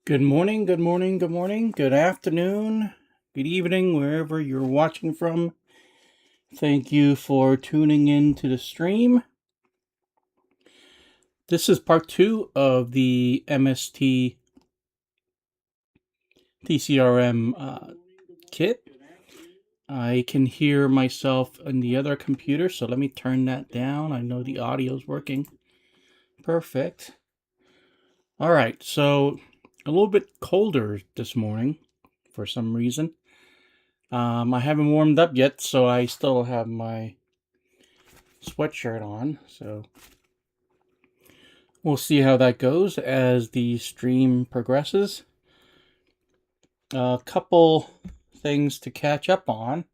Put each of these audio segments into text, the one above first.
Good morning, good morning, good morning, good afternoon, good evening, wherever you're watching from. Thank you for tuning in to the stream. This is part 2 of the MST TCR-M kit. I can hear myself on the other computer, so let me turn that down. I know the audio's working. Perfect. Alright, so a little bit colder this morning for some reason. I haven't warmed up yet, so I still have my sweatshirt on, so we'll see how that goes as the stream progresses. A couple things to catch up on.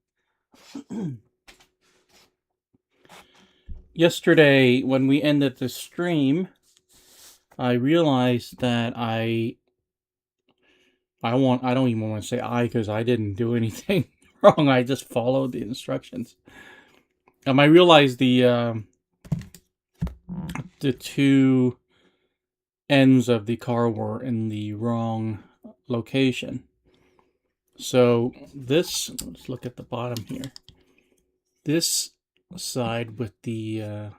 Yesterday, when we ended the stream, I realized that I don't even want to say because I didn't do anything wrong. I just followed the instructions. I realized the two ends of the car were in the wrong location. So this, let's look at the bottom here. This side with the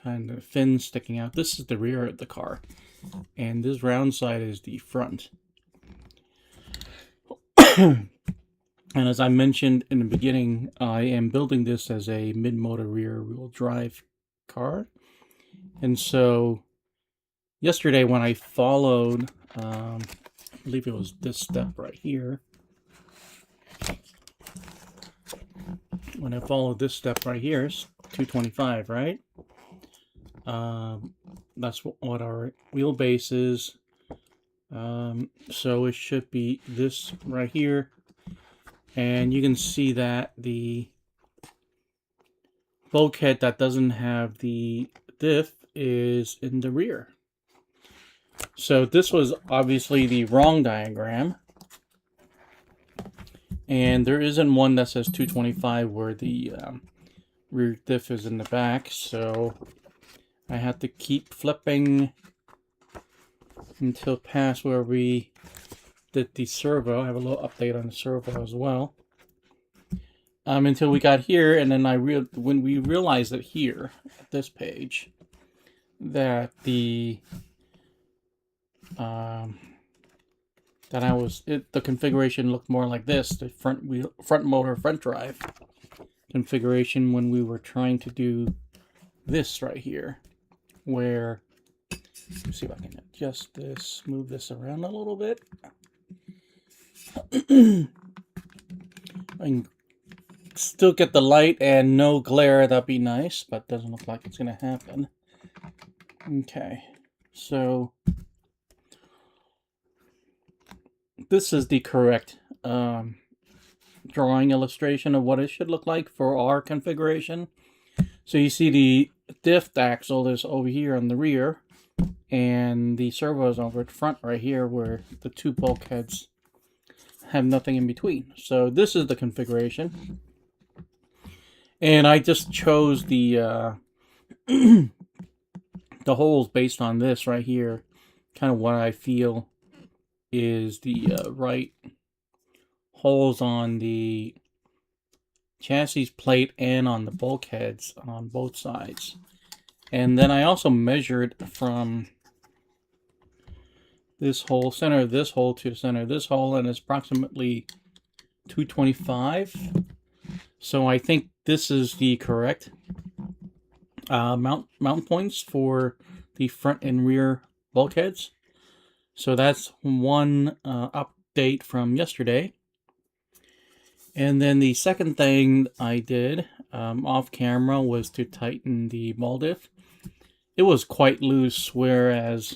kind of fin sticking out, this is the rear of the car. And this round side is the front. And as I mentioned in the beginning, I am building this as a mid-motor rear-wheel drive car. And so yesterday when I followed, I believe it was this step right here. When I followed this step right here, it's 225, right? That's what our wheelbase is. So it should be this right here. And you can see that the bulkhead that doesn't have the diff is in the rear. So this was obviously the wrong diagram. And there isn't one that says 225 where the rear diff is in the back. So I have to keep flipping until past where we did the servo. I have a little update on the servo as well. Until we got here, and then when we realized that here at this page that the the configuration looked more like this, the front motor front drive configuration, when we were trying to do this right here, where, let's see if I can adjust this, move this around a little bit. I can still get the light and no glare, that'd be nice, but doesn't look like it's gonna happen. Okay, so this is the correct drawing illustration of what it should look like for our configuration. So you see the diff axle is over here on the rear, and the servo is over at the front right here, where the two bulkheads have nothing in between. So this is the configuration. And I just chose the the holes based on this right here, kind of what I feel is the right holes on the chassis plate and on the bulkheads on both sides. And then I also measured from this hole, center of this hole to the center of this hole, and it's approximately 225. So I think this is the correct mount points for the front and rear bulkheads. So that's one update from yesterday. And then the second thing I did off camera was to tighten the ball diff. It was quite loose, whereas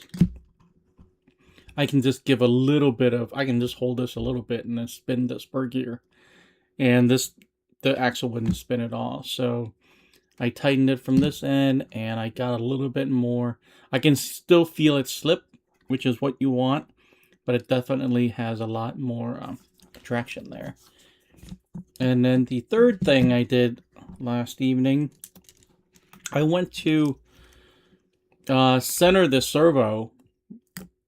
I can just give a little bit of, I can just hold this a little bit and then spin the spur gear. And the axle wouldn't spin at all. So I tightened it from this end and I got a little bit more. I can still feel it slip, which is what you want, but it definitely has a lot more traction there. And then the third thing I did last evening, I went to center the servo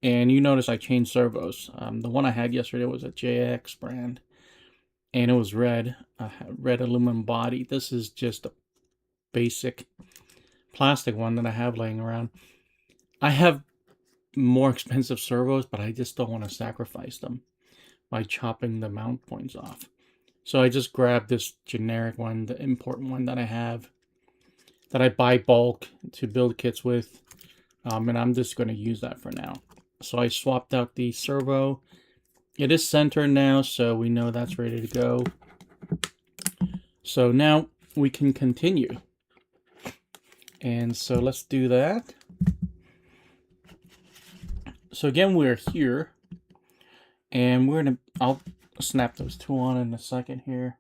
And you notice I changed servos. The one I had yesterday was a JX brand, and it was red, red aluminum body. This is just a basic plastic one that I have laying around. I have more expensive servos, but I just don't want to sacrifice them by chopping the mount points off. So I just grabbed this generic one, the import one that I have, that I buy bulk to build kits with, and I'm just going to use that for now. So I swapped out the servo. It is centered now, so we know that's ready to go. So now we can continue. And so let's do that. So again, we're here, and I'll snap those two on in a second here.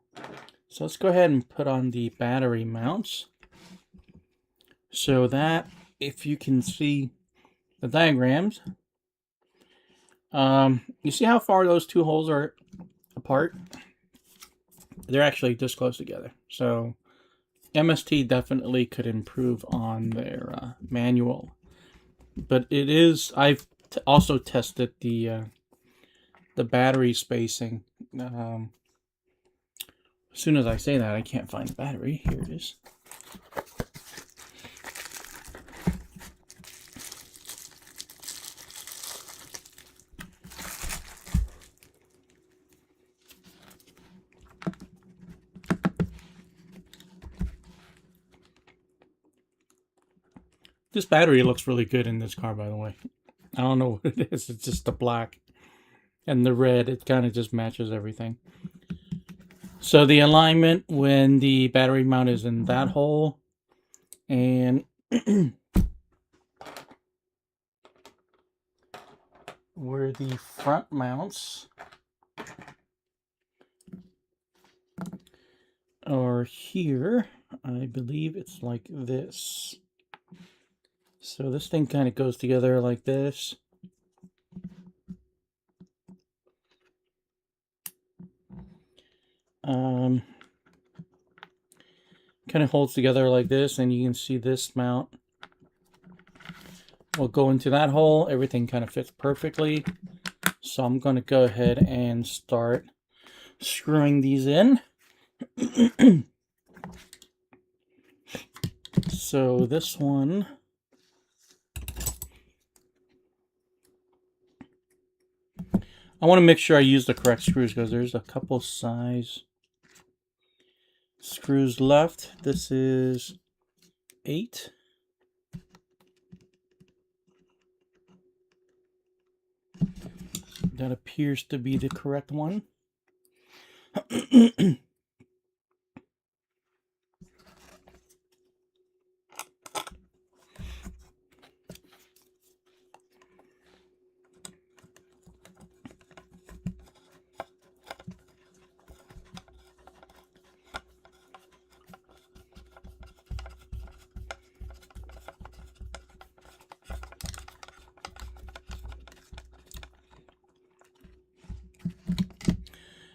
So let's go ahead and put on the battery mounts. So that, if you can see the diagrams, you see how far those two holes are apart? They're actually this close together. So MST definitely could improve on their manual. But it is, I've also tested the battery spacing. As soon as I say that, I can't find the battery. Here it is. This battery looks really good in this car, by the way. I don't know what it is. It's just the black and the red. It kind of just matches everything. So the alignment when the battery mount is in that hole, and where the front mounts are here, I believe it's like this. So this thing kind of goes together like this. Kind of holds together like this, and you can see this mount will go into that hole. Everything kind of fits perfectly. So I'm going to go ahead and start screwing these in. So this one, I want to make sure I use the correct screws because there's a couple size screws left. This is 8. That appears to be the correct one.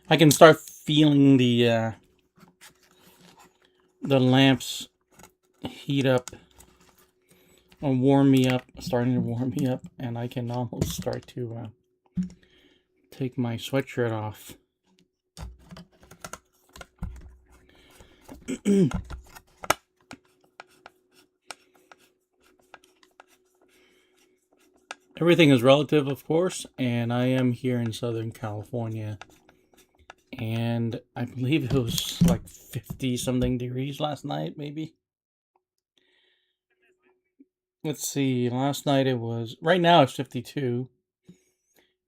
I can start feeling the lamps heat up or warm me up, starting to warm me up, and I can almost start to take my sweatshirt off. Everything is relative, of course, and I am here in Southern California. And I believe it was like 50 something degrees last night, maybe. Let's see, last night it was, right now it's 52.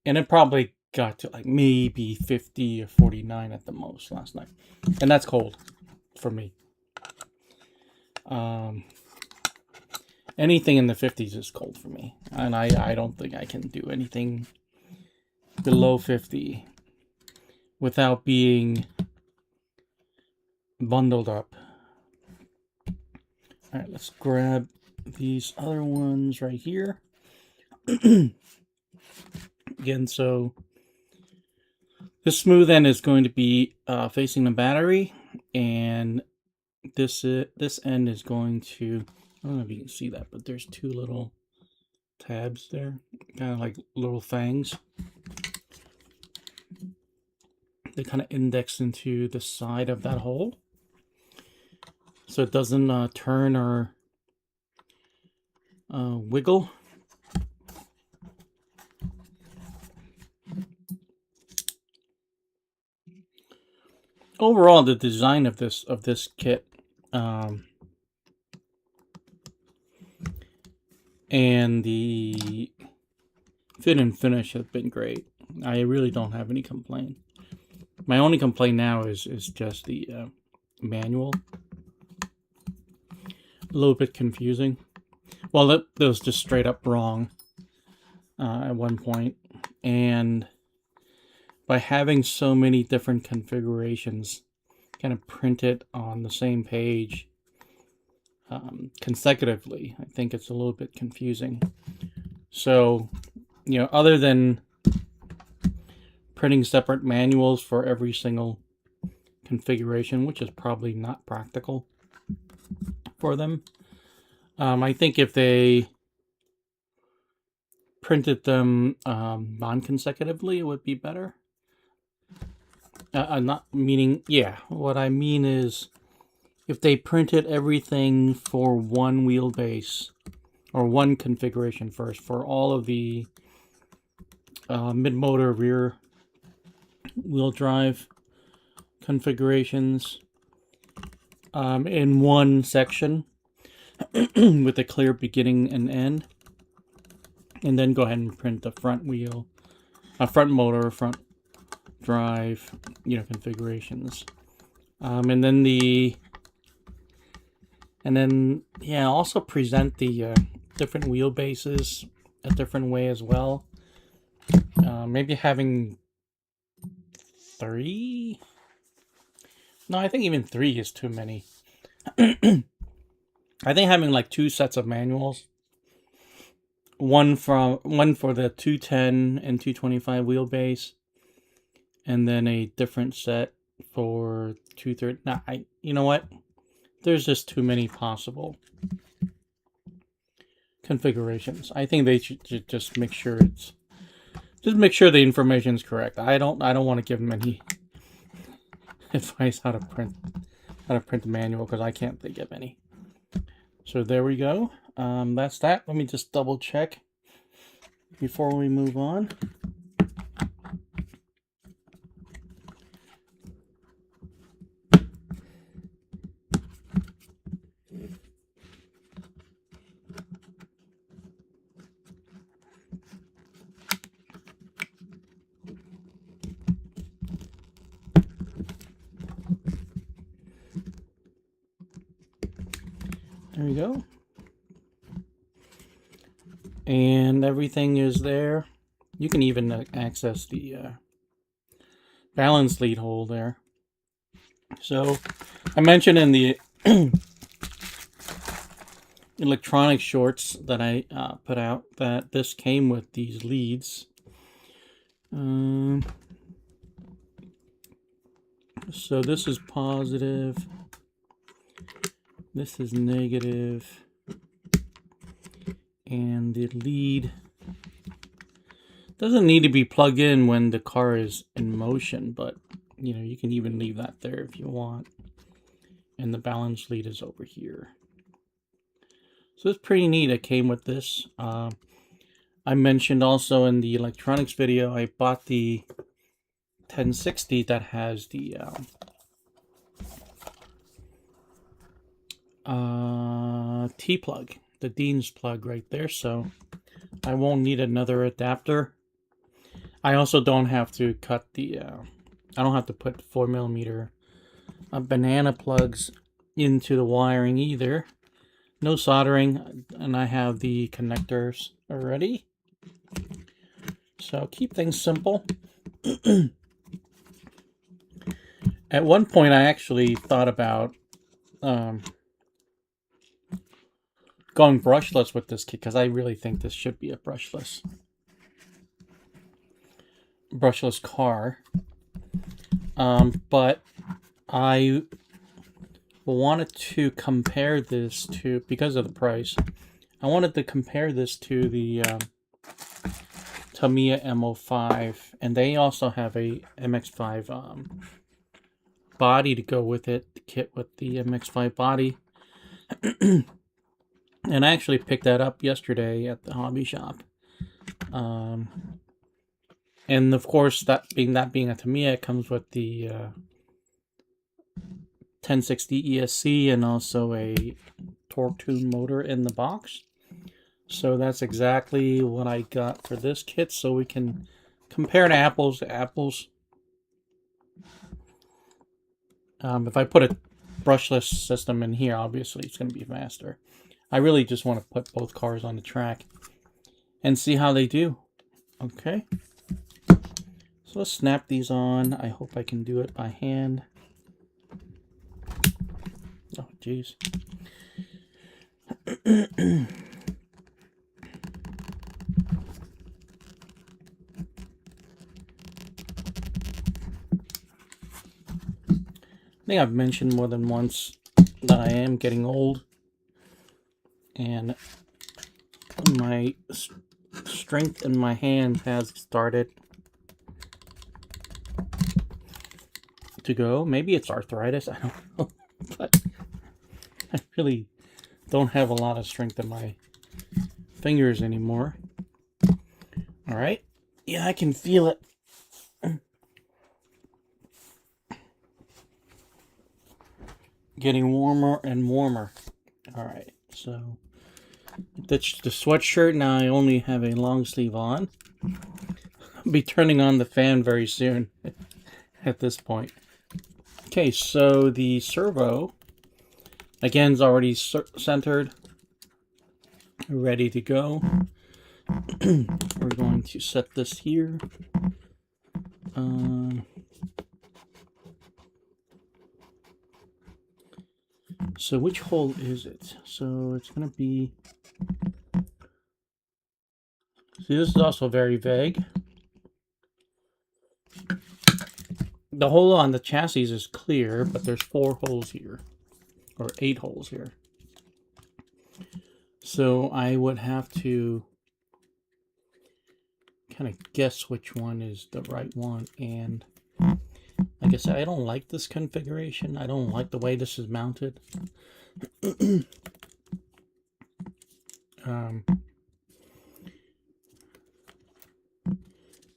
And it probably got to like maybe 50 or 49 at the most last night. And that's cold for me. Anything in the 50s is cold for me. And I don't think I can do anything below 50 without being bundled up. All right, let's grab these other ones right here. Again, so this smooth end is going to be facing the battery, and this end is going to, I don't know if you can see that, but there's two little tabs there, kind of like little fangs. They kind of index into the side of that hole, so it doesn't turn or wiggle. Overall, the design of this kit and the fit and finish have been great. I really don't have any complaint. My only complaint now is just the manual. A little bit confusing. Well, that was just straight up wrong at one point, and by having so many different configurations kind of printed on the same page consecutively, I think it's a little bit confusing. So, you know, other than printing separate manuals for every single configuration, which is probably not practical for them, I think if they printed them non-consecutively, it would be better. Not meaning, yeah, what I mean is if they printed everything for one wheelbase or one configuration first for all of the mid-motor rear wheel drive configurations in one section with a clear beginning and end, and then go ahead and print the front wheel, front motor, front drive, you know, configurations, and then yeah, also present the different wheelbases a different way as well. Maybe having 3. No, I think even 3 is too many. I think having like 2 sets of manuals, one for the 210 and 225 wheelbase, and then a different set for 230. Nah, you know what? There's just too many possible configurations. I think they should just make sure the information is correct. I don't want to give them any advice how to print the manual, because I can't think of any. So there we go. That's that. Let me just double check before we move on. There we go. And everything is there. You can even access the balance lead hole there. So I mentioned in the electronic shorts that I put out that this came with these leads. So this is positive. This is negative, and the lead doesn't need to be plugged in when the car is in motion, but you know, you can even leave that there if you want. And the balance lead is over here. So it's pretty neat. It came with this. I mentioned also in the electronics video, I bought the 1060 that has the T-plug, the Dean's plug right there, so I won't need another adapter. I also don't have to cut the I don't have to put 4mm banana plugs into the wiring either. No soldering, and I have the connectors already, so keep things simple. At one point I actually thought about going brushless with this kit, because I really think this should be a brushless car. But I wanted to compare this to, because of the price, I wanted to compare this to the Tamiya M05, and they also have a MX-5 body to go with it, the kit with the MX-5 body. And I actually picked that up yesterday at the hobby shop. And of course, that being a Tamiya, it comes with the 1060 ESC and also a torque tune motor in the box. So that's exactly what I got for this kit, so we can compare apples to apples. If I put a brushless system in here, obviously it's going to be faster. I really just want to put both cars on the track and see how they do. Okay. So let's snap these on. I hope I can do it by hand. Oh, jeez. I think I've mentioned more than once that I am getting old, and my strength in my hand has started to go. Maybe it's arthritis, I don't know, but I really don't have a lot of strength in my fingers anymore. All right, yeah, I can feel it. Getting warmer and warmer. All right, so ditched the sweatshirt. Now I only have a long sleeve on. I'll be turning on the fan very soon at this point. Okay, so the servo, again, is already centered, ready to go. We're going to set this here. So which hole is it? So it's going to be... See, this is also very vague. The hole on the chassis is clear, but there's 4 holes here. Or 8 holes here. So I would have to kind of guess which one is the right one. And like I said, I don't like this configuration. I don't like the way this is mounted. I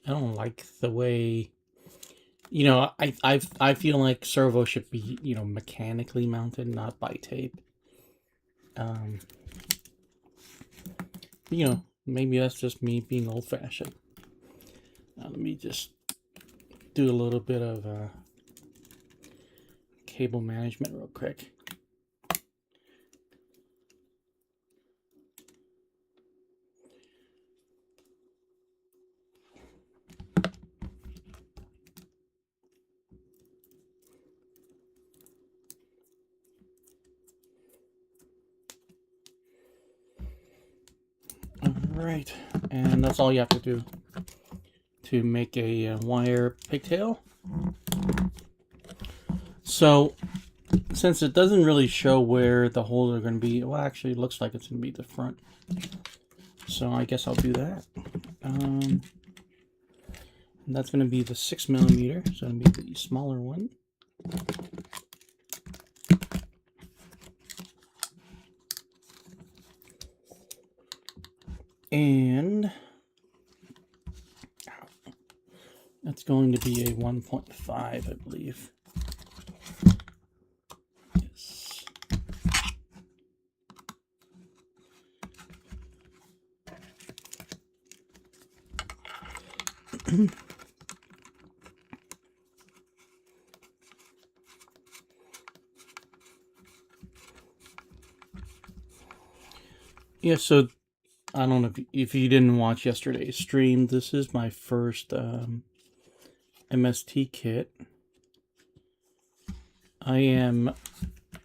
don't like the way, you know, I feel like servo should be, you know, mechanically mounted, not by tape. You know, maybe that's just me being old-fashioned. Let me just do a little bit of cable management real quick. Alright, and that's all you have to do to make a wire pigtail. So, since it doesn't really show where the holes are going to be, well, actually, it looks like it's going to be the front. So I guess I'll do that. And that's going to be the 6mm, so it's going to be the smaller one. And that's going to be a 1.5, I believe. Yes. Yeah, so I don't know if you didn't watch yesterday's stream. This is my first MST kit. I am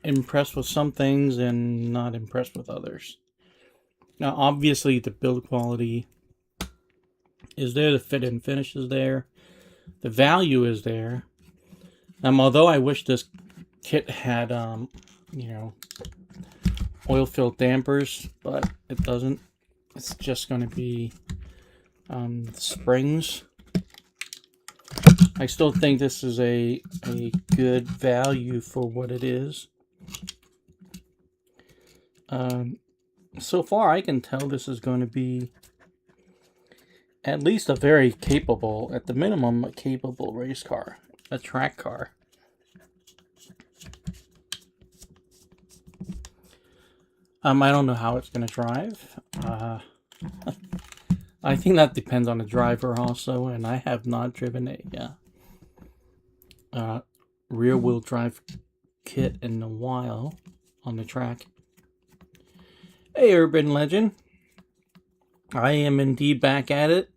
impressed with some things and not impressed with others. Now, obviously, the build quality is there. The fit and finish is there. The value is there. Although I wish this kit had, you know, oil-filled dampers, but it doesn't. It's just going to be springs. I still think this is a good value for what it is. So far, I can tell this is going to be at least a very capable, at the minimum, a capable race car, a track car. I don't know how it's going to drive. I think that depends on the driver also, and I have not driven a rear-wheel drive kit in a while on the track. Hey, Urban Legend. I am indeed back at it.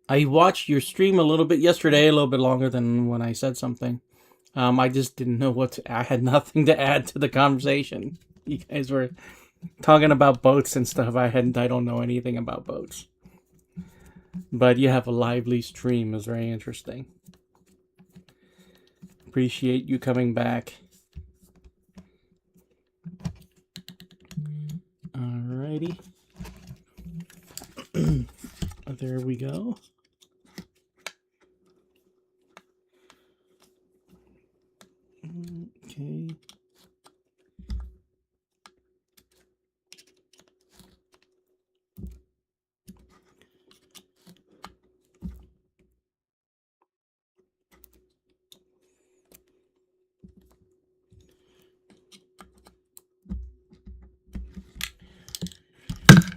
I watched your stream a little bit yesterday, a little bit longer than when I said something. I just didn't know what to, I had nothing to add to the conversation. You guys were talking about boats and stuff. I don't know anything about boats. But you have a lively stream. It's very interesting. Appreciate you coming back. Alrighty. There we go. Okay.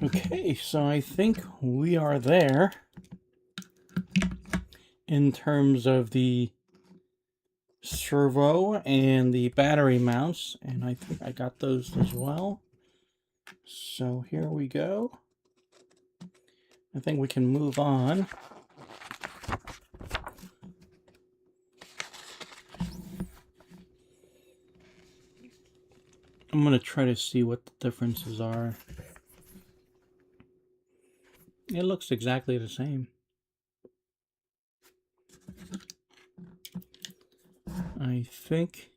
Okay, so I think we are there in terms of the servo and the battery mounts, and I think I got those as well. So here we go. I think we can move on. I'm going to try to see what the differences are. It looks exactly the same. I think.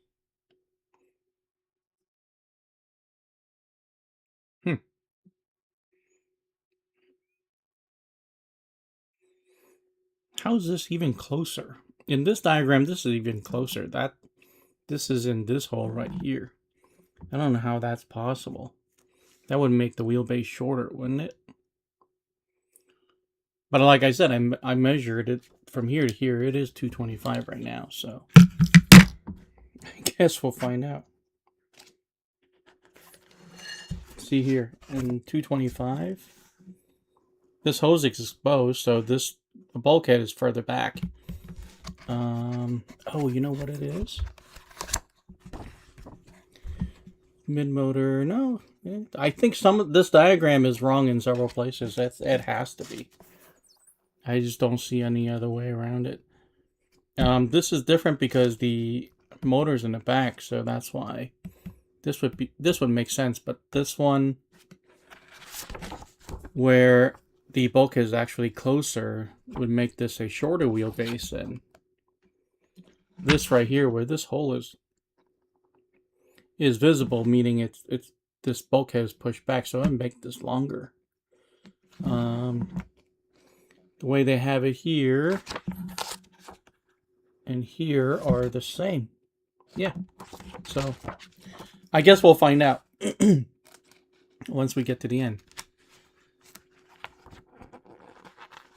How is this even closer? In this diagram, this is even closer. This is in this hole right here. I don't know how that's possible. That would make the wheelbase shorter, wouldn't it? But like I said, I measured it from here to here. It is 225 right now, so I guess we'll find out. See here, in 225, this hose is exposed, so the bulkhead is further back. Oh, you know what it is? Mid-motor, no. I think some of this diagram is wrong in several places. It has to be. I just don't see any other way around it. This is different because the motor's in the back, so that's why this would make sense. But this one, where the bulkhead is actually closer, would make this a shorter wheelbase than this right here, where this hole is visible, meaning it's this bulkhead is pushed back, so I make this longer. The way they have it here and here are the same. Yeah. So I guess we'll find out once we get to the end.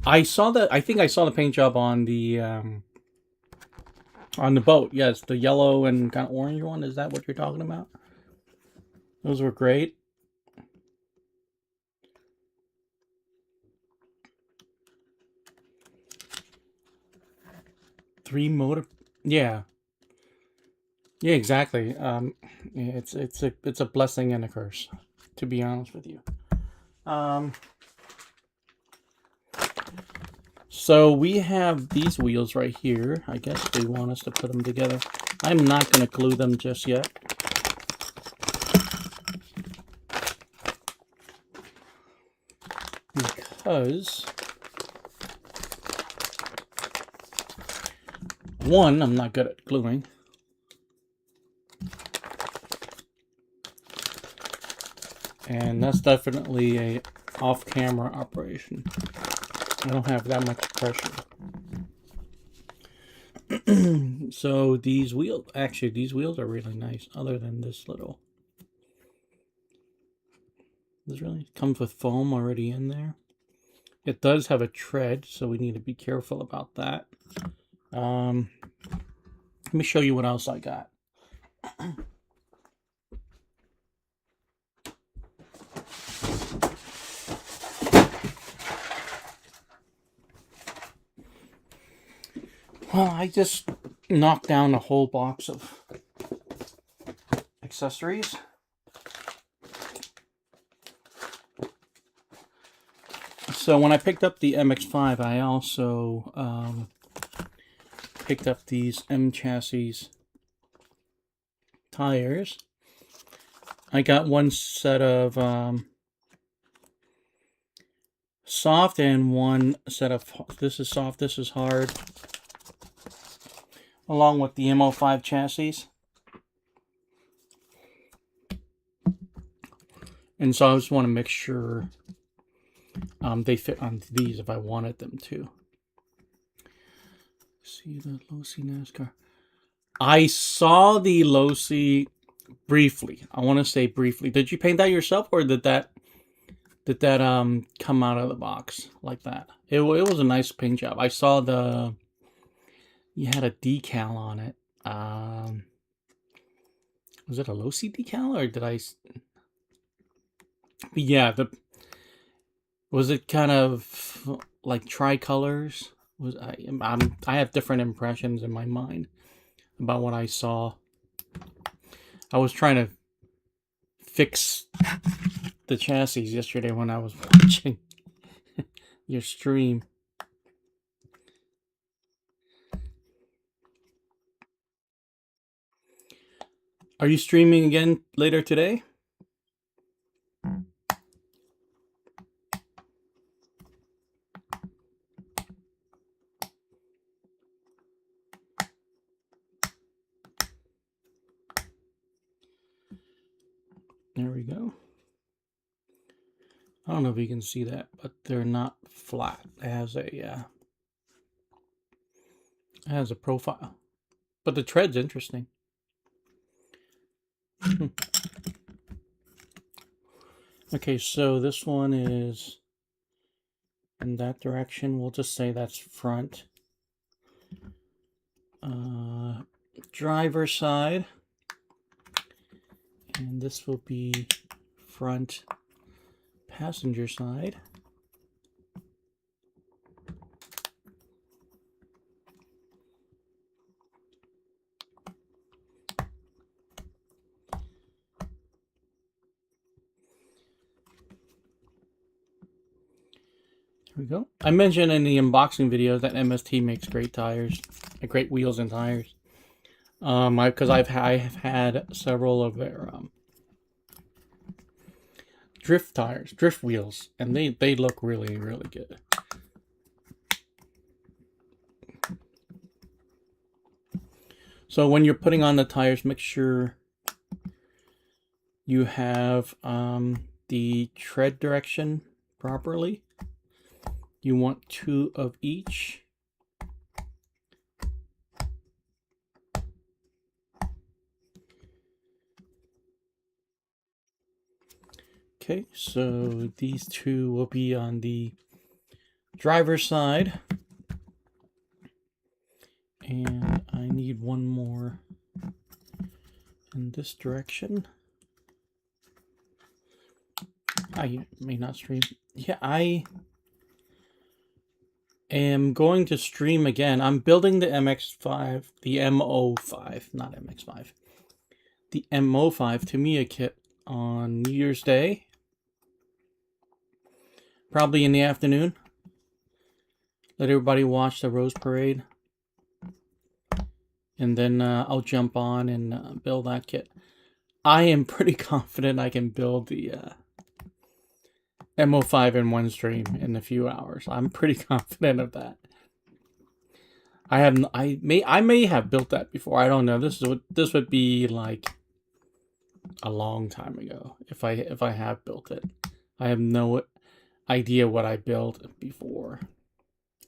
I think I saw the paint job on the boat. Yes, the yellow and kind of orange one. Is that what you're talking about? Those were great. Three motor, yeah, exactly. It's a blessing and a curse, to be honest with you. So we have these wheels right here. I guess they want us to put them together. I'm not going to glue them just yet. Because one, I'm not good at gluing. And that's definitely a off-camera operation. I don't have that much pressure. So these wheels, actually these wheels are really nice, other than this little. This really comes with foam already in there. It does have a tread, so we need to be careful about that. Let me show you what else I got. Well, I just knocked down a whole box of accessories. So when I picked up the MX-5, I also picked up these M chassis tires. I got one set of soft and one set of, this is soft, this is hard, along with the MO5 chassis. And so I just want to make sure they fit on these if I wanted them to. See the Losi NASCAR. I saw the Losi briefly. I want to say briefly. Did you paint that yourself, or did that come out of the box like that? It was a nice paint job. I saw you had a decal on it. Was it a Losi decal, or did I? Yeah, was it kind of like tricolors? I have different impressions in my mind about what I saw. I was trying to fix the chassis yesterday when I was watching your stream. Are you streaming again later today? There we go. I don't know if you can see that, but they're not flat. It has a profile, but the tread's interesting. Okay, so this one is in that direction. We'll just say that's front. Driver side, and this will be front passenger side. There we go. I mentioned in the unboxing video that MST makes great tires, great wheels and tires. Because I have had several of their drift tires, drift wheels, and they look really, really good. So when you're putting on the tires, make sure you have the tread direction properly. You want 2 of each. Okay, so these 2 will be on the driver's side. And I need one more in this direction. I may not stream. Yeah, I am going to stream again. I'm building the MX-5, the MO5, not MX-5. The MO5 Tamiya kit on New Year's Day. Probably in the afternoon. Let everybody watch the Rose Parade. And then I'll jump on and build that kit. I am pretty confident I can build the MO5 in one stream in a few hours. I'm pretty confident of that. I may have built that before. I don't know. This would be like a long time ago. If I have built it, I have no idea what I built before.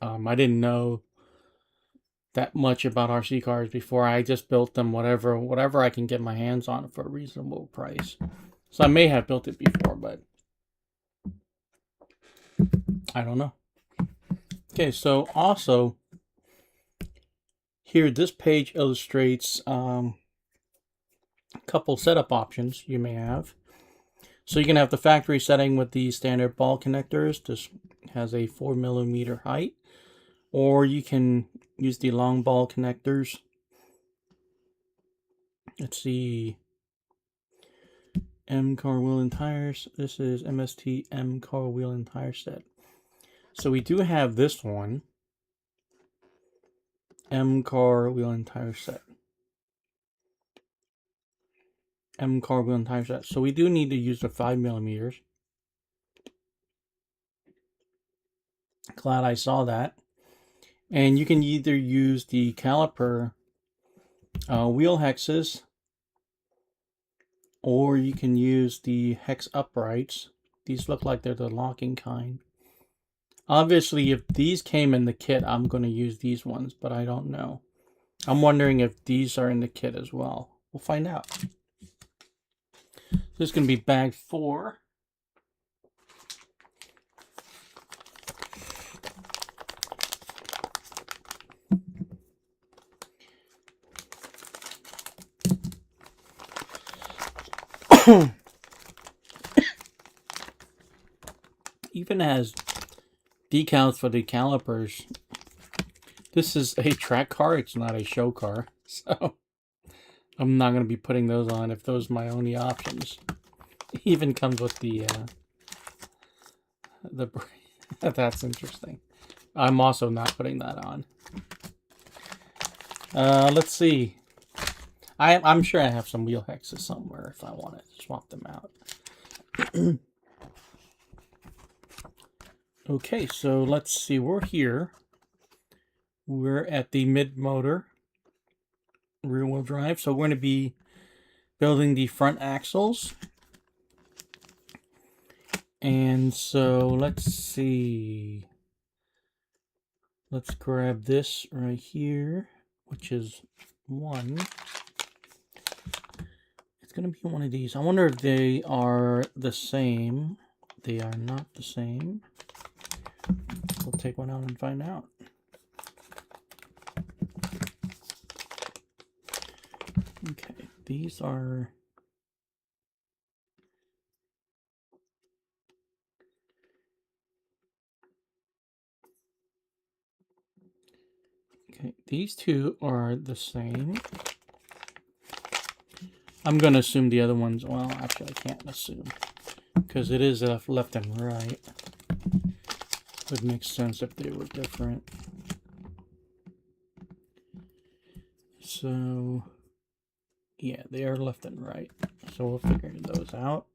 I didn't know that much about RC cars before. I just built them whatever I can get my hands on for a reasonable price. So I may have built it before, but I don't know. Okay, so also here this page illustrates a couple setup options you may have. So you can have the factory setting with the standard ball connectors. This has a 4mm height. Or you can use the long ball connectors. Let's see. M car wheel and tires. This is MST M car wheel and tire set. So we do have this one. M car wheel and tire set. M car wheel and tire set. So we do need to use the 5mm. Glad I saw that. And you can either use the caliper wheel hexes, or you can use the hex uprights. These look like they're the locking kind. Obviously, if these came in the kit, I'm going to use these ones, but I don't know. I'm wondering if these are in the kit as well. We'll find out. This is going to be bag 4. Even has decals for the calipers. This is a track car. It's not a show car. So I'm not going to be putting those on if those are my only options. It even comes with the that's interesting. I'm also not putting that on. Let's see. I'm sure I have some wheel hexes somewhere if I want to swap them out. Okay, so let's see. We're here. We're at the mid-motor rear-wheel drive. So we're going to be building the front axles. And so let's see. Let's grab this right here, which is one. It's going to be one of these. I wonder if they are the same. They are not the same. We'll take one out and find out. Okay, these are... Okay, these two are the same. I'm going to assume the other ones... Well, actually, I can't assume. Because it is left and right. It would make sense if they were different. So... yeah, they are left and right. So we'll figure those out.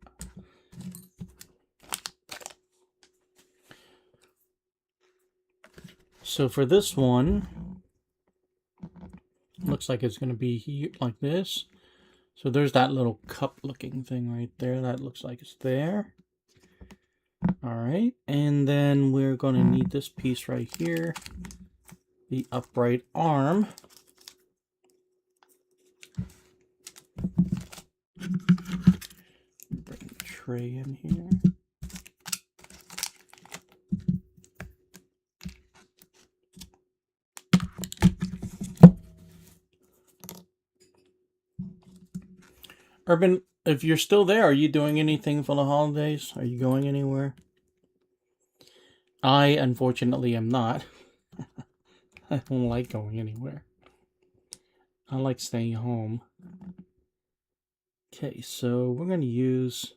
So for this one, looks like it's going to be here like this. So there's that little cup looking thing right there. That looks like it's there. All right. And then we're going to need this piece right here. The upright arm. Bring the tray in here. Urban, if you're still there, are you doing anything for the holidays? Are you going anywhere? I, unfortunately, am not. I don't like going anywhere. I like staying home. Okay, so we're going to use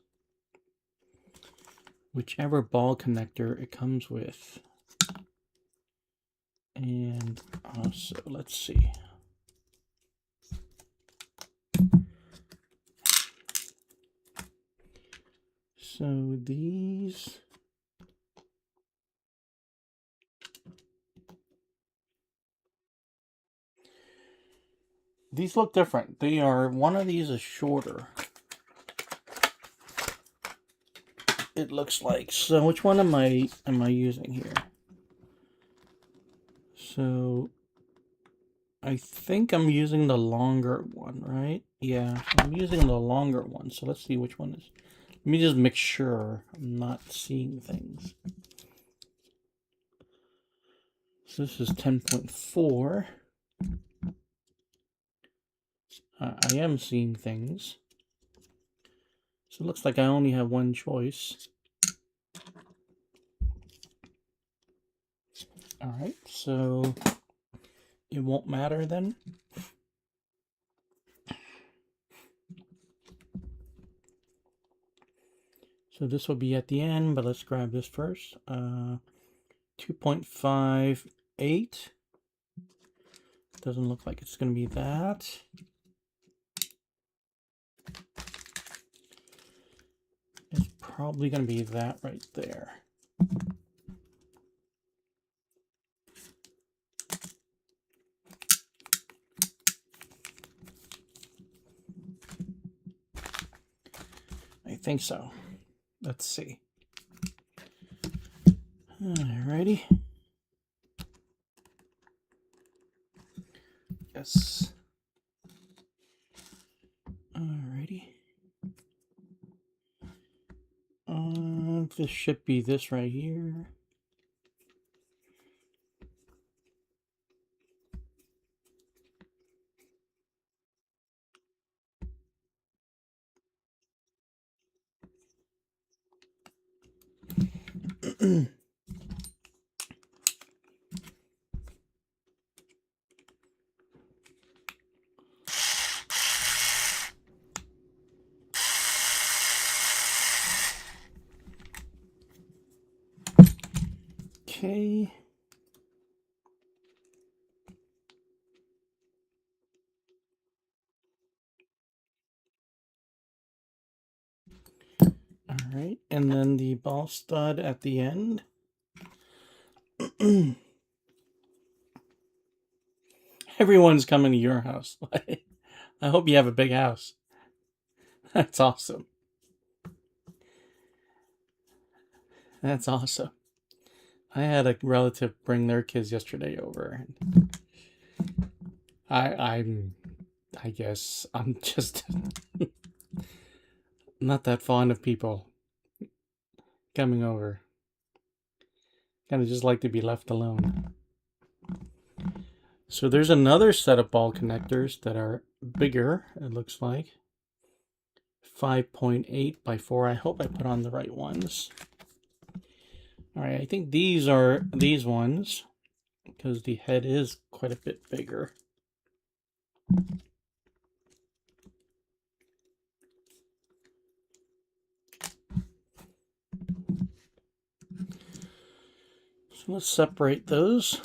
whichever ball connector it comes with. And also, let's see. So these... these look different. They are... one of these is shorter. it looks like. So which one am I using here? So I think I'm using the longer one, right? Yeah, I'm using the longer one. So let's see which one is. Let me just make sure I'm not seeing things. So this is 10.4. I am seeing things. So it looks like I only have one choice. Alright, so it won't matter then. So this will be at the end, but let's grab this first. 2.58. Doesn't look like it's going to be that. It's probably going to be that right there. I think so. Let's see. Alrighty. Yes. Alrighty. This should be this right here. Okay. All right, and then the ball stud at the end. Everyone's coming to your house. I hope you have a big house. That's awesome. That's awesome. I had a relative bring their kids yesterday over. I guess I'm just not that fond of people coming over. Kind of just like to be left alone. So there's another set of ball connectors that are bigger, it looks like. 5.8 by 4. I hope I put on the right ones. Alright, I think these are these ones, because the head is quite a bit bigger. So let's separate those.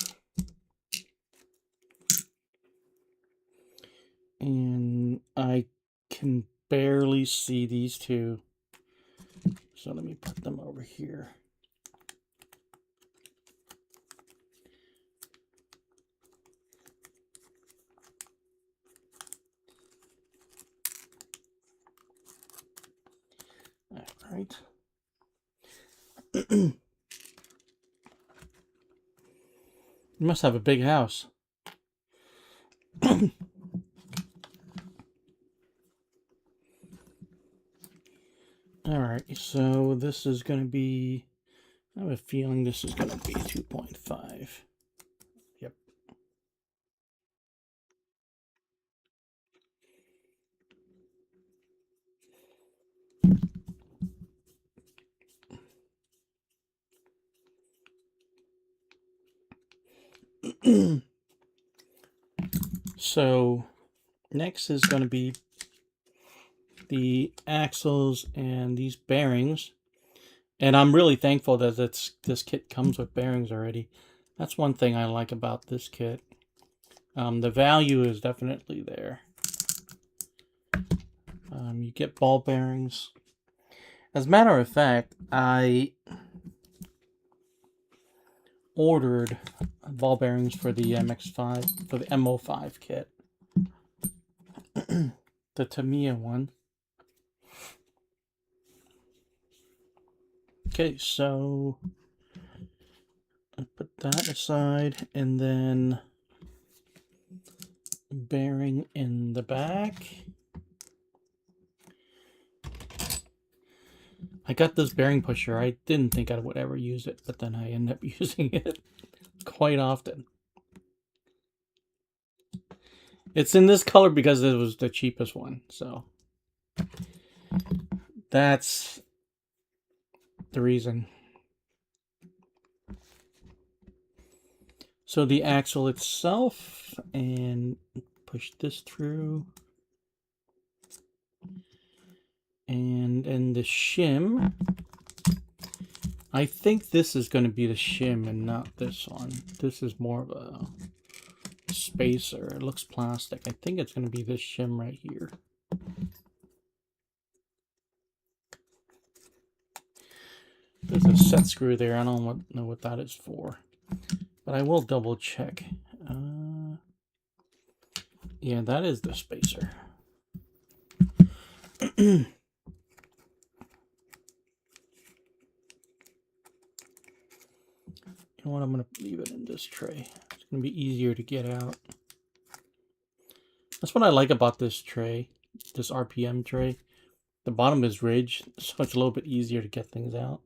And I can barely see these two. So let me put them over here. All right. You must have a big house. All right, so this is going to be, I have a feeling this is going to be 2.5. Yep. So next is going to be the axles and these bearings. And I'm really thankful that this kit comes with bearings already. That's one thing I like about this kit. The value is definitely there. You get ball bearings. As a matter of fact, I ordered ball bearings for the MX-5, for the MO5 kit. The Tamiya one. Okay, so I put that aside, and then bearing in the back. I got this bearing pusher. I didn't think I would ever use it, but then I end up using it quite often. It's in this color because it was the cheapest one, so that's the reason. So the axle itself, and push this through. And then the shim. I think this is going to be the shim and not this one. This is more of a spacer. It looks plastic. I think it's going to be this shim right here. There's a set screw there. I don't know what that is for, but I will double check. Yeah, that is the spacer. You know what? I'm going to leave it in this tray. It's going to be easier to get out. That's what I like about this tray, this RPM tray. The bottom is ridged, so it's a little bit easier to get things out.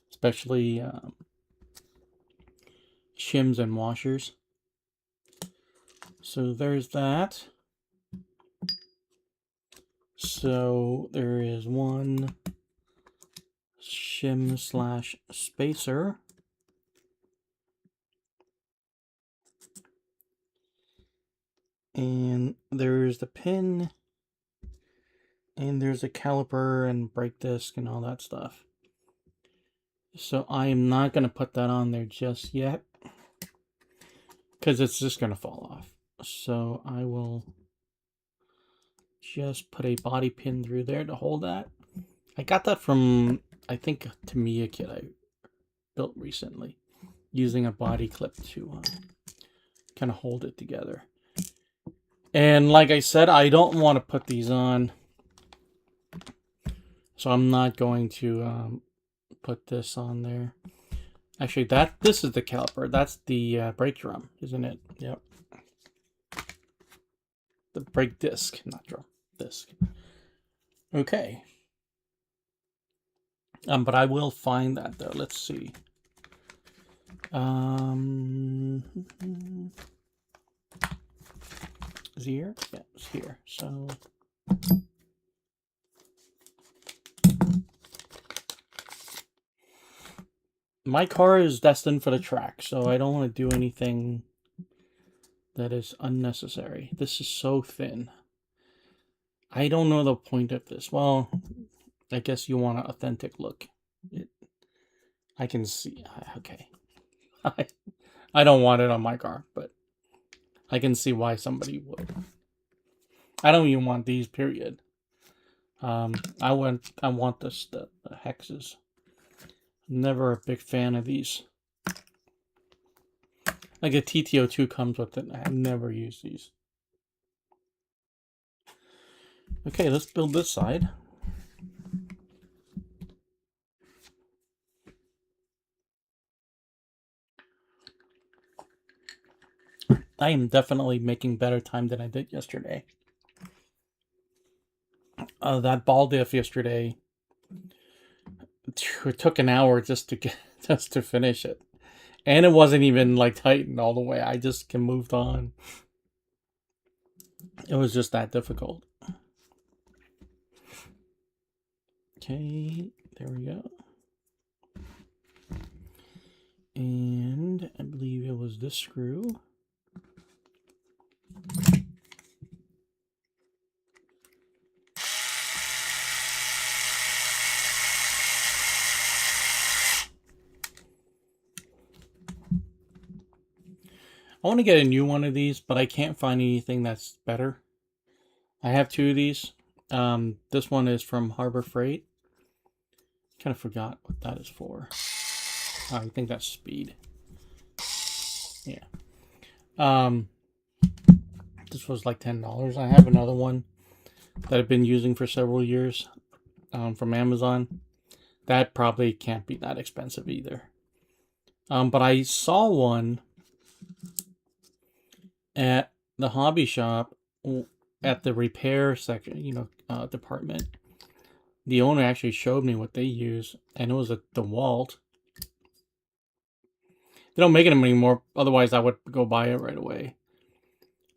Especially shims and washers. So there's that. So there is one shim slash spacer. And there's the pin. And there's a caliper and brake disc and all that stuff. So I am not going to put that on there just yet, because it's just going to fall off. So I will just put a body pin through there to hold that. I got that from, I think, a Tamiya kit I built recently, using a body clip to kind of hold it together. And like I said, I don't want to put these on, so I'm not going to put this on there. Actually, this is the caliper. That's the brake drum, isn't it? Yep. The brake disc, not drum, disc. Okay. But I will find that though. Let's see. Is he here? Yeah, it's here. So my car is destined for the track, so I don't want to do anything that is unnecessary. This is so thin. I don't know the point of this. Well, I guess you want an authentic look. I can see. Okay. I don't want it on my car, but I can see why somebody would. I don't even want these, period. I want the hexes. Never a big fan of these. Like a TTO2 comes with it. I never use these. Okay, let's build this side. I am definitely making better time than I did yesterday. That ball diff yesterday, it took an hour just to finish it, and it wasn't even like tightened all the way. I just moved on. It was just that difficult. Okay, there we go. And I believe it was this screw. I want to get a new one of these, but I can't find anything that's better. I have two of these. This one is from Harbor Freight. Kind of forgot what that is for. Oh, I think that's speed. Yeah. This was like $10. I have another one that I've been using for several years from Amazon. that probably can't be that expensive either. But I saw one at the hobby shop at the repair section, department. The owner actually showed me what they use, and it was a DeWalt. They don't make it anymore, otherwise I would go buy it right away.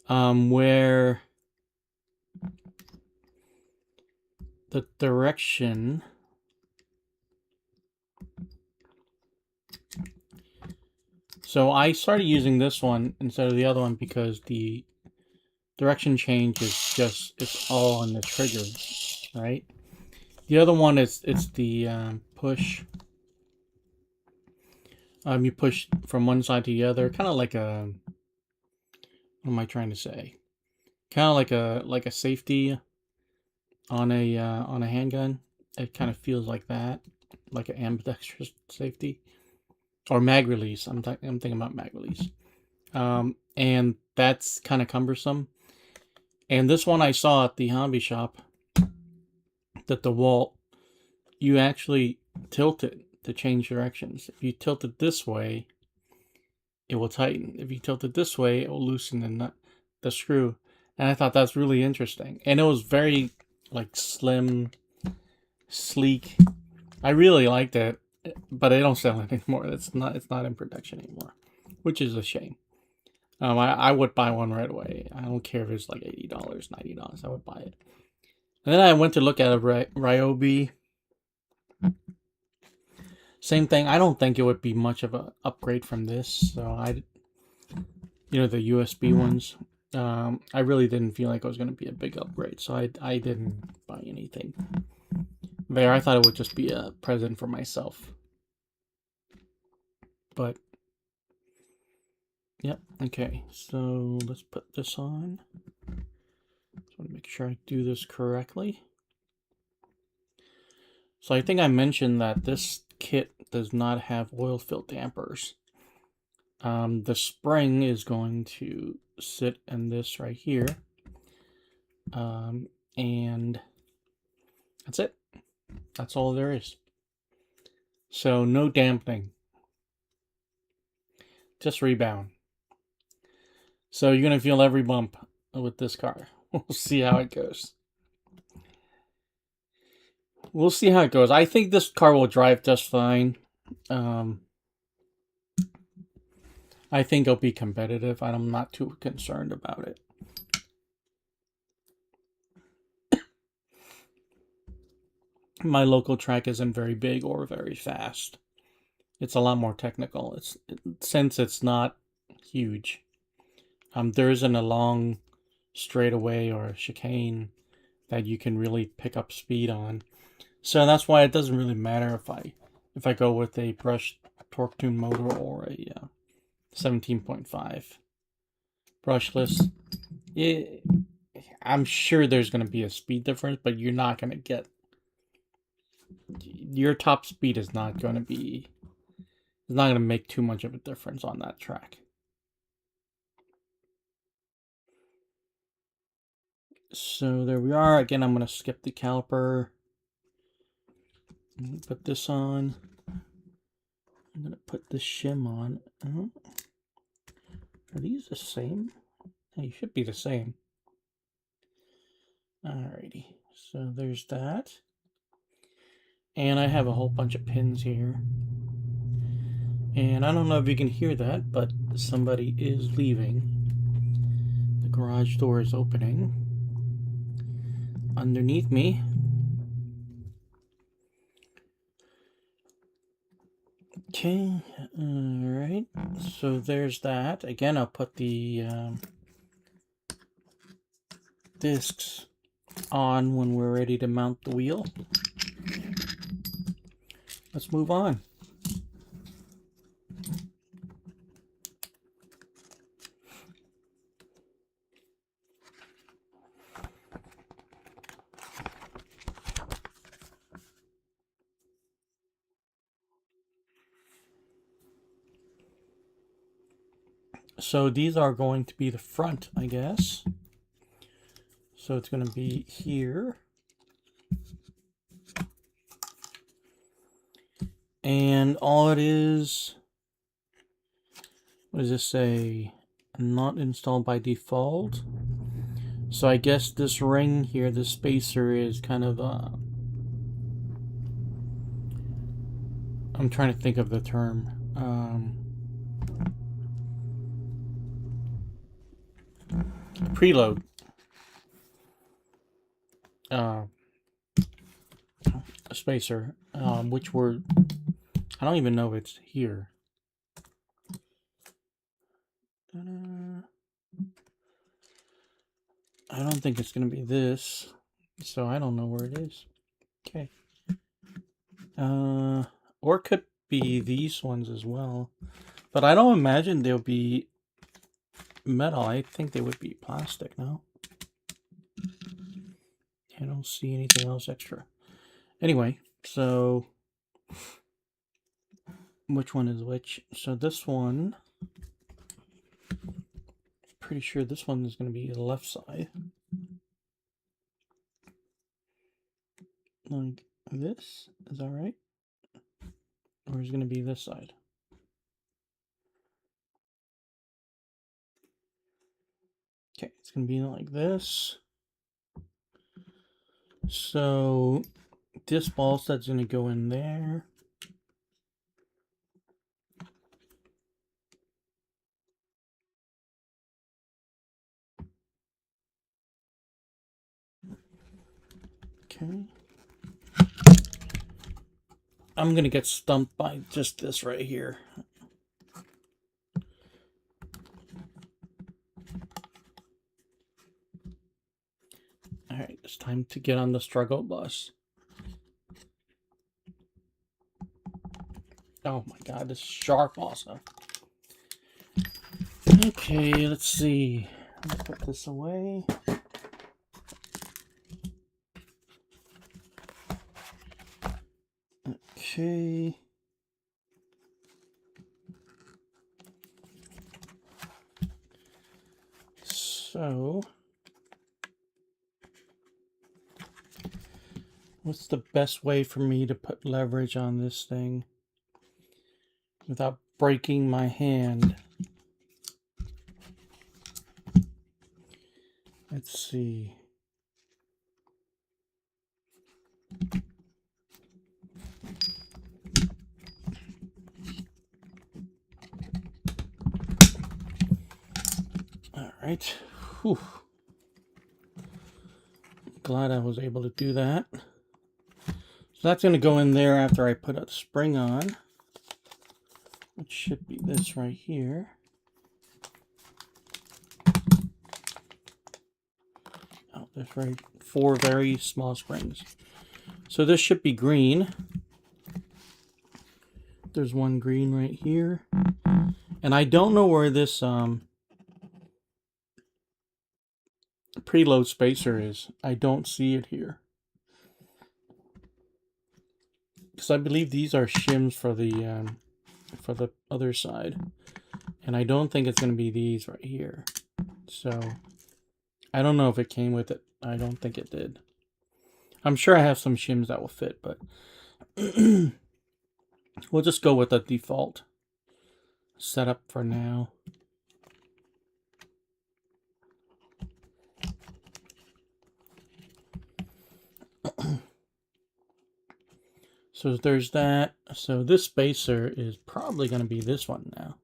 Where the direction... So I started using this one instead of the other one because the direction change is it's all on the trigger, right? The other one it's the push. You push from one side to the other, kind of like a... What am I trying to say? Kind of like a safety on a handgun. It kind of feels like that, like an ambidextrous safety. Or mag release. I'm thinking about mag release. And that's kind of cumbersome. And this one I saw at the hobby shop, that the DeWalt, you actually tilt it to change directions. If you tilt it this way, it will tighten. If you tilt it this way, it will loosen the screw. And I thought that's really interesting. And it was very like slim, sleek. I really liked it. But they don't sell it anymore. It's not in production anymore, which is a shame. I would buy one right away. I don't care if it's like $80, $90. I would buy it. And then I went to look at a Ryobi. Same thing. I don't think it would be much of an upgrade from this. So the USB ones. I really didn't feel like it was going to be a big upgrade. So I didn't buy anything there. I thought it would just be a present for myself. But, yep, okay. So let's put this on. Just want to make sure I do this correctly. So I think I mentioned that this kit does not have oil-filled dampers. The spring is going to sit in this right here. And that's it. That's all there is. So no dampening. Just rebound. So you're going to feel every bump with this car. We'll see how it goes. We'll see how it goes. I think this car will drive just fine. I think it'll be competitive. I'm not too concerned about it. My local track isn't very big or very fast. It's a lot more technical. Since it's not huge. There isn't a long straightaway or a chicane that you can really pick up speed on. So that's why it doesn't really matter if I go with a brushed torque tune motor or a 17.5 brushless. I'm sure there's going to be a speed difference, but you're not going to get... Your top speed is not going to be... It's not going to make too much of a difference on that track. So there we are. Again, I'm going to skip the caliper. Put this on. I'm going to put this shim on. Are these the same? They should be the same. Alrighty. So there's that. And I have a whole bunch of pins here. And I don't know if you can hear that, but somebody is leaving. The garage door is opening underneath me. Okay, alright. So there's that. Again, I'll put the discs on when we're ready to mount the wheel. Let's move on. So these are going to be the front, I guess. So it's going to be here. And all it is, what does this say? Not installed by default. So I guess this ring here, this spacer, is kind of I'm trying to think of the term. Preload. A spacer, which I don't even know if it's here. I don't think it's going to be this, so I don't know where it is. Okay. Or it could be these ones as well. But I don't imagine they'll be metal. I think they would be plastic, no? I don't see anything else extra. Anyway, so which one is which? So this one, pretty sure this one is going to be the left side. Like this, is that right? Or is it going to be this side? Okay, it's going to be like this. So this ball set's going to go in there. Okay. I'm going to get stumped by just this right here. Alright, it's time to get on the struggle bus. Oh my god, this is sharp also. Okay, let's see. Let's put this away. Okay. So, what's the best way for me to put leverage on this thing without breaking my hand? Let's see. All right. Whew. Glad I was able to do that. So that's going to go in there after I put a spring on, which should be this right here. Oh, there's 4 very small springs. So this should be green. There's one green right here. And I don't know where this preload spacer is. I don't see it here. Because I believe these are shims for the other side. And I don't think it's going to be these right here. So I don't know if it came with it. I don't think it did. I'm sure I have some shims that will fit, but we'll just go with the default setup for now. So there's that. So this spacer is probably going to be this one now.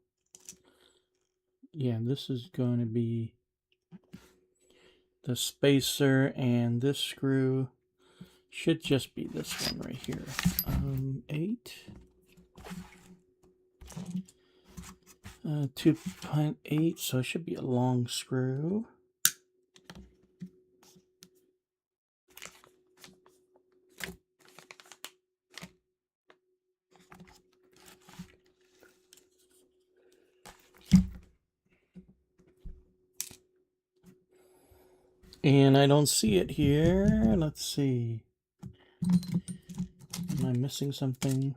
Yeah, this is going to be the spacer, and this screw should just be this one right here. 8. 2.8, so it should be a long screw. And I don't see it here. Let's see. Am I missing something?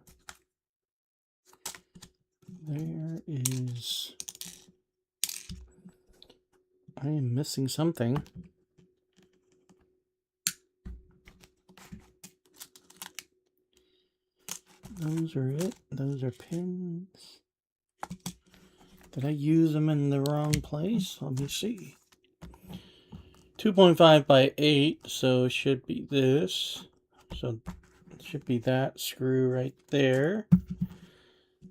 There is... I am missing something. Those are it. Those are pins. Did I use them in the wrong place? Let me see. 2.5 by 8, so it should be this. So it should be that screw right there.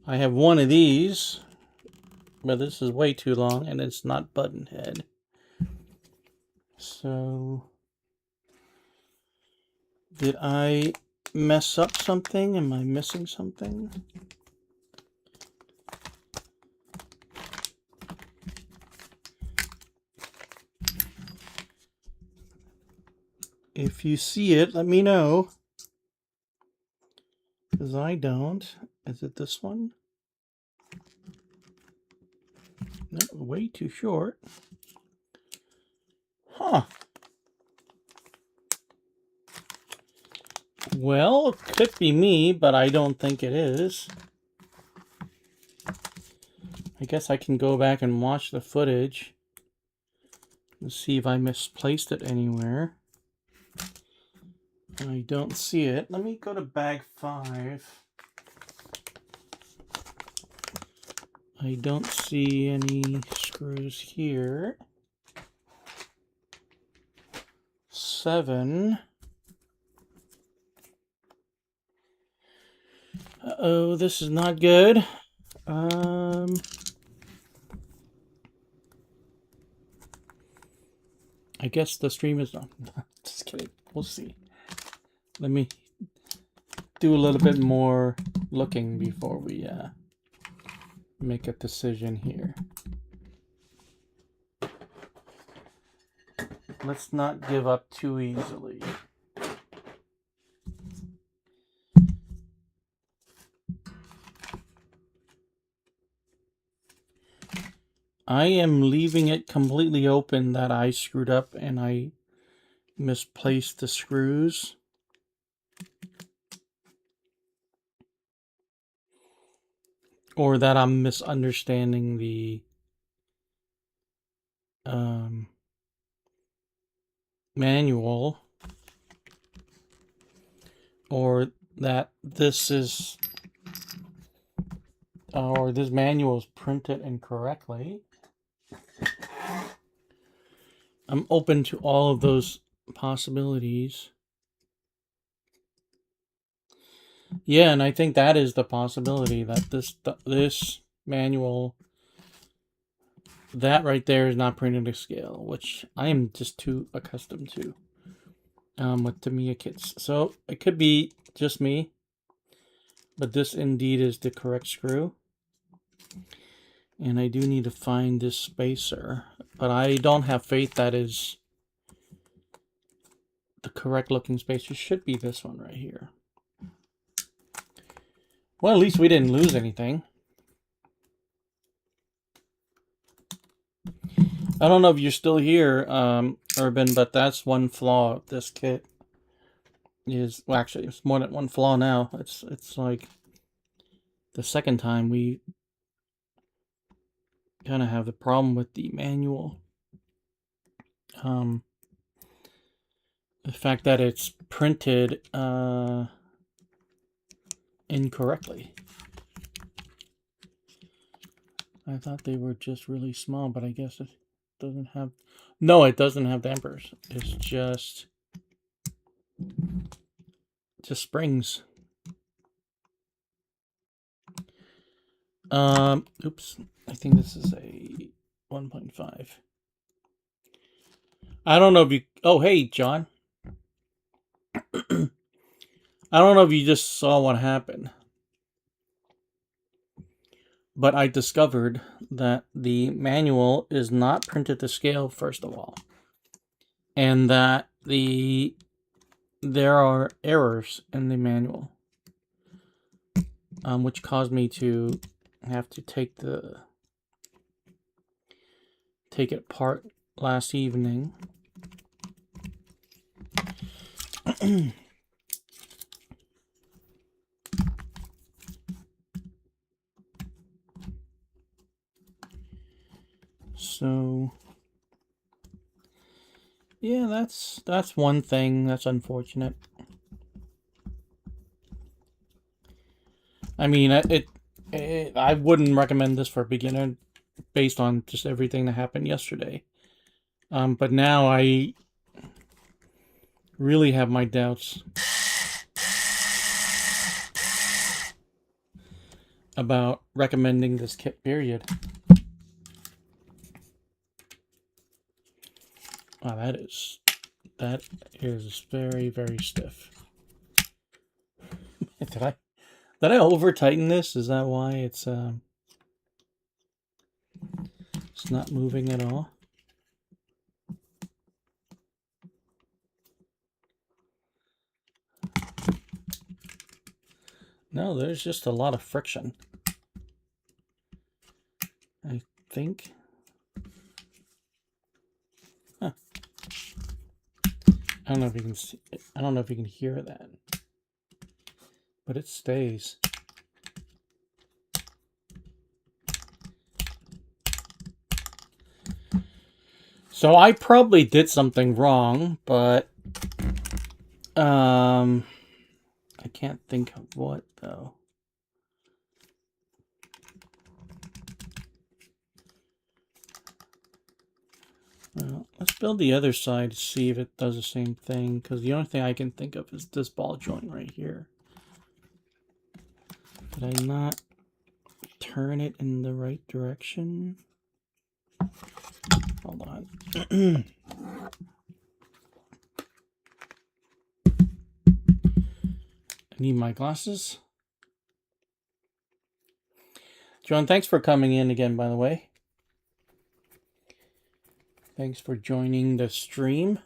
I have one of these, but this is way too long and it's not button head. So did I mess up something? Am I missing something? If you see it, let me know. Because I don't. Is it this one? No, way too short. Huh. Well, it could be me, but I don't think it is. I guess I can go back and watch the footage and see if I misplaced it anywhere. I don't see it. Let me go to bag 5. I don't see any screws here. 7. Uh-oh, this is not good. I guess the stream is not. Just kidding. We'll see. Let me do a little bit more looking before we make a decision here. Let's not give up too easily. I am leaving it completely open that I screwed up and I misplaced the screws. Or that I'm misunderstanding the manual. Or that this is... or this manual is printed incorrectly. I'm open to all of those possibilities. Yeah, and I think that is the possibility, that this manual, that right there is not printed to scale, which I am just too accustomed to with Tamiya kits. So it could be just me, but this indeed is the correct screw. And I do need to find this spacer, but I don't have faith that is the correct looking spacer. Should be this one right here. Well, at least we didn't lose anything. I don't know if you're still here, Urban, but that's one flaw of this kit. Is, well, actually, it's more than one flaw now. It's like the second time we kind of have the problem with the manual. The fact that it's printed incorrectly. I thought they were just really small, but I guess it doesn't have... No, it doesn't have dampers. It's just springs. Oops. I think this is a 1.5. I don't know if you... Oh, hey, John. I don't know if you just saw what happened, but I discovered that the manual is not printed to scale, first of all, and that there are errors in the manual, which caused me to have to take it apart last evening. So yeah, that's one thing that's unfortunate. I mean, I wouldn't recommend this for a beginner based on just everything that happened yesterday. But now I really have my doubts about recommending this kit, period. Wow, that is very, very stiff. Did I over tighten this? Is that why it's not moving at all? No, there's just a lot of friction, I think. Huh. I don't know if you can see, I don't know if you can hear that, but it stays. So I probably did something wrong, but I can't think of what though. Well, let's build the other side to see if it does the same thing, because the only thing I can think of is this ball joint right here. Did I not turn it in the right direction? Hold on. I need my glasses. John, thanks for coming in again, by the way. Thanks for joining the stream.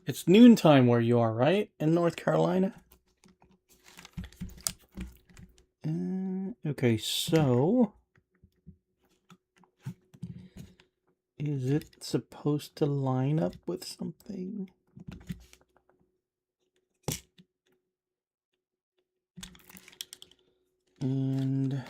It's noontime where you are, right? In North Carolina? Okay, so is it supposed to line up with something? And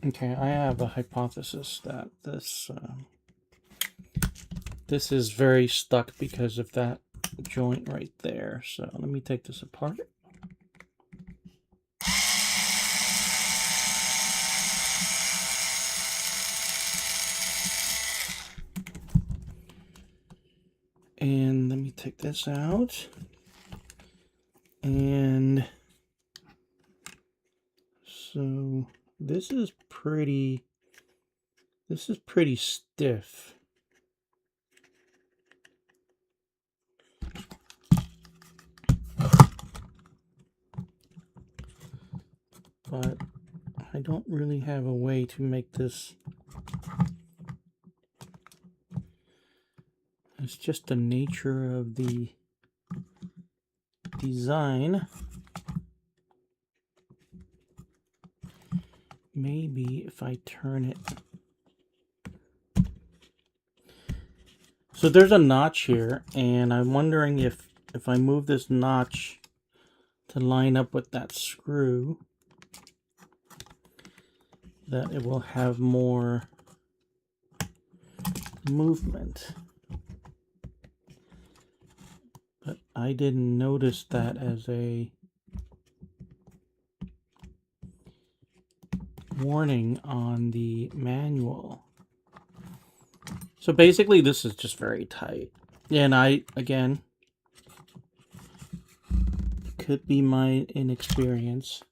okay, I have a hypothesis that this is very stuck because of that joint right there. So let me take this apart. And let me take this out. And so this is pretty stiff. But I don't really have a way to make this. It's just the nature of the design. Maybe if I turn it. So there's a notch here, and I'm wondering if I move this notch to line up with that screw, that it will have more movement. But I didn't notice that as a warning on the manual. So basically this is just very tight. And again, could be my inexperience.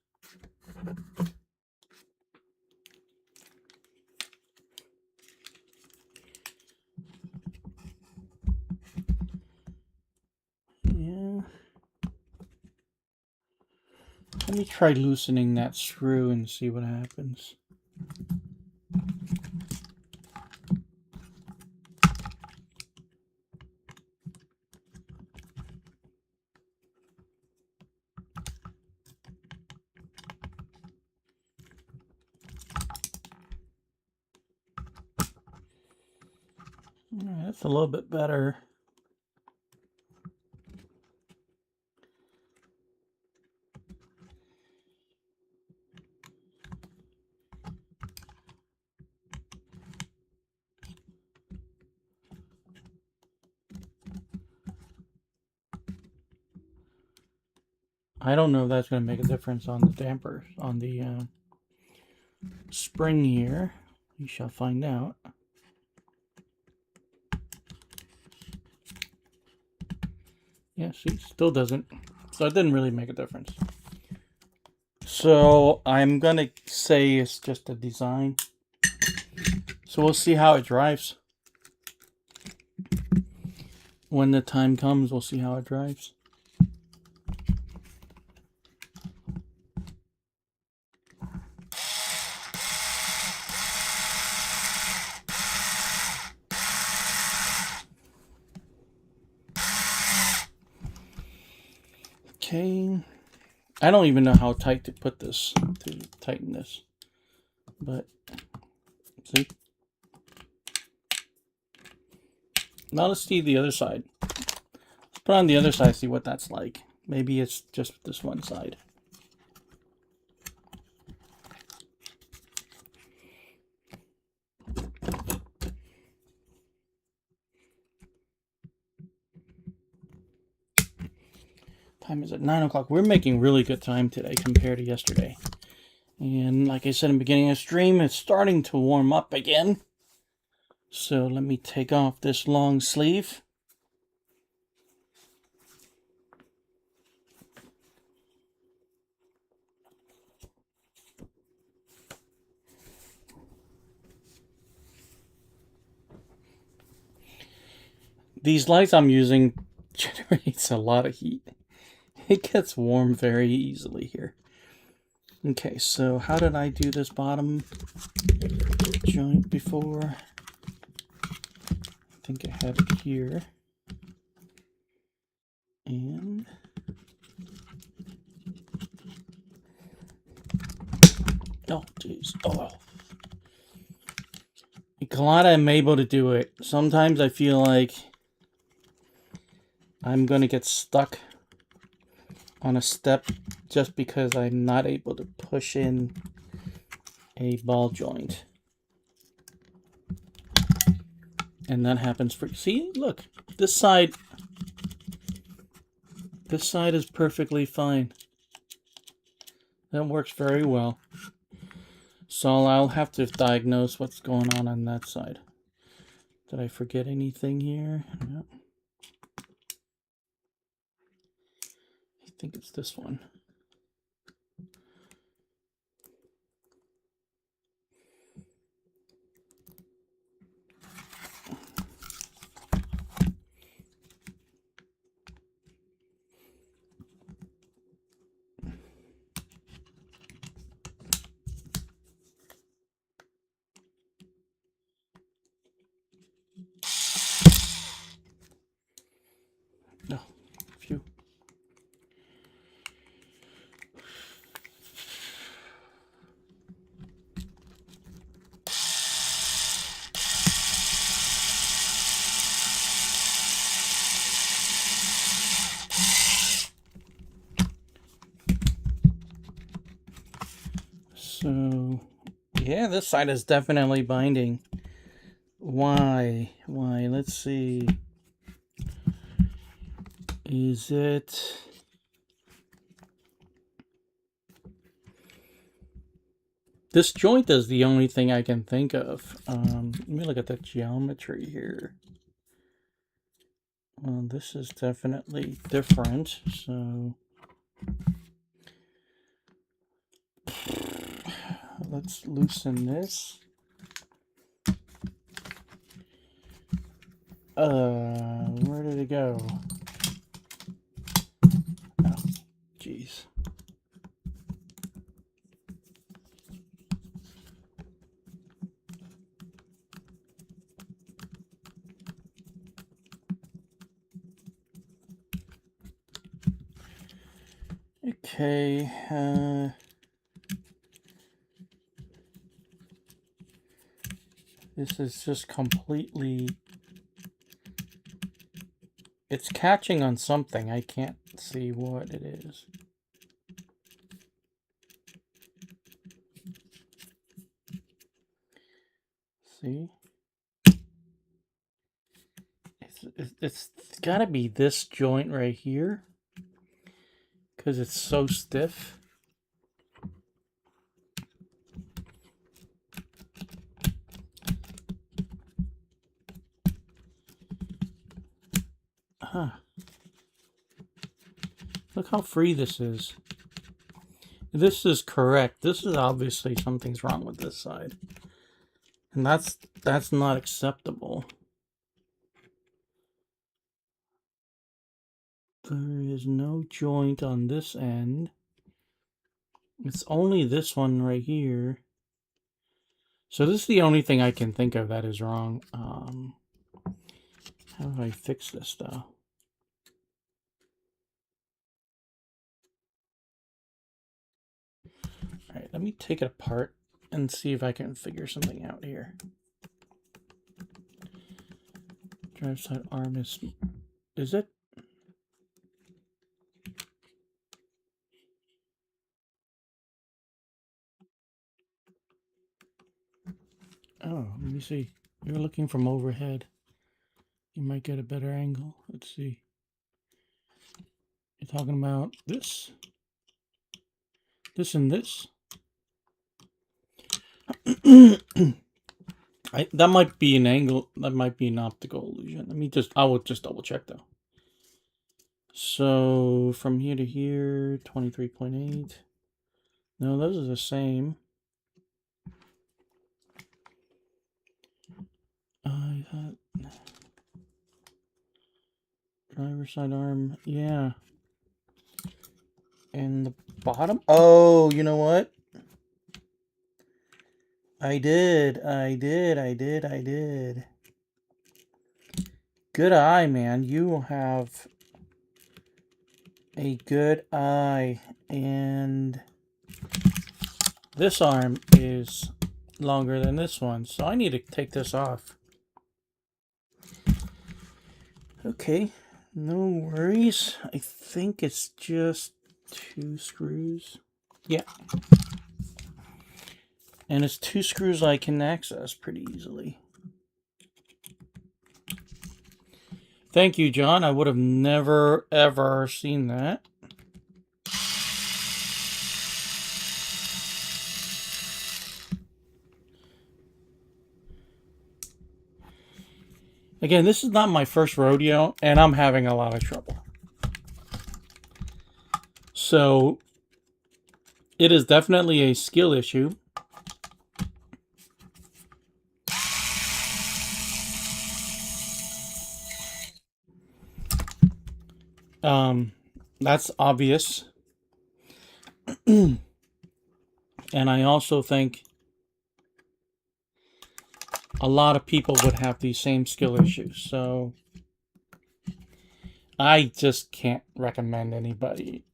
Yeah. Let me try loosening that screw and see what happens. That's a little bit better. I don't know if that's going to make a difference on the damper, on the spring here. We shall find out. Yeah, see, still doesn't. So it didn't really make a difference. So I'm going to say it's just a design. So we'll see how it drives. When the time comes, we'll see how it drives. Okay. I don't even know how tight to put this, to tighten this. But, see? Now let's see the other side. Let's put on the other side, see what that's like. Maybe it's just this one side. Time is at 9 o'clock. We're making really good time today compared to yesterday. And like I said in the beginning of the stream, it's starting to warm up again. So let me take off this long sleeve. These lights I'm using generates a lot of heat. It gets warm very easily here. Okay, so how did I do this bottom joint before? I think I had it here. And oh, jeez. Oh. Glad I'm able to do it. Sometimes I feel like I'm going to get stuck on a step just because I'm not able to push in a ball joint. And that happens for, see, look, this side is perfectly fine. That works very well. So I'll have to diagnose what's going on that side. Did I forget anything here? No. I think it's this one. No, phew. So, yeah, this side is definitely binding. Why? Let's see. Is it... This joint is the only thing I can think of. Let me look at the geometry here. Well, this is definitely different, so... Let's loosen this. Where did it go? Oh, jeez. Okay, this is just completely... It's catching on something. I can't see what it is. See? It's got to be this joint right here. because it's so stiff. Huh. Look how free this is. This is correct. This is obviously something's wrong with this side. And that's not acceptable. There is no joint on this end. It's only this one right here. So this is the only thing I can think of that is wrong. How do I fix this though? Alright, let me take it apart and see if I can figure something out here. Drive side arm is it? Oh, let me see. You're looking from overhead. You might get a better angle. Let's see. You're talking about this? This and this? That might be an angle. That might be an optical illusion. I will just double check though. So from here to here, 23.8. No, those are the same. Driver side arm, yeah. And the bottom? Oh, you know what? I did. Good eye, man. You have a good eye. And this arm is longer than this one, so I need to take this off. Okay, no worries. I think it's just 2 screws. Yeah. And it's 2 screws I can access pretty easily. Thank you, John. I would have never, ever seen that. Again, this is not my first rodeo, and I'm having a lot of trouble. So, it is definitely a skill issue. That's obvious. And I also think a lot of people would have these same skill issues. So I just can't recommend anybody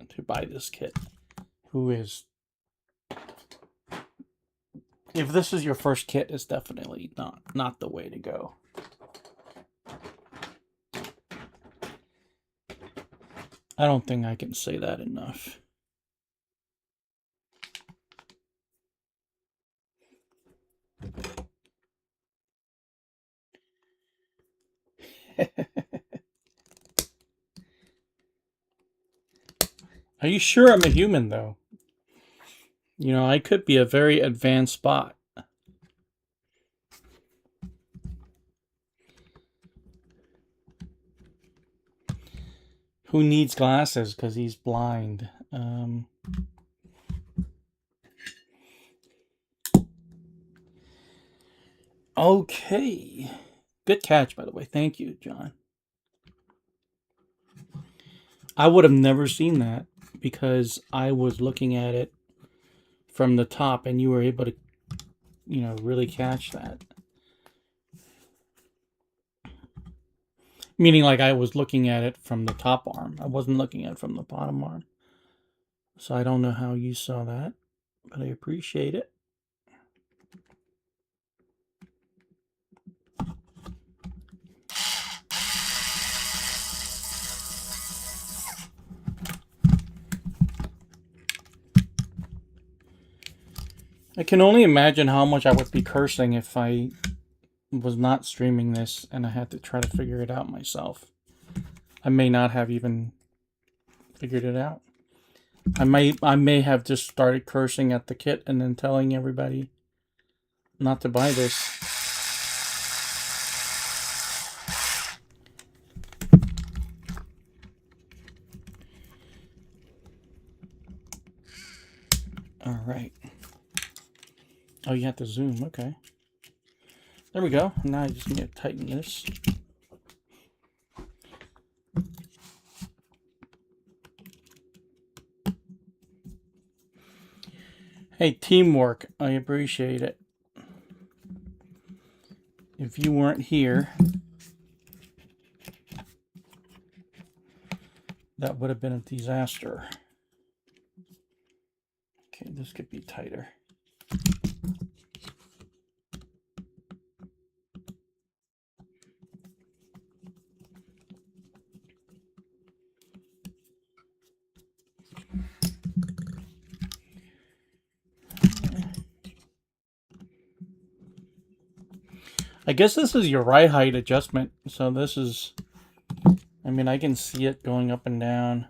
to buy this kit who is... If this is your first kit, it's definitely not the way to go. I don't think I can say that enough. Are you sure I'm a human, though? You know, I could be a very advanced bot. Who needs glasses because he's blind? Okay. Good catch, by the way. Thank you, John. I would have never seen that because I was looking at it from the top and you were able to, you know, really catch that. Meaning like I was looking at it from the top arm. I wasn't looking at it from the bottom arm. So I don't know how you saw that, but I appreciate it. I can only imagine how much I would be cursing if I was not streaming this and I had to try to figure it out myself. I may not have even figured it out. I may have just started cursing at the kit and then telling everybody not to buy this. All right. Oh, you have to zoom. Okay. There we go. Now I just need to tighten this. Hey, teamwork. I appreciate it. If you weren't here, that would have been a disaster. Okay, this could be tighter. I guess this is your ride height adjustment. So this is, I mean, I can see it going up and down.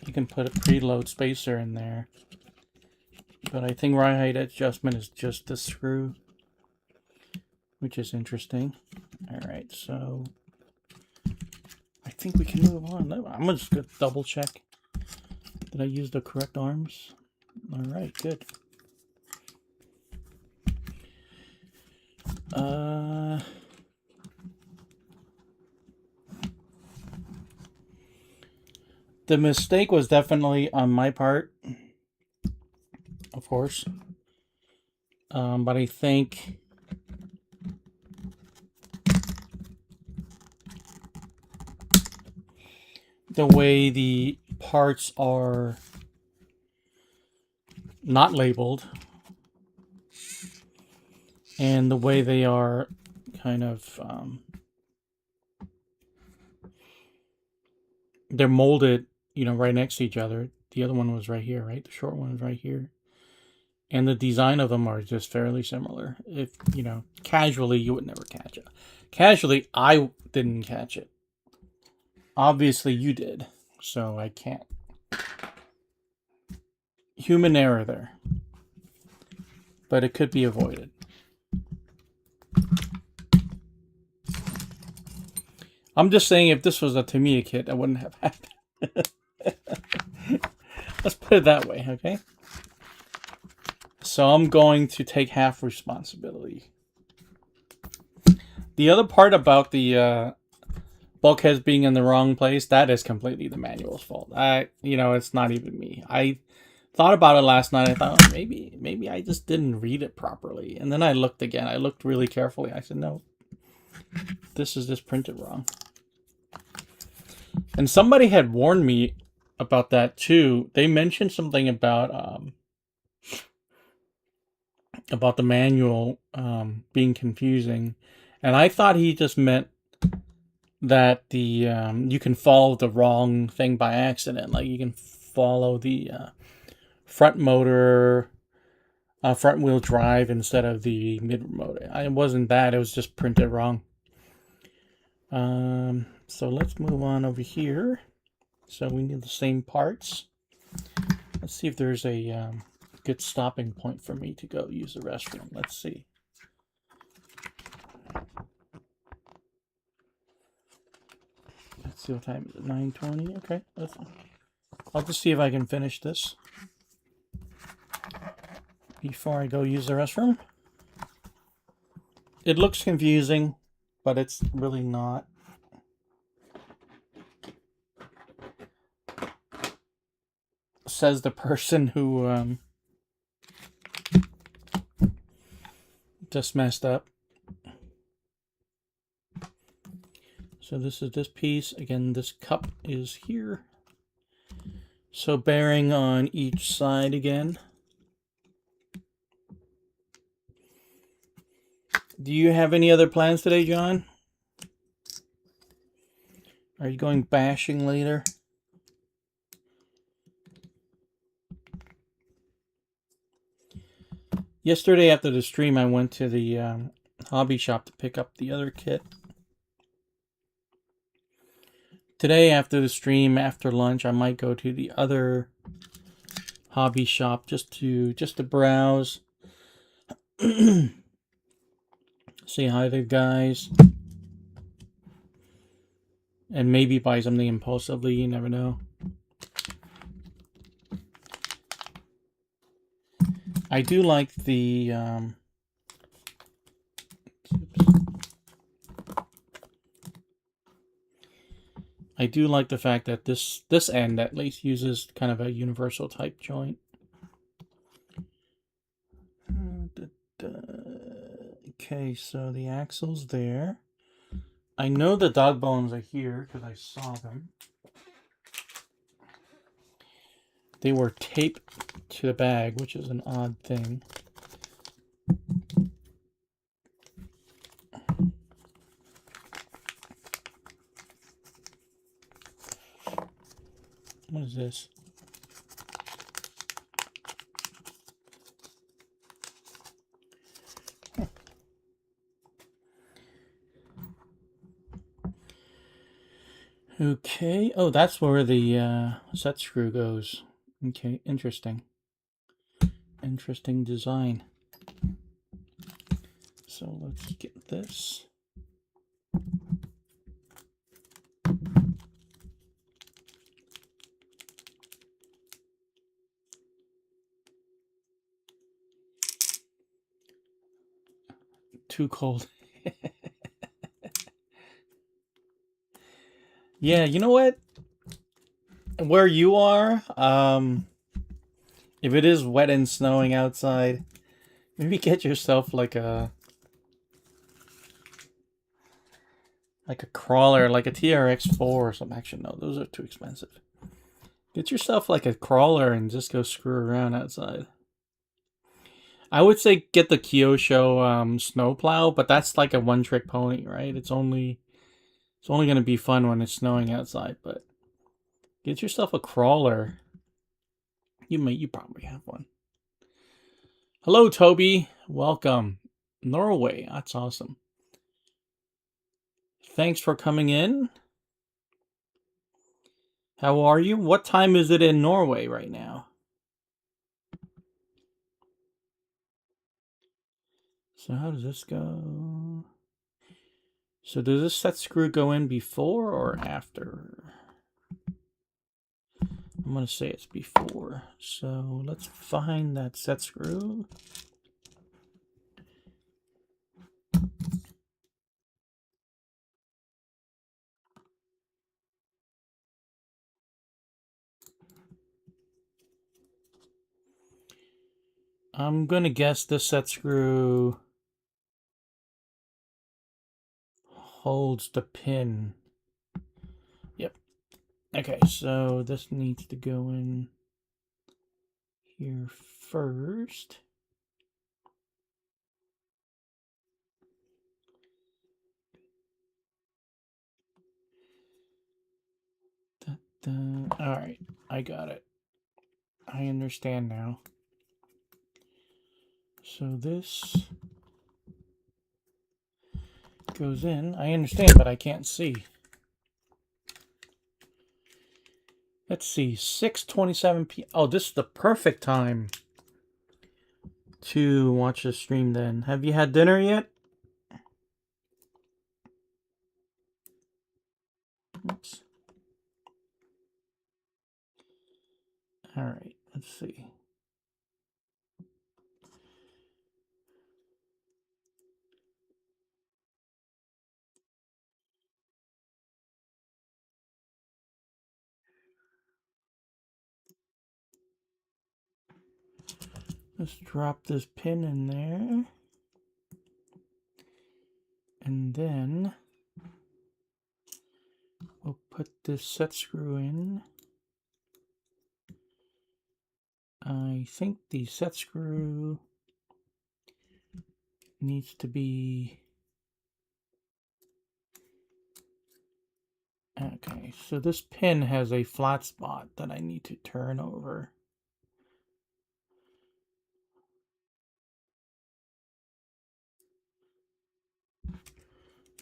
You can put a preload spacer in there. But I think ride height adjustment is just the screw, which is interesting. All right, so I think we can move on. I'm just gonna double check. Did I use the correct arms? All right, good. The mistake was definitely on my part, of course. But I think the way the parts are not labeled and the way they are kind of they're molded, you know, right next to each other. The other one was right here, right? The short one is right here. And the design of them are just fairly similar. If, you know, casually, you would never catch it. Casually, I didn't catch it. Obviously, you did. So I can't. Human error there. But it could be avoided. I'm just saying if this was a Tamiya kit, I wouldn't have happened. Let's put it that way, okay? So I'm going to take half responsibility. The other part about the bulkheads being in the wrong place, that is completely the manual's fault. You know, it's not even me. I thought about it last night. I thought, oh, maybe I just didn't read it properly. And then I looked again. I looked really carefully. I said, no, this is just printed wrong. And somebody had warned me about that too. They mentioned something about the manual being confusing, and I thought he just meant that the you can follow the wrong thing by accident. Like you can follow the front motor, front wheel drive instead of the mid motor. It wasn't that. It was just printed wrong. So let's move on over here. So we need the same parts. Let's see if there's a good stopping point for me to go use the restroom. Let's see. Let's see what time is it. 9:20. Okay. I'll just see if I can finish this before I go use the restroom. It looks confusing, but it's really not. Says the person who just messed up. So this is this piece. Again, this cup is here. So bearing on each side again. Do you have any other plans today, John? Are you going bashing later? Yesterday after the stream, I went to the hobby shop to pick up the other kit. Today after the stream, after lunch, I might go to the other hobby shop just to browse. Say hi to the guys. And maybe buy something impulsively, you never know. I do like the I do like the fact that this end at least uses kind of a universal type joint. Okay, so the axle's there. I know the dog bones are here because I saw them. They were taped to the bag, which is an odd thing. What is this? Huh. Okay. Oh, that's where the set screw goes. Okay, interesting. Interesting design. So let's get this. Too cold. Yeah, you know what? Where you are, if it is wet and snowing outside, maybe get yourself like a crawler, like a TRX-4 or something. Actually, no, those are too expensive. Get yourself like a crawler and just go screw around outside. I would say get the Kyosho snowplow, but that's like a one-trick pony, right? It's only gonna be fun when it's snowing outside. But get yourself a crawler. You probably have one. Hello, Toby. Welcome, Norway. That's awesome. Thanks for coming in. How are you? What time is it in Norway right now? So how does this go? So does this set screw go in before or after? I'm going to say it's before. So let's find that set screw. I'm going to guess this set screw holds the pin. Yep. Okay, so this needs to go in here first. Alright, I got it. I understand now. So this goes in. I understand, but I can't see. Let's see, 6:27 p.m. Oh, this is the perfect time to watch the stream then. Have you had dinner yet? Oops. Alright, let's see. Let's drop this pin in there. And then we'll put this set screw in. I think the set screw needs to be... Okay, so this pin has a flat spot that I need to turn over.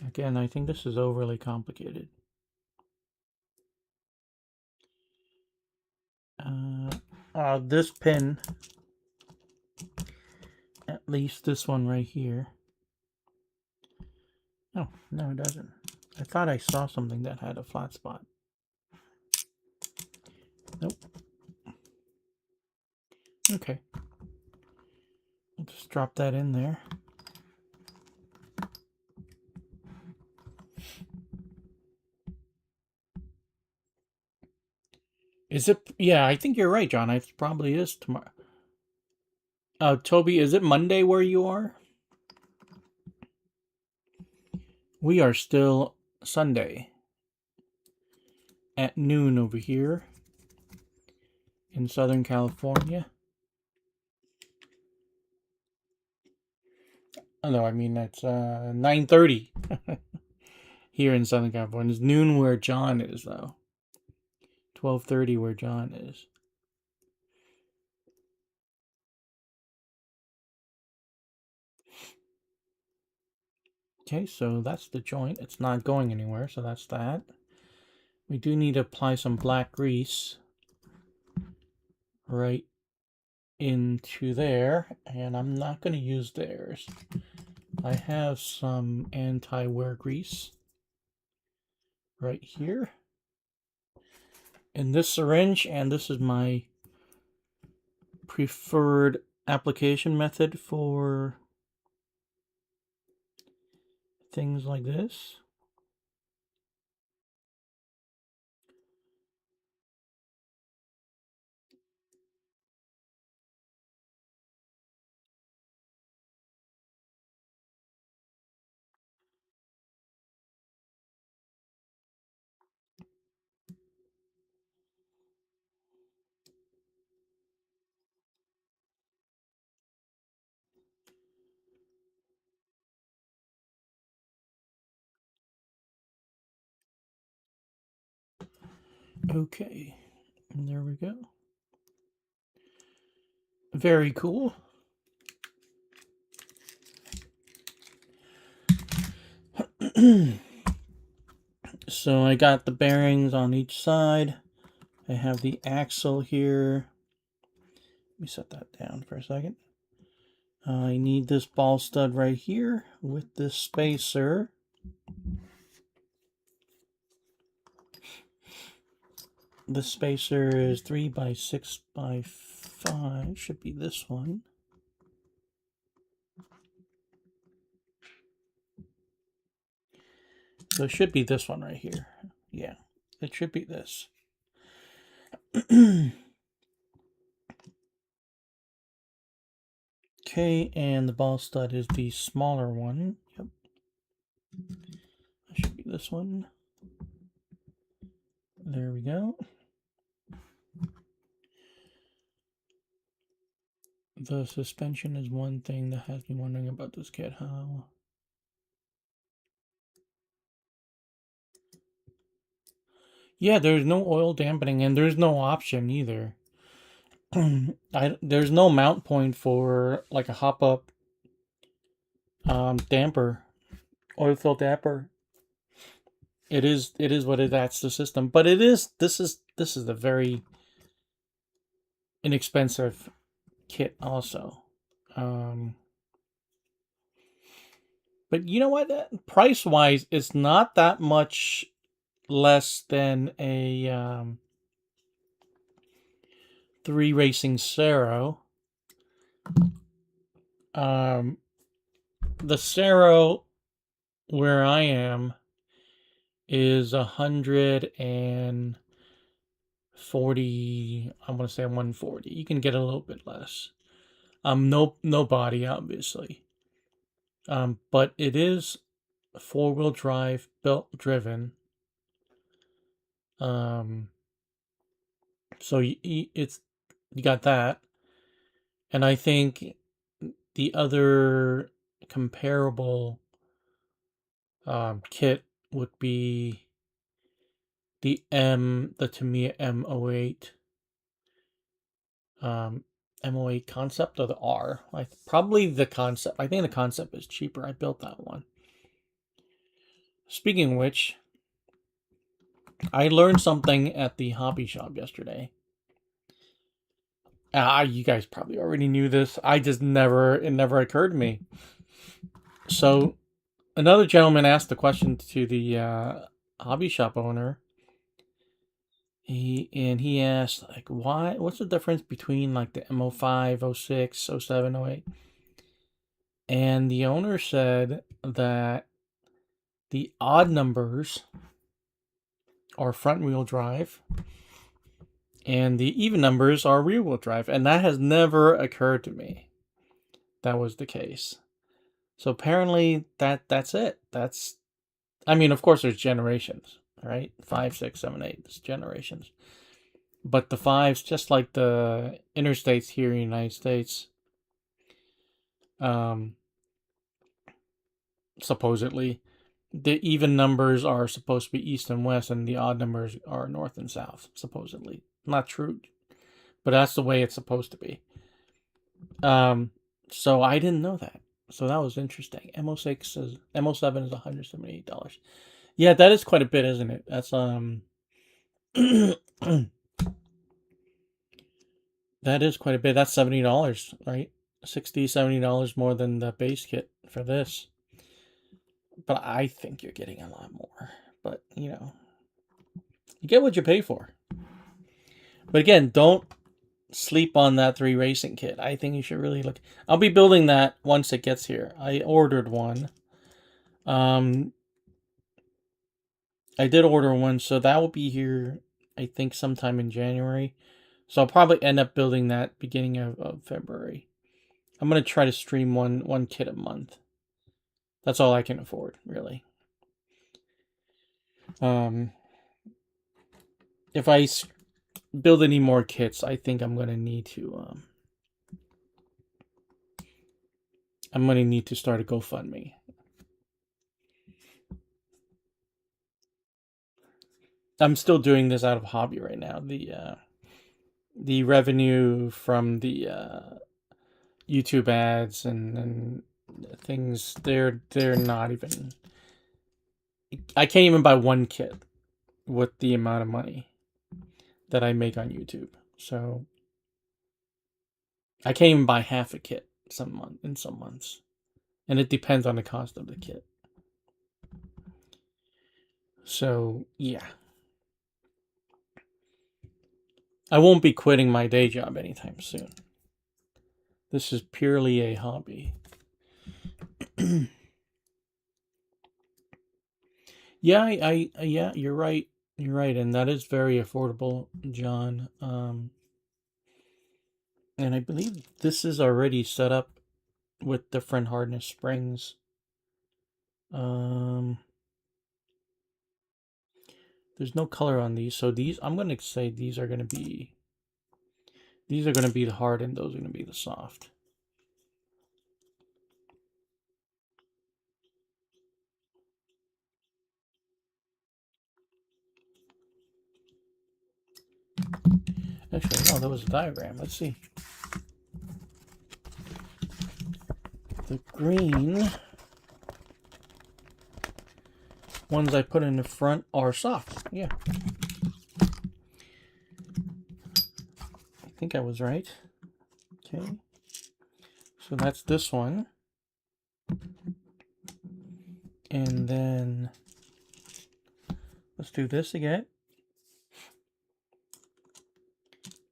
Again, I think this is overly complicated. This pin, at least this one right here. Oh, no, it doesn't. I thought I saw something that had a flat spot. Nope. Okay. I'll just drop that in there. Is it? Yeah, I think you're right, John. It probably is tomorrow. Toby, is it Monday where you are? We are still Sunday at noon over here in Southern California. Oh, no, I mean, it's 9:30 here in Southern California. It's noon where John is, though. 12:30 where John is. Okay, so that's the joint. It's not going anywhere, so that's that. We do need to apply some black grease right into there, and I'm not going to use theirs. I have some anti-wear grease right here in this syringe, and this is my preferred application method for things like this. Okay, and there we go. Very cool. So I got the bearings on each side. I have the axle here. Let me set that down for a second. I need this ball stud right here with this spacer. The spacer is 3 by 6 by 5. Should be this one. So it should be this one right here. Yeah, it should be this. Okay, and the ball stud is the smaller one. Yep. That should be this one. There we go. The suspension is one thing that has me wondering about this kit. How? Yeah, there's no oil dampening, and there's no option either. There's no mount point for like a hop up damper, oil fill damper. It is what it that's the system, but this is a very inexpensive kit also. But you know what? Price wise, it's not that much less than a 3 Racing Cero. The Cero where I am is 140. I want to say 140. You can get a little bit less. No body obviously. But it is 4-wheel drive, belt driven. So you got that, and I think the other comparable kit would be the Tamiya M08 M08 concept, or the R. Probably the concept. I think the concept is cheaper. I built that one. Speaking of which, I learned something at the hobby shop yesterday. You guys probably already knew this. It never occurred to me. So, another gentleman asked the question to the hobby shop owner. He asked, like, what's the difference between like the M05, 06, 07, 08? And the owner said that the odd numbers are front wheel drive and the even numbers are rear wheel drive. And that has never occurred to me that was the case. So apparently that's it. I mean, of course there's generations, right? 5, 6, 7, 8, it's generations. But the fives, just like the interstates here in the United States, supposedly, the even numbers are supposed to be east and west, and the odd numbers are north and south, supposedly. Not true, but that's the way it's supposed to be. So I didn't know that. So that was interesting. MO7 is $178. Yeah, that is quite a bit, isn't it? That's that is quite a bit. That's $70, right? $60-$70 more than the base kit for this. But I think you're getting a lot more. But you get what you pay for. But again, don't sleep on that 3 racing kit. I think you should really look. I'll be building that once it gets here. I ordered one. I did order one, so that will be here, I think, sometime in January. So I'll probably end up building that beginning of February. I'm gonna try to stream one kit a month. That's all I can afford, really. If I build any more kits, I think I'm gonna need to. I'm gonna need to start a GoFundMe. I'm still doing this out of hobby right now. The revenue from the YouTube ads and things, they're not even. I can't even buy one kit with the amount of money that I make on YouTube. So I can't even buy half a kit in some months, and it depends on the cost of the kit. So yeah, I won't be quitting my day job anytime soon. This is purely a hobby. Yeah, yeah, you're right. You're right, and that is very affordable, John. And I believe this is already set up with different hardness springs. There's no color on these, so these I'm gonna say these are gonna be the hard, and those are gonna be the soft. Actually, no, that was a diagram. Let's see. The green ones I put in the front are soft. Yeah. I think I was right. Okay. So that's this one. And then let's do this again.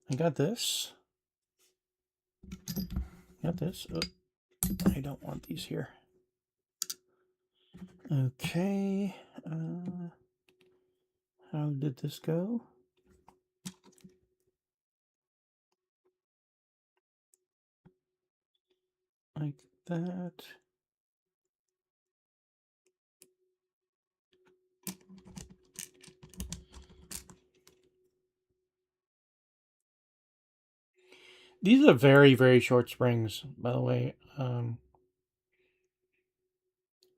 I got this. Got this. Oh, I don't want these here. Okay. How did this go? Like that. These are very, very short springs, by the way.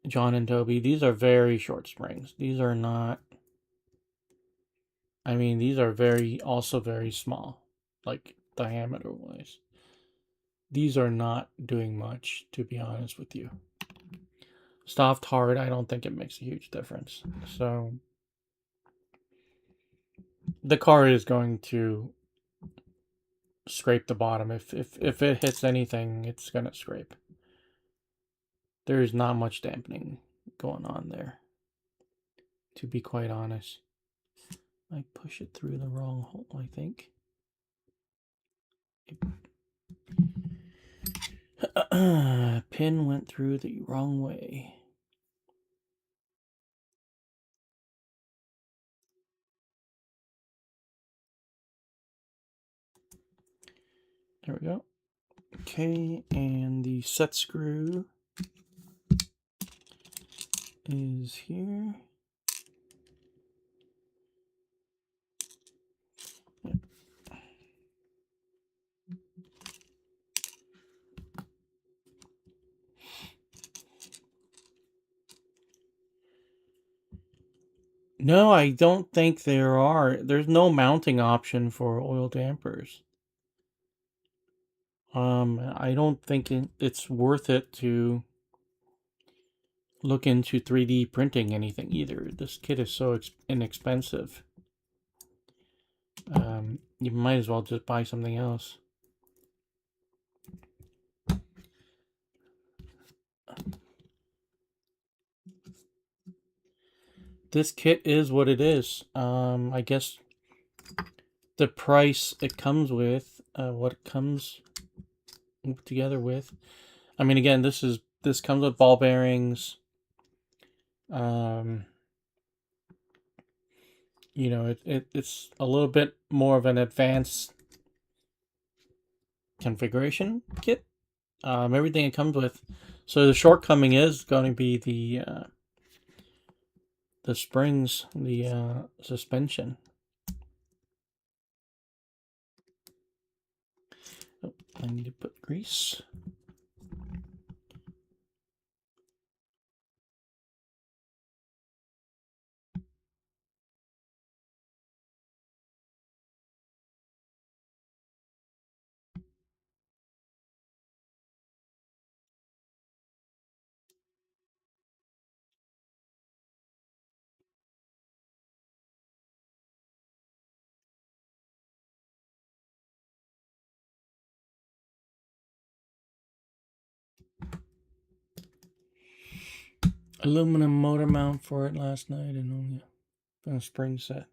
John and Toby, these are very short springs. These are not. I mean, these are also very small, like diameter wise. These are not doing much, to be honest with you. Soft, hard, I don't think it makes a huge difference. So the car is going to scrape the bottom. If it hits anything, it's gonna scrape. There's not much dampening going on there, to be quite honest. I push it through the wrong hole, I think. Pin went through the wrong way. There we go. Okay, and the set screw is here. Yep. No, I don't think there are. There's no mounting option for oil dampers. I don't think it's worth it to look into 3D printing anything either. This kit is so inexpensive. You might as well just buy something else. This kit is what it is. I guess the price it comes with, what it comes together with. I mean, again, this comes with ball bearings. You know, it's a little bit more of an advanced configuration kit. Everything it comes with. So the shortcoming is going to be the springs, the suspension. Oh, I need to put grease. Aluminum motor mount for it last night, and only a spring set.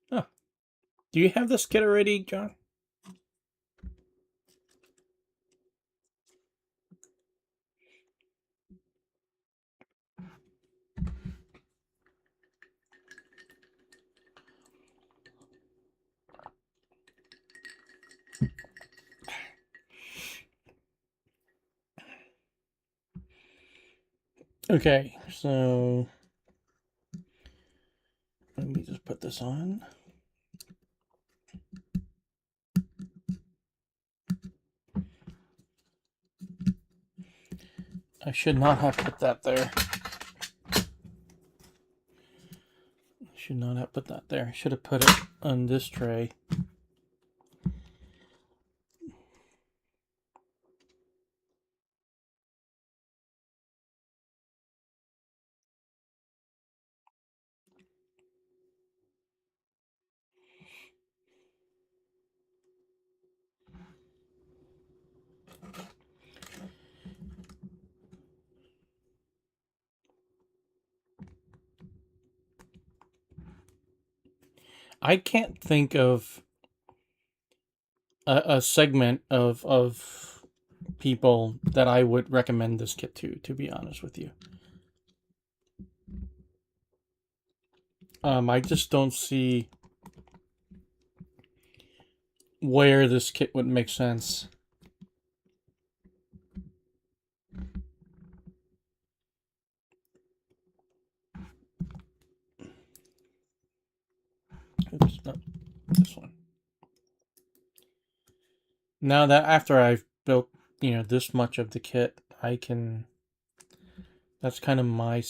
Oh, do you have this kit already, John? Okay, so let me just put this on. I should not have put that there. Should not have put that there. Should have put it on this tray. I can't think of a segment of people that I would recommend this kit to be honest with you. I just don't see where this kit would make sense. Oops, no, this one. Now that after I've built, this much of the kit, I can. That's kind of my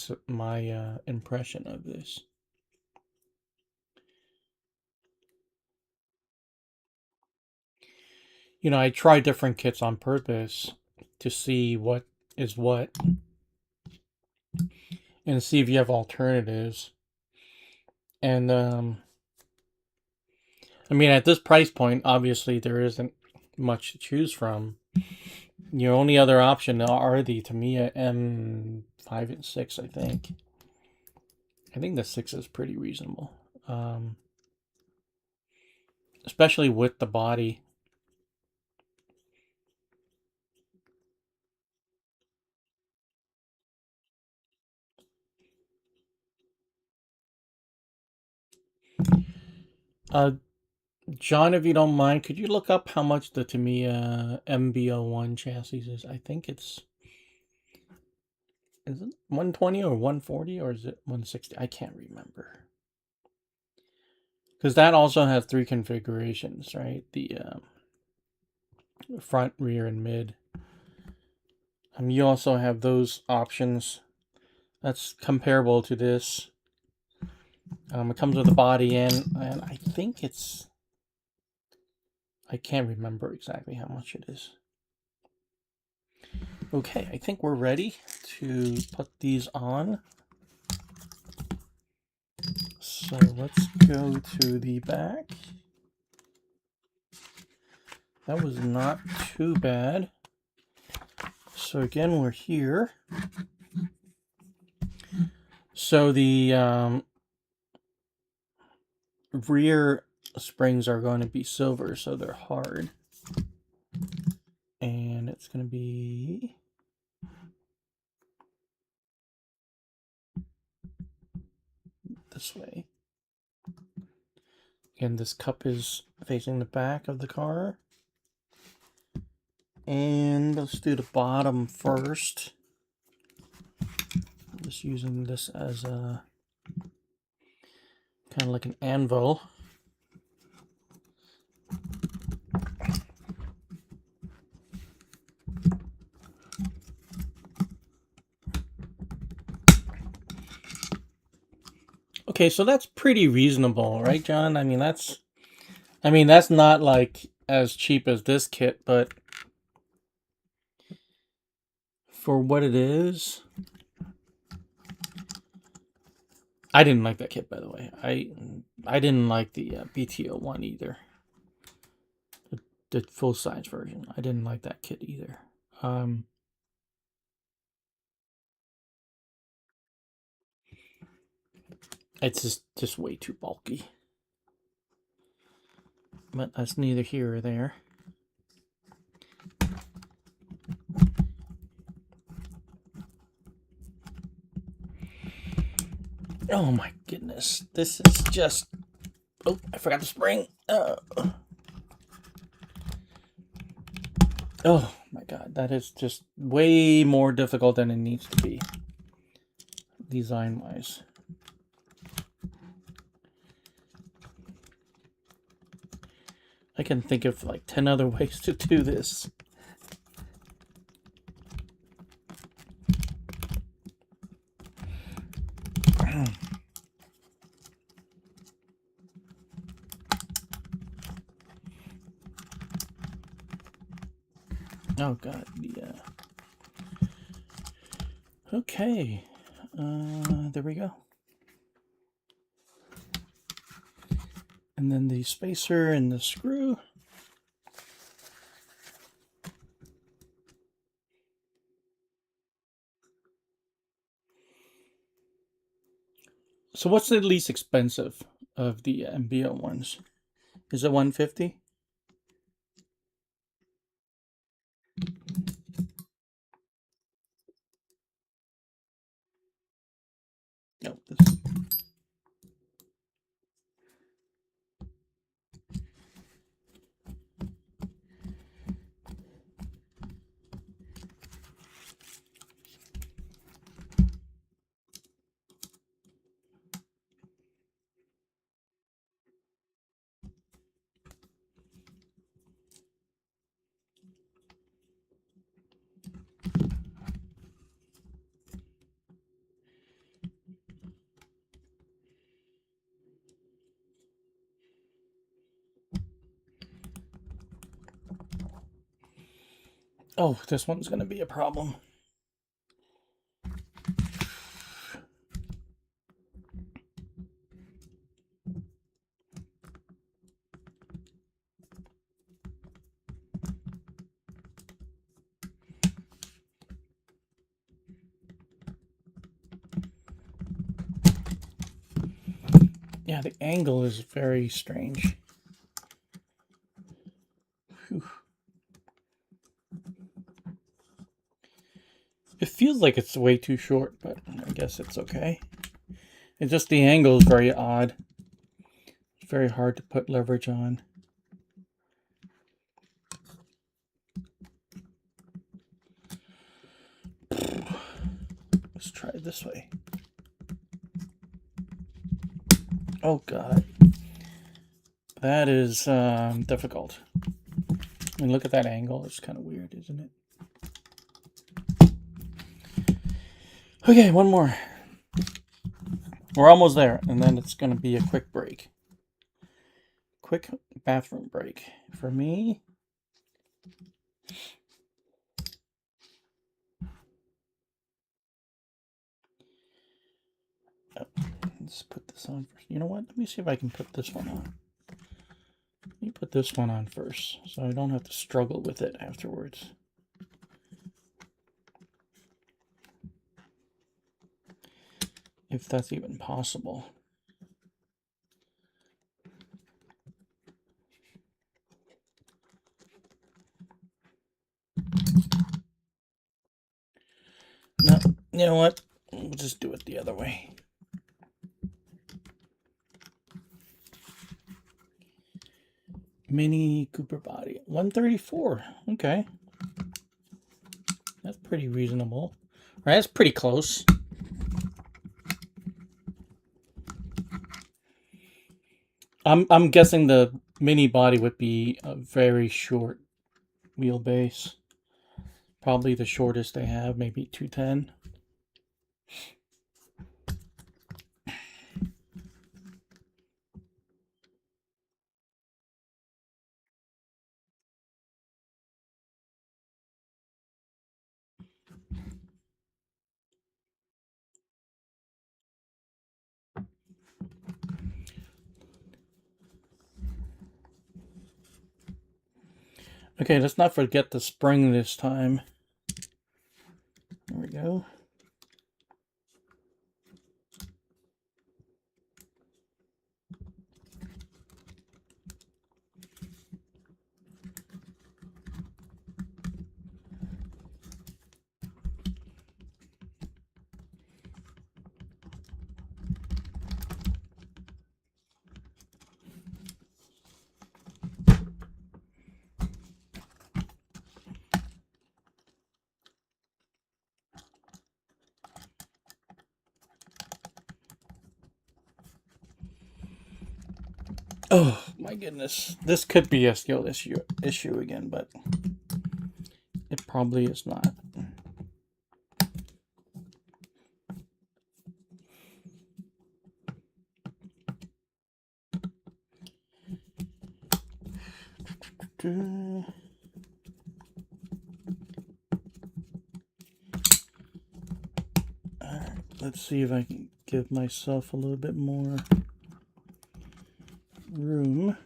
impression of this. I try different kits on purpose to see what is what. and see if you have alternatives. And I mean, at this price point, obviously there isn't much to choose from. Your only other option are the Tamiya M5 and 6, I think. I think the 6 is pretty reasonable. Especially with the body. John, if you don't mind, could you look up how much the Tamiya MB01 chassis is? I think is it 120 or 140 or is it 160? I can't remember. Because that also has 3 configurations, right? The front, rear, and mid. You also have those options. That's comparable to this. It comes with a body in, and I think it's... I can't remember exactly how much it is. Okay, I think we're ready to put these on. So let's go to the back. That was not too bad. So again, we're here. So the rear springs are going to be silver, so they're hard. And it's going to be... this way. Again, this cup is facing the back of the car. And let's do the bottom first. I'm just using this as a kind of like an anvil. Okay, so that's pretty reasonable, right, John? I mean, that's not like as cheap as this kit, but for what it is, I didn't like that kit, by the way. I didn't like the BT01 either. The full size version. I didn't like that kit either. It's just way too bulky. But that's neither here or there. Oh my goodness. This is just... oh, I forgot the spring. Oh my god, that is just way more difficult than it needs to be, design-wise. I can think of like 10 other ways to do this. Oh god, yeah. Okay, there we go. And then the spacer and the screw. So what's the least expensive of the MBO ones? Is it 150? No, this... oh, this one's gonna be a problem. Yeah, the angle is very strange. Whew. It feels like it's way too short, but I guess it's okay. It's just the angle is very odd. It's very hard to put leverage on. Let's try it this way. Oh god. That is difficult. I mean, look at that angle. It's kind of weird, isn't it? Okay, one more. We're almost there, and then it's going to be a quick break. Quick bathroom break for me. Oh, let's put this on first. You know what? Let me see if I can put this one on. Let me put this one on first, so I don't have to struggle with it afterwards. If that's even possible. No, you know what? We'll just do it the other way. Mini Cooper body. 134. Okay. That's pretty reasonable. Right, that's pretty close. I'm guessing the mini body would be a very short wheelbase. Probably the shortest they have, maybe 210. Okay, let's not forget the spring this time. There we go. Oh my goodness. This could be a skill issue again, but it probably is not. Alright, let's see if I can give myself a little bit more room.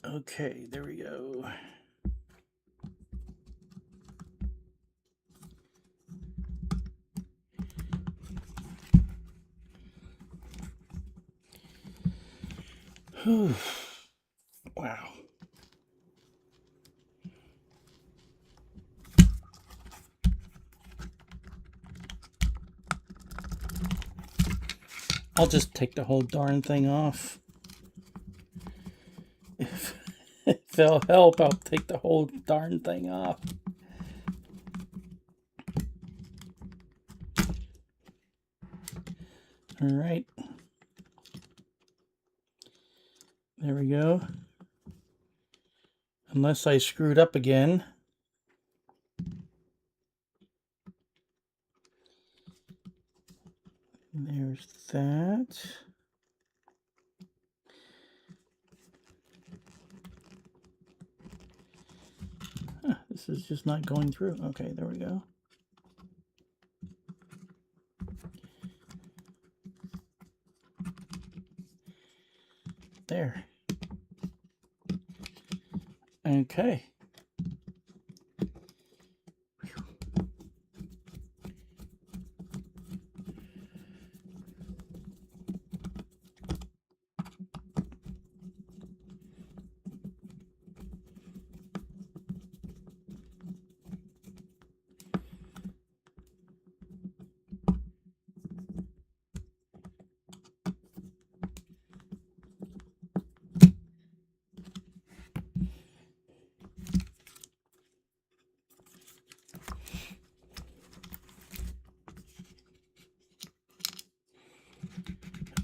Okay, there we go. Whew. Wow. I'll just take the whole darn thing off. If it'll help, I'll take the whole darn thing off. All right. There we go. Unless I screwed up again. There's that. this is just not going through. Okay, there we go. There. Okay.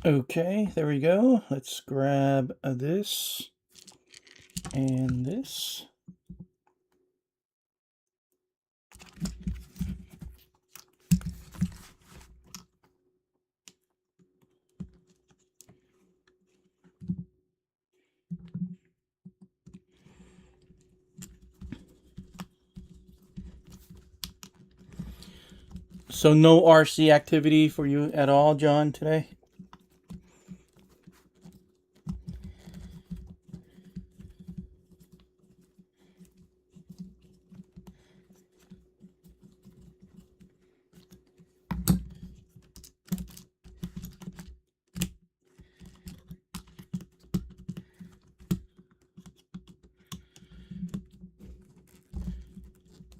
Okay, there we go. Let's grab this and this. So no RC activity for you at all, John, today?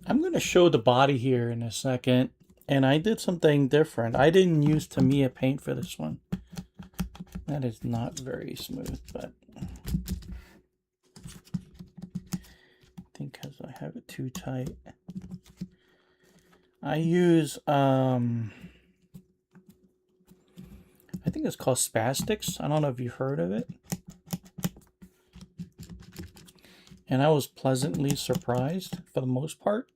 I'm going to show the body here in a second, and I did something different. I didn't use Tamiya paint for this one. That is not very smooth, but I think because I have it too tight. I use, I think it's called Spastics. I don't know if you've heard of it. And I was pleasantly surprised for the most part.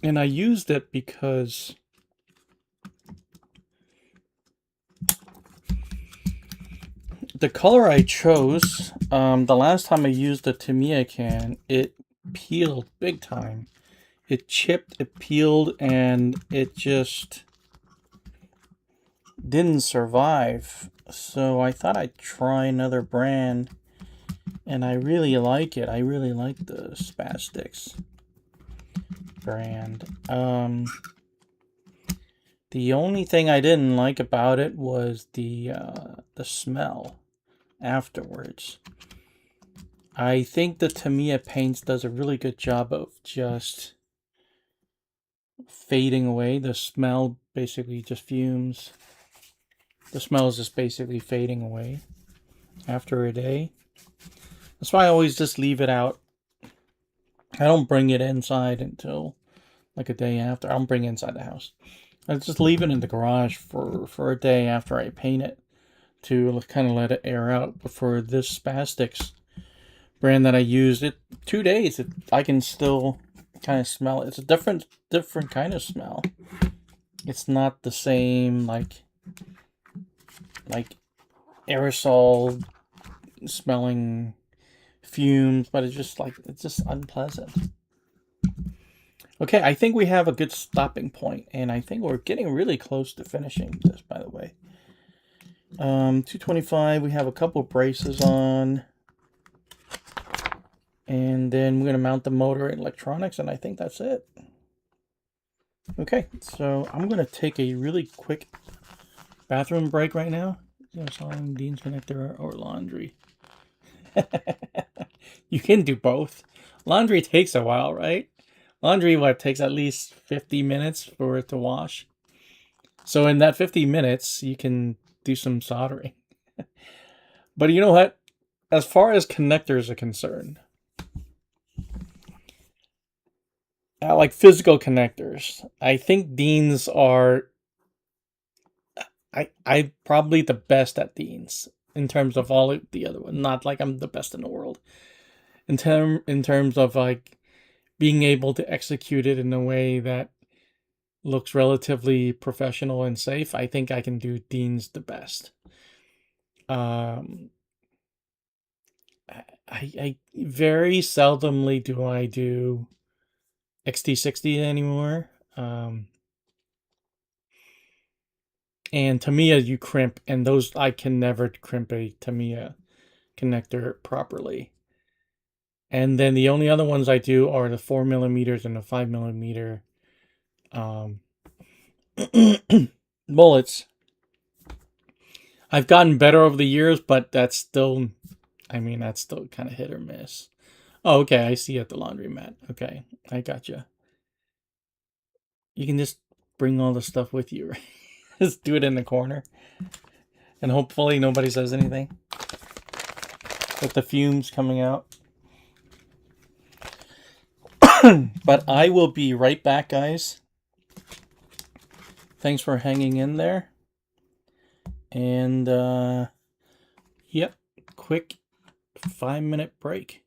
And I used it because the color I chose, the last time I used the Tamiya can, it peeled big time. It chipped, it peeled, and it just didn't survive. So I thought I'd try another brand, and I really like it. I really like the Spastics brand. The only thing I didn't like about it was the smell afterwards. I think the Tamiya paints does a really good job of just fading away. The smell basically just fumes. The smell is just basically fading away after a day. That's why I always just leave it out. I don't bring it inside until like a day after. I don't bring it inside the house. I just leave it in the garage for a day after I paint it to kind of let it air out. But for this Spastics brand that I used, it 2 days, I can still kind of smell it. It's a different kind of smell. It's not the same like aerosol smelling fumes, but it's just unpleasant. Okay, I think we have a good stopping point, and I think we're getting really close to finishing this, by the way. 225, we have a couple braces on. And then we're going to mount the motor and electronics, and I think that's it. Okay, so I'm going to take a really quick bathroom break right now. Installing Dean's connector or laundry. You can do both. Laundry takes a while, right? Laundry, takes at least 50 minutes for it to wash. So in that 50 minutes, you can do some soldering. But you know what? As far as connectors are concerned, like physical connectors, I think Dean's are I probably the best at Dean's in terms of all the other ones. Not like I'm the best in the world. In terms of like being able to execute it in a way that looks relatively professional and safe, I think I can do Dean's the best. Um, I very seldomly do I do XT60 anymore. And Tamiya you crimp, and those I can never crimp a Tamiya connector properly. And then the only other ones I do are the 4mm and the 5mm um, bullets. I've gotten better over the years, but that's still, I mean, that's still kind of hit or miss. Oh, okay, I see you at the laundromat. Okay, I gotcha. You can just bring all the stuff with you, right? Just do it in the corner, and hopefully nobody says anything with the fumes coming out. But I will be right back, guys. Thanks for hanging in there. And, yep, quick 5-minute break.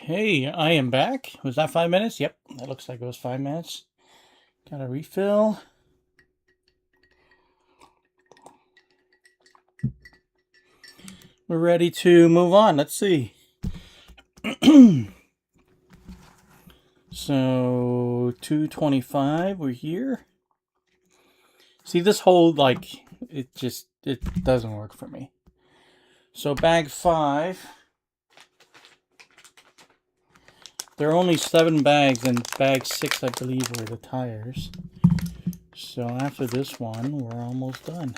Okay, I am back. Was that 5 minutes? Yep, that looks like it was 5 minutes. Got a refill. We're ready to move on. Let's see. So 225, we're here. See, this whole, like, it doesn't work for me. So bag 5. There are only 7 bags, and bag 6, I believe, were the tires. So after this one, we're almost done.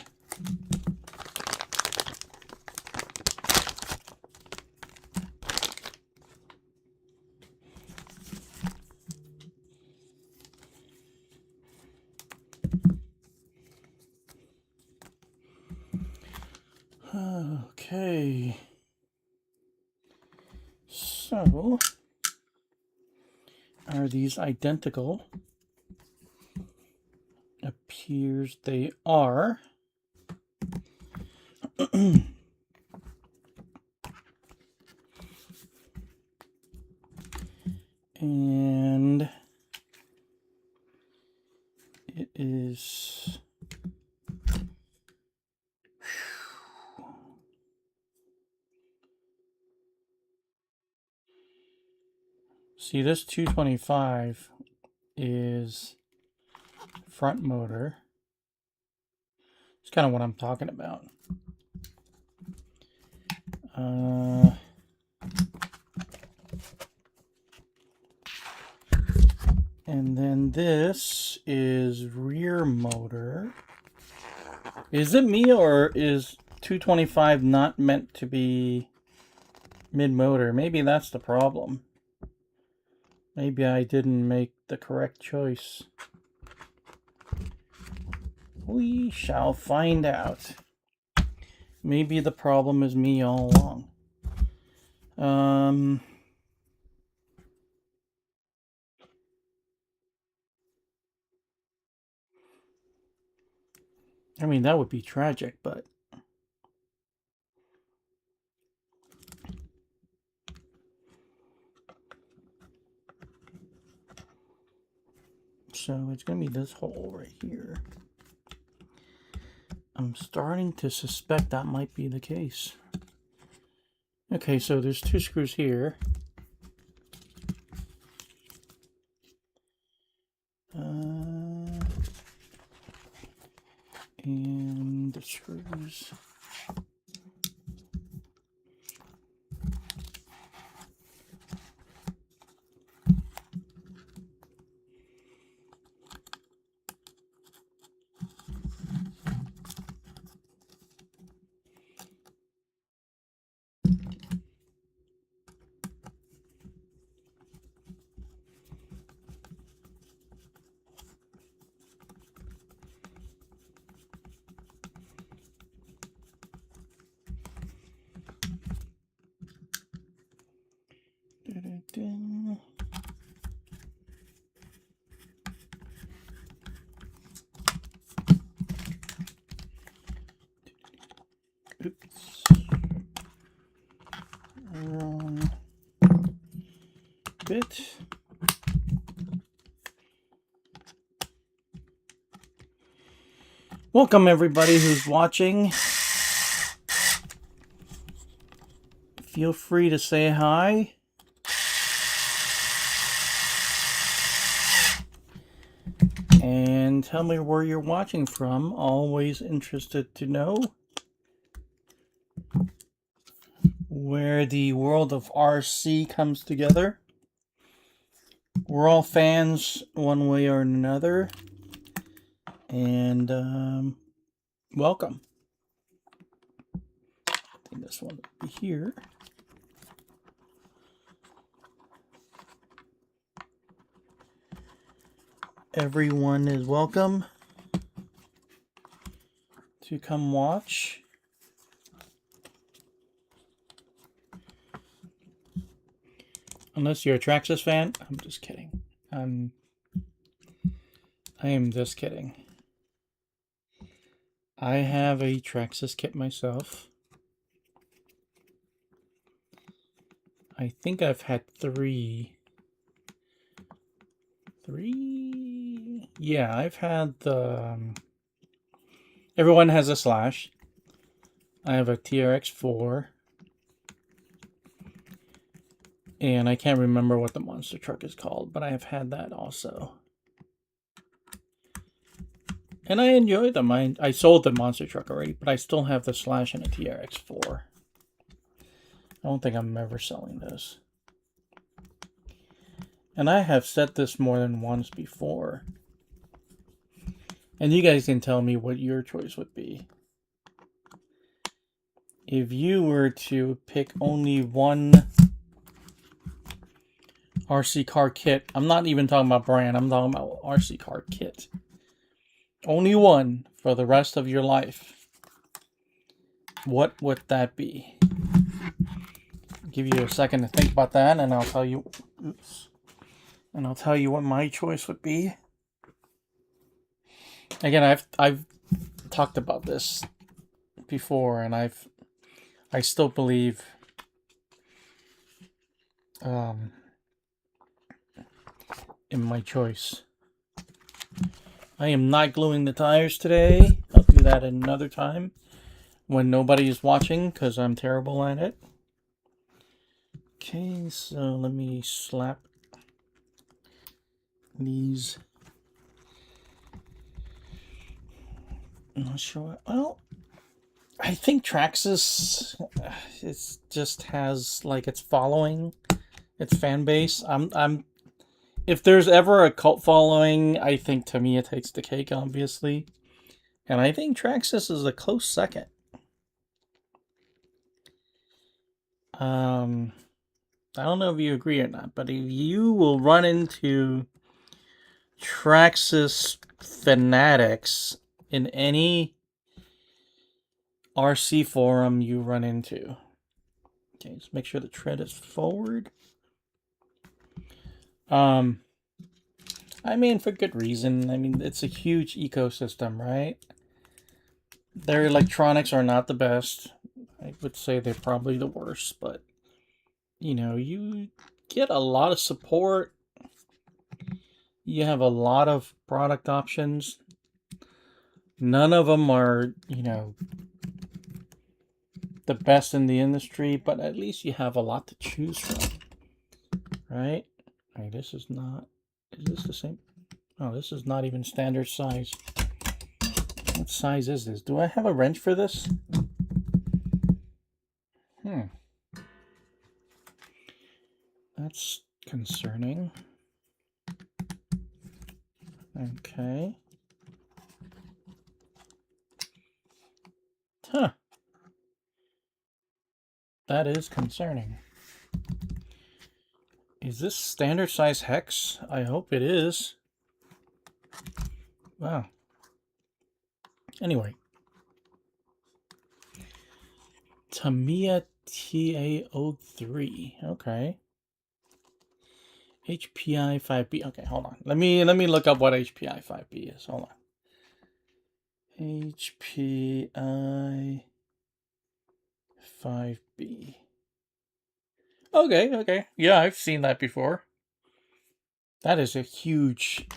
Okay. So, are these identical? Appears they are. And it is... See, this 225 is front motor. It's kind of what I'm talking about. And then this is rear motor. Is it me, or is 225 not meant to be mid-motor? Maybe that's the problem. Maybe I didn't make the correct choice. We shall find out. Maybe the problem is me all along. I mean, that would be tragic, but... So it's going to be this hole right here. I'm starting to suspect that might be the case. Okay, so there's 2 screws here. And the screws. Oops. Wrong bit. Welcome everybody who's watching. Feel free to say hi. And tell me where you're watching from. Always interested to know where the world of RC comes together. We're all fans one way or another. And welcome. I think this one will be here. Everyone is welcome to come watch. Unless you're a Traxxas fan. I'm just kidding. I am just kidding. I have a Traxxas kit myself. I think I've had three. Yeah, I've had the everyone has a slash. I have a TRX-4, and I can't remember what the monster truck is called, but I have had that also, and I enjoy them. I sold the monster truck already, but I still have the slash and a TRX-4. I don't think I'm ever selling this. And I have said this more than once before. And you guys can tell me what your choice would be. If you were to pick only one RC car kit, I'm not even talking about brand, I'm talking about RC car kit. Only one for the rest of your life. What would that be? I'll give you a second to think about that, and I'll tell you. Oops. And I'll tell you what my choice would be. Again, I've talked about this before, and I still believe in my choice. I am not gluing the tires today. I'll do that another time when nobody is watching, because I'm terrible at it. Okay, so let me slap these. I'm not sure. Well, I think Traxxas, it just has like its following, its fan base. If there's ever a cult following, I think Tamiya takes the cake, obviously, and I think Traxxas is a close second. I don't know if you agree or not, but if you will run into Traxxas fanatics in any RC forum you run into. Okay, just make sure the tread is forward. I mean, for good reason. I mean, it's a huge ecosystem, right? Their electronics are not the best. I would say they're probably the worst, but you know, you get a lot of support. You have a lot of product options. None of them are, you know, the best in the industry, but at least you have a lot to choose from, right? Hey, this is not, is this the same? Oh, this is not even standard size. What size is this? Do I have a wrench for this? That's concerning. Okay. Huh. That is concerning. Is this standard size hex? I hope it is. Wow. Anyway. Tamiya TA03. Okay. HPI 5B. Okay, hold on. Let me look up what HPI 5B is. Hold on. HPI 5B. Okay. Yeah, I've seen that before. That is a huge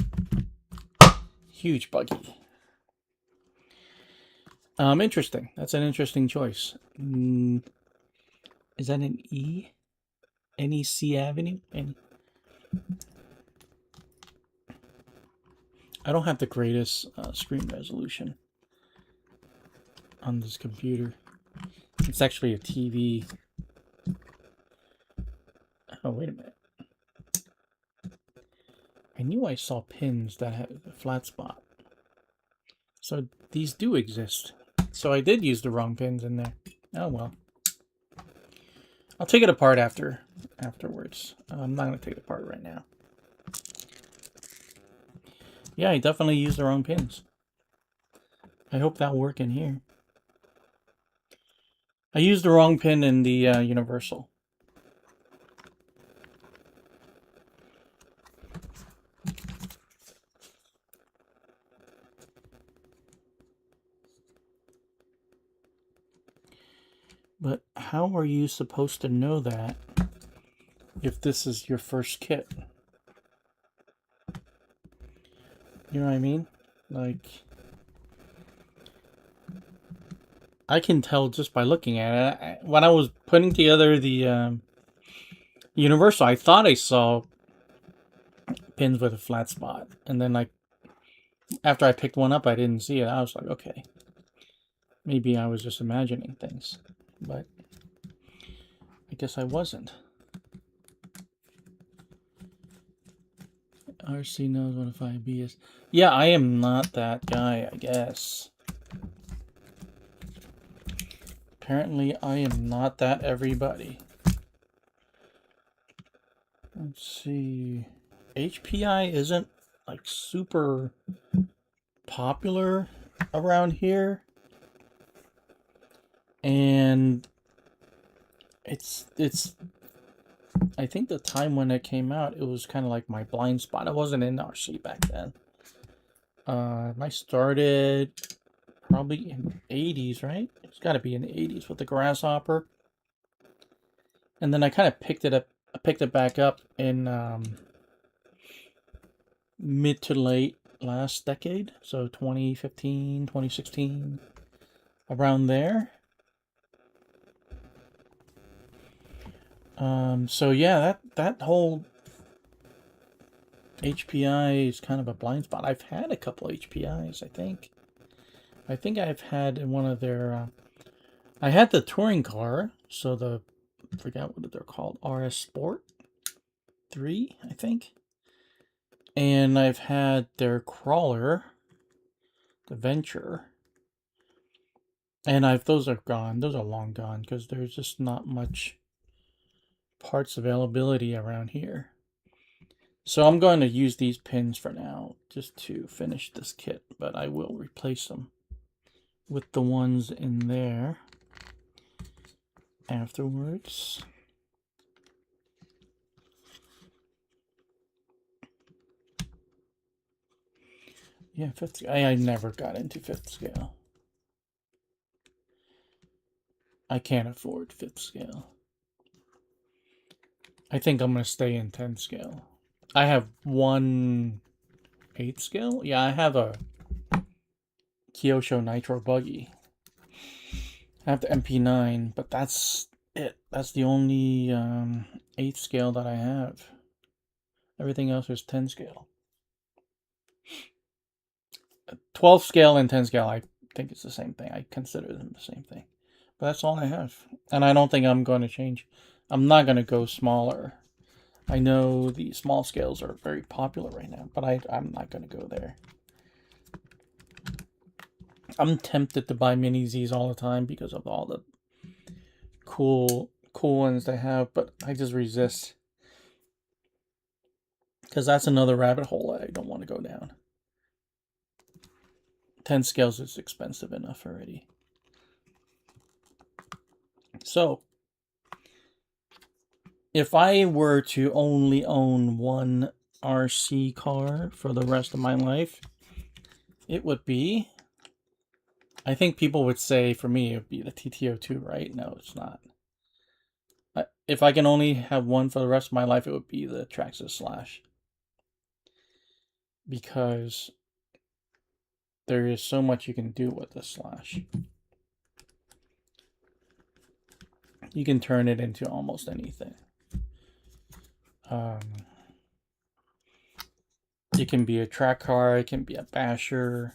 buggy. Interesting. That's an interesting choice. Is that an E? NEC Avenue? I don't have the greatest screen resolution on this computer. It's actually a TV. Oh, wait a minute. I knew I saw pins that had a flat spot. So these do exist. So I did use the wrong pins in there. Oh well. I'll take it apart afterwards. I'm not going to take it apart right now. Yeah, I definitely used the wrong pins. I hope that'll work in here. I used the wrong pin in the universal. But how are you supposed to know that if this is your first kit. You know what I mean? Like, I can tell just by looking at it. When I was putting together the Universal, I thought I saw pins with a flat spot. And then, like, after I picked one up, I didn't see it. I was like, okay. Maybe I was just imagining things. But I guess I wasn't. RC knows what a 5B is. Yeah, I am not that guy, I guess. Apparently, I am not that everybody. Let's see. HPI isn't, like, super popular around here. And it's I think the time when it came out, it was kind of like my blind spot. I wasn't in RC back then. I started probably in the 80s, right? It's got to be in the 80s with the Grasshopper. And then I kind of picked it back up in mid to late last decade. So 2015, 2016, around there. So yeah, that whole HPI is kind of a blind spot. I've had a couple HPIs, I think. I think I've had one of their... I had the touring car, so I forgot what they're called, RS Sport 3, I think. And I've had their crawler, the Venture. And those are gone. Those are long gone, because there's just not much parts availability around here. So I'm going to use these pins for now, just to finish this kit, but I will replace them with the ones in there afterwards. Yeah, fifth scale. I never got into fifth scale. I can't afford fifth scale. I think I'm going to stay in 10 scale. I have one 8th scale. Yeah, I have a Kyosho Nitro Buggy. I have the MP9, but that's it. That's the only 8th scale that I have. Everything else is 10 scale. 12 scale and 10 scale, I think it's the same thing. I consider them the same thing. But that's all I have. And I don't think I'm going to change. I'm not going to go smaller. I know the small scales are very popular right now, but I'm not going to go there. I'm tempted to buy mini Zs all the time because of all the cool ones they have, but I just resist. Because that's another rabbit hole I don't want to go down. 10 scales is expensive enough already. So, if I were to only own one RC car for the rest of my life, it would be... I think people would say, for me, it would be the TT02, right? No, it's not. If I can only have one for the rest of my life, it would be the Traxxas Slash. Because there is so much you can do with the Slash. You can turn it into almost anything. It can be a track car, it can be a basher.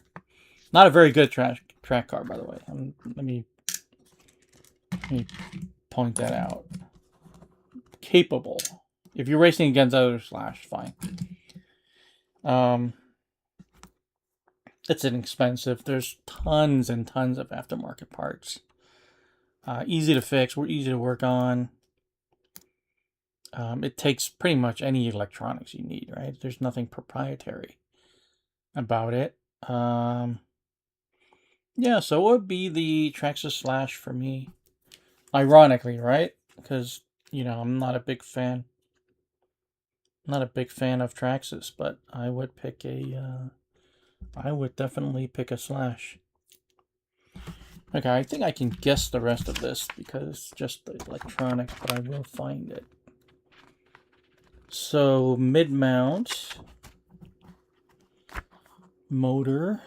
Not a very good track car, by the way. Let me point that out. Capable. If you're racing against other Slash, fine. It's inexpensive. There's tons and tons of aftermarket parts. Easy to fix, easy to work on. It takes pretty much any electronics you need, right? There's nothing proprietary about it. Yeah, so it would be the Traxxas Slash for me. Ironically, right? Because, you know, I'm not a big fan. Not a big fan of Traxxas, but I would pick I would definitely pick a Slash. Okay, I think I can guess the rest of this because it's just the electronics, but I will find it. So mid-mount, motor.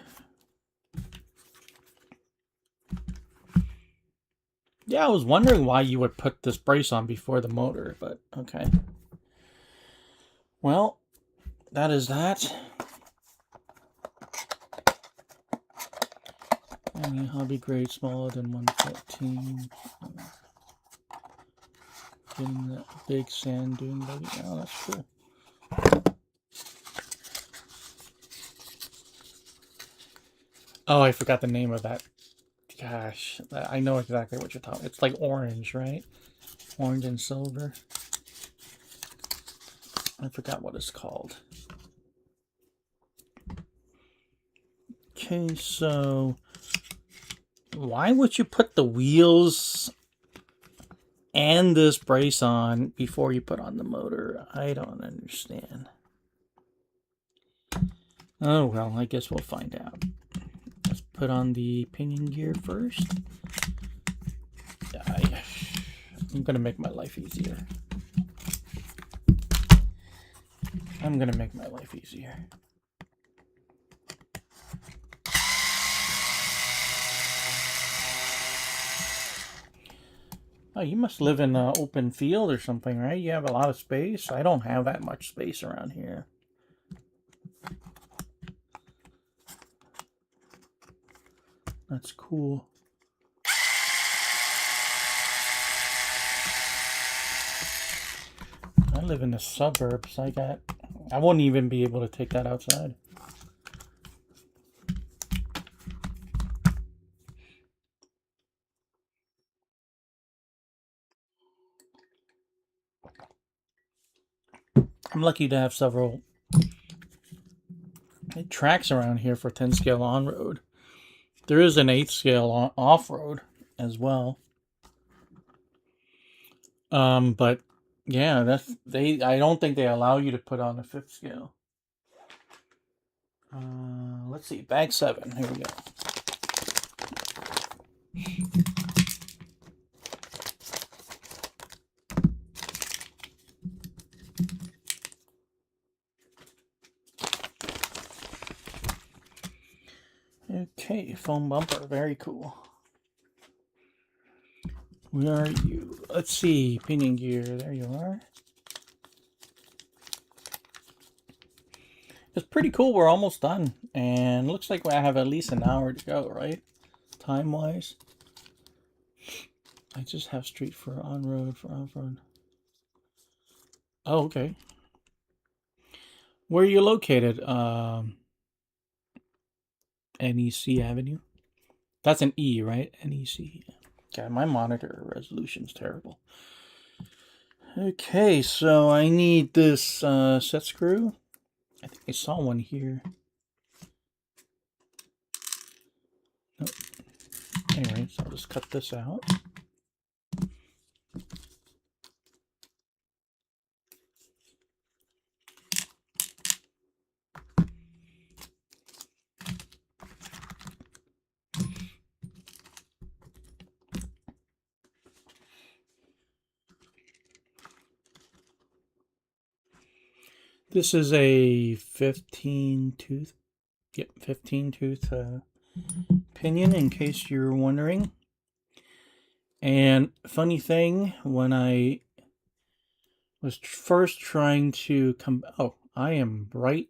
Yeah, I was wondering why you would put this brace on before the motor, but okay. Well, that is that. Any hobby grade smaller than 114. Getting that big sand dune buggy. Oh, that's cool. Oh, I forgot the name of that. Gosh, I know exactly what you're talking. It's like orange, right? Orange and silver. I forgot what it's called. Okay, so why would you put the wheels and this brace on before you put on the motor? I don't understand. Oh well, I guess we'll find out. Let's put on the pinion gear first. I'm gonna make my life easier. I'm gonna make my life easier. Oh, you must live in an open field or something, right? You have a lot of space. I don't have that much space around here. That's cool. I live in the suburbs. I wouldn't even be able to take that outside. I'm lucky to have several tracks around here for 10 scale on-road. There is an 8 scale off-road as well. But yeah, I don't think they allow you to put on a 5th scale. Let's see, bag 7. Here we go. Okay, foam bumper, very cool. Where are you? Let's see, pinion gear, there you are. It's pretty cool, we're almost done. And looks like I have at least an hour to go, right? Time-wise. I just have street for on-road, for off-road. Oh, okay. Where are you located? NEC Avenue? That's an E, right? NEC. Okay, my monitor resolution's terrible. Okay, so I need this set screw. I think I saw one here. Nope. Anyway, so I'll just cut this out. This is a 15 tooth, yep, 15 tooth pinion, in case you're wondering. And funny thing, when I was first trying to come, oh, I am right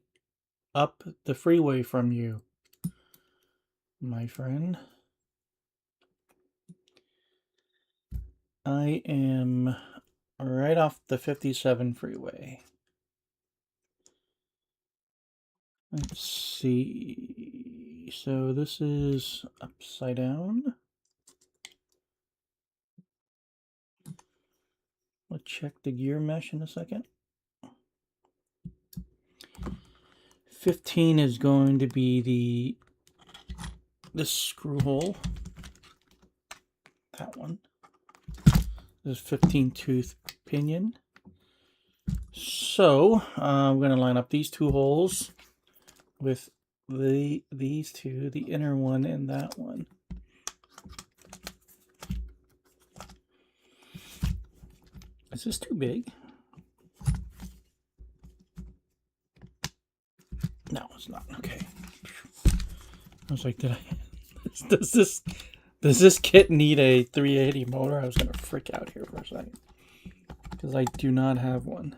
up the freeway from you, my friend. I am right off the 57 freeway. Let's see. So this is upside down. We'll check the gear mesh in a second. 15 is going to be this screw hole. That one. This is 15 tooth pinion. So I'm going to line up these two holes with these two, the inner one and that one. Is this too big? it's not. Okay. I was like, did I... Does this kit need a 380 motor? I was gonna freak out here for a second. Because I do not have one.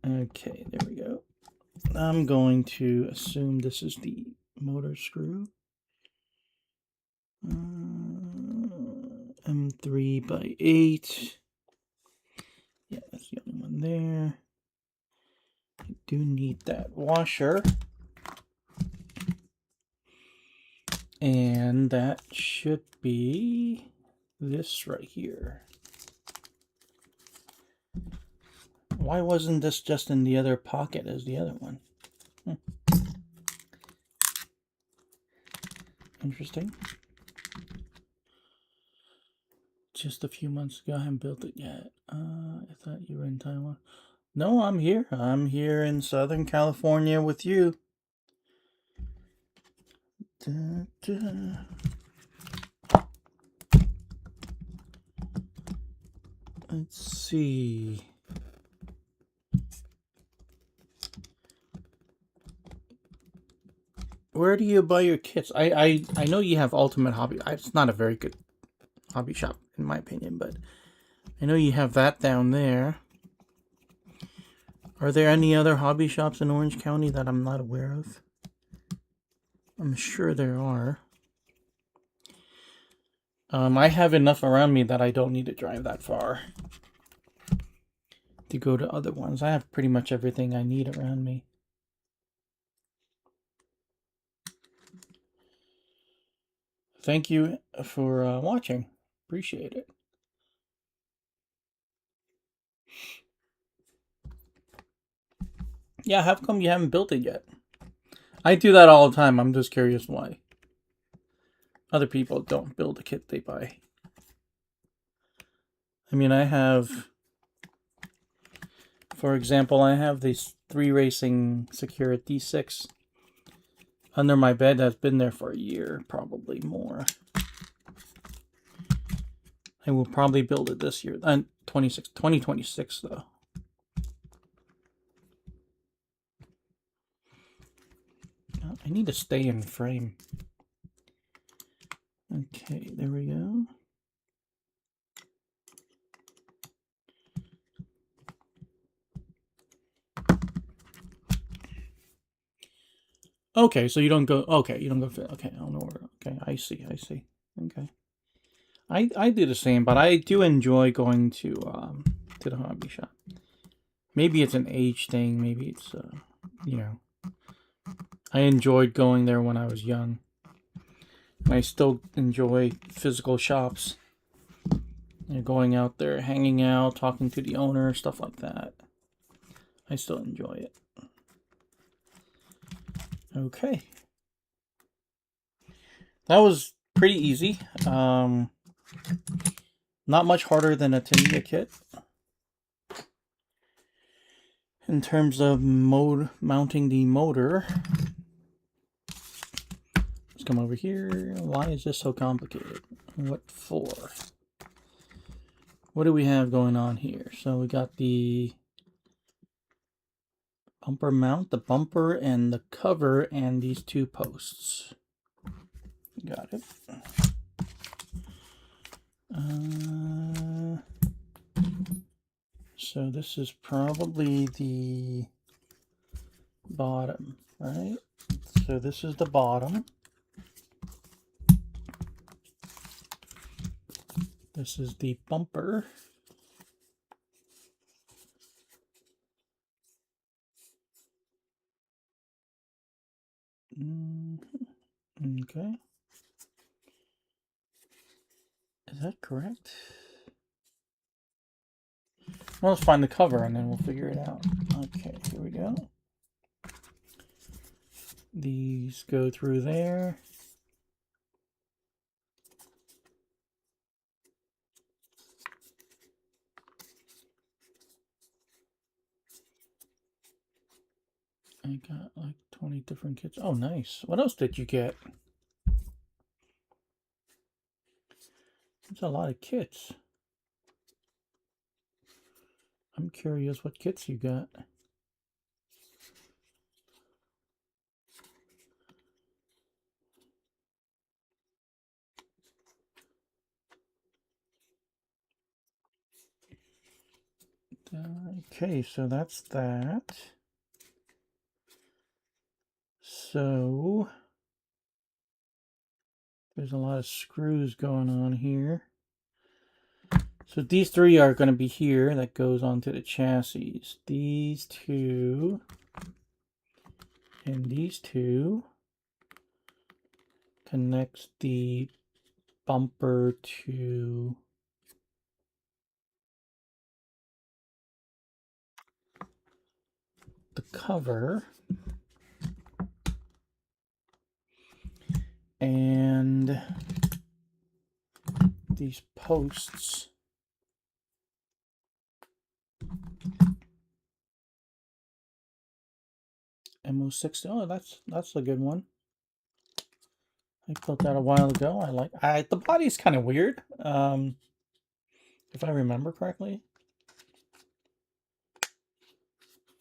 Okay, there we go. I'm going to assume this is the motor screw. M3 by 8. Yeah, that's the only one there. I do need that washer. And that should be this right here. Why wasn't this just in the other pocket as the other one? Interesting. Just a few months ago, I haven't built it yet. I thought you were in Taiwan. No, I'm here. I'm here in Southern California with you. Da, da. Let's see. Where do you buy your kits? I know you have Ultimate Hobby. It's not a very good hobby shop, in my opinion, but I know you have that down there. Are there any other hobby shops in Orange County that I'm not aware of? I'm sure there are. I have enough around me that I don't need to drive that far to go to other ones. I have pretty much everything I need around me. Thank you for watching. Appreciate it. Yeah, how come you haven't built it yet? I do that all the time. I'm just curious why. Other people don't build the kit they buy. I mean, I have... For example, I have this 3 Racing Secure D6 under my bed that's been there for a year, probably more. I will probably build it this year. 2026 though. I need to stay in frame. Okay, there we go. Okay, so you don't go. Okay, you don't go. Okay, I don't know where. Okay, I see. Okay, I do the same, but I do enjoy going to the hobby shop. Maybe it's an age thing. Maybe it's you know, I enjoyed going there when I was young. And I still enjoy physical shops. Going out there, hanging out, talking to the owner, stuff like that. I still enjoy it. Okay. That was pretty easy. Not much harder than a Tamiya kit. In terms of mounting the motor. Let's come over here. Why is this so complicated? What for? What do we have going on here? So we got the bumper mount, the bumper and the cover, and these 2 posts. Got it. So this is probably the bottom, right? So this is the bottom. This is the bumper. Okay. Is that correct? Well, let's find the cover and then we'll figure it out. Okay, here we go. These go through there. I got like 20 different kits. Oh, nice. What else did you get? That's a lot of kits. I'm curious what kits you got. Okay, so that's that. So there's a lot of screws going on here. So these three are going to be here. That goes onto the chassis. These two and these two connects the bumper to the cover. And these posts MO60. Oh, that's a good one. I built that a while ago. The body's kind of weird. If I remember correctly.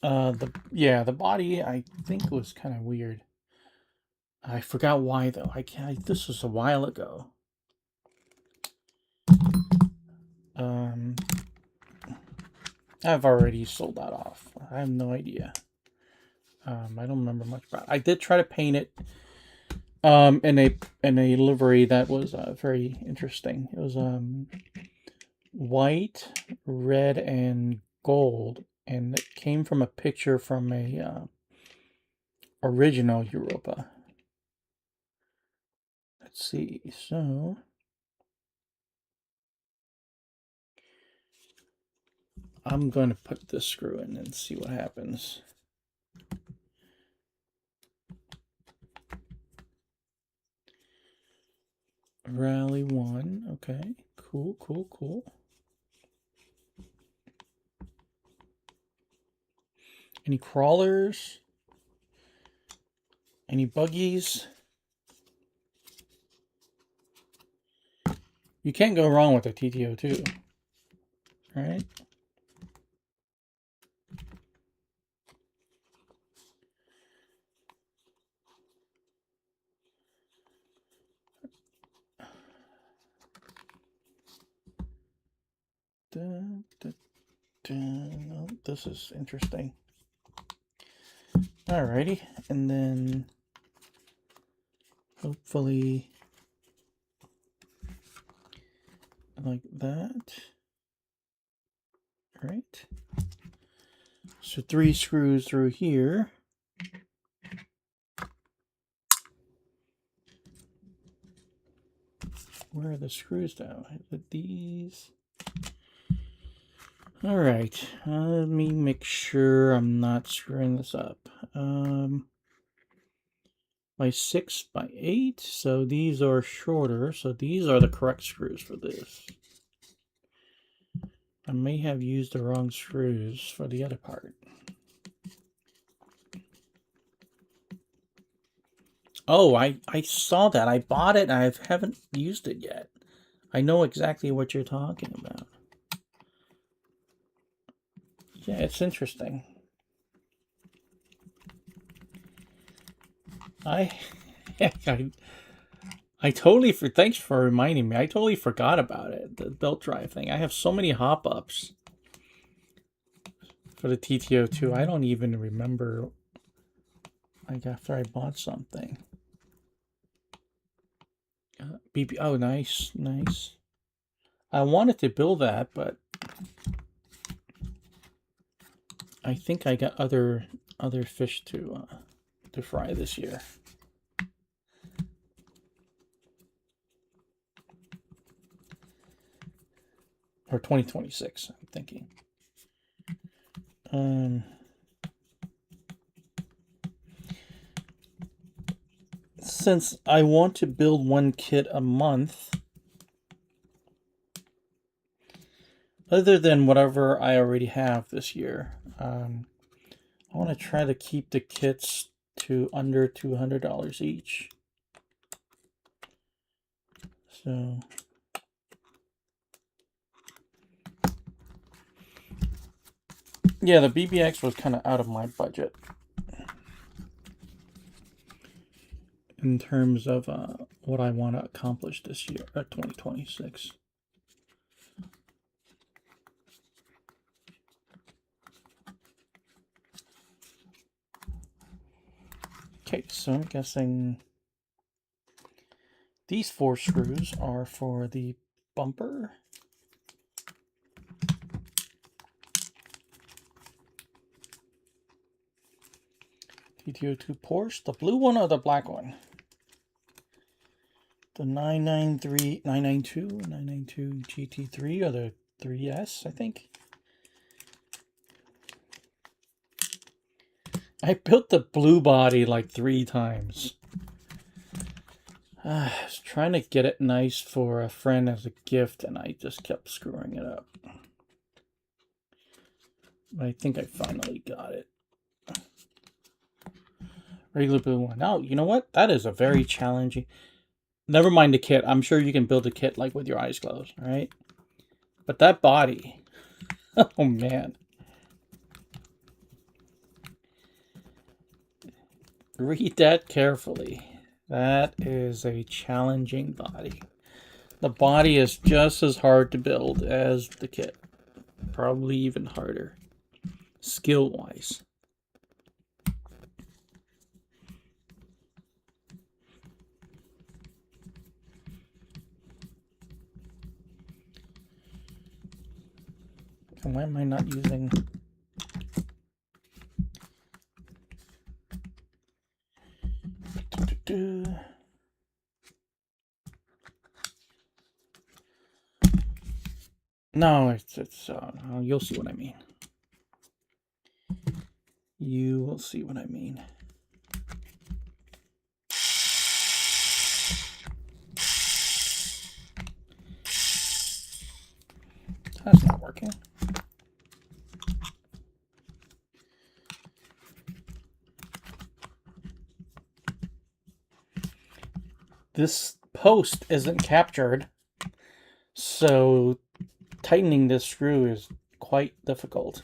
The body I think was kind of weird. I forgot why though. This was a while ago. I've already sold that off. I have no idea. I don't remember much about it. I did try to paint it in a livery that was very interesting. It was white, red, and gold, and it came from a picture from a original Europa. Let's see. So I'm going to put this screw in and see what happens. Rally 1. Okay. Cool, cool, cool. Any crawlers? Any buggies? You can't go wrong with a TTO2, right? Oh, this is interesting. Alrighty, and then hopefully like that. Right. So 3 screws through here. Where are the screws now? I put these. All right, let me make sure I'm not screwing this up. By 6 by 8, so these are shorter, so these are the correct screws for this. I may have used the wrong screws for the other part. Oh, I saw that. I bought it and I haven't used it yet. I know exactly what you're talking about. Yeah, it's interesting. I totally thanks for reminding me. I totally forgot about it. The belt drive thing. I have so many hop-ups for the TTO2. I don't even remember like after I bought something. BB. Oh, nice, nice. I wanted to build that, but I think I got other fish to fry this year. Or 2026, I'm thinking. Since I want to build 1 kit a month, other than whatever I already have this year, I want to try to keep the kits to under $200 each. So yeah, the BBX was kind of out of my budget in terms of what I want to accomplish this year at 2026. Okay, so I'm guessing these 4 screws are for the bumper. TTO2 Porsche, the blue one or the black one? The 992 GT3 or the 3S, I think. I built the blue body like 3 times. I was trying to get it nice for a friend as a gift, and I just kept screwing it up. But I think I finally got it. Regular blue one. Oh, you know what? That is a very challenging... Never mind the kit. I'm sure you can build a kit like with your eyes closed, right? But that body... Oh, man. Read that carefully. That is a challenging body. The body is just as hard to build as the kit. Probably even harder. Skill-wise. And why am I not using... No, it's you'll see what I mean. You will see what I mean. That's not working. This post isn't captured, so tightening this screw is quite difficult.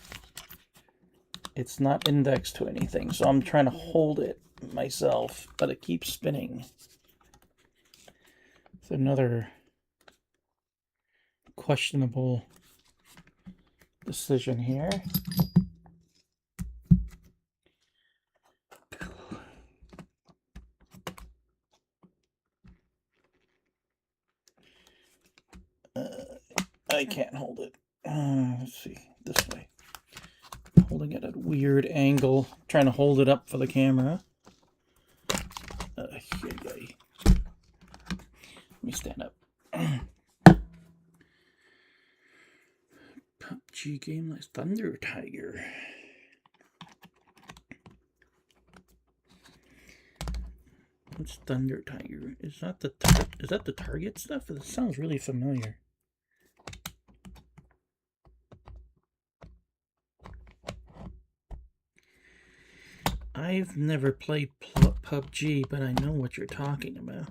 It's not indexed to anything, so I'm trying to hold it myself, but it keeps spinning. It's another questionable decision here. I can't hold it. Let's see, this way. Holding it at a weird angle, trying to hold it up for the camera. Let me stand up. PUBG game like Thunder Tiger. What's Thunder Tiger? Is that the Target stuff? It sounds really familiar. I've never played PUBG, but I know what you're talking about.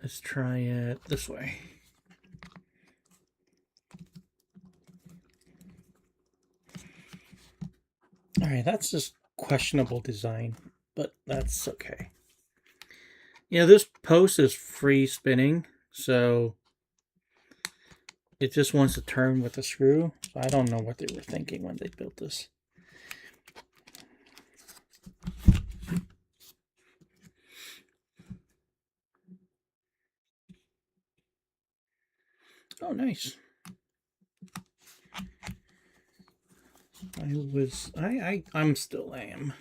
Let's try it this way. Alright, that's just questionable design, but that's okay. Yeah, this post is free spinning, so it just wants to turn with a screw. So I don't know what they were thinking when they built this. Oh, nice. I'm still am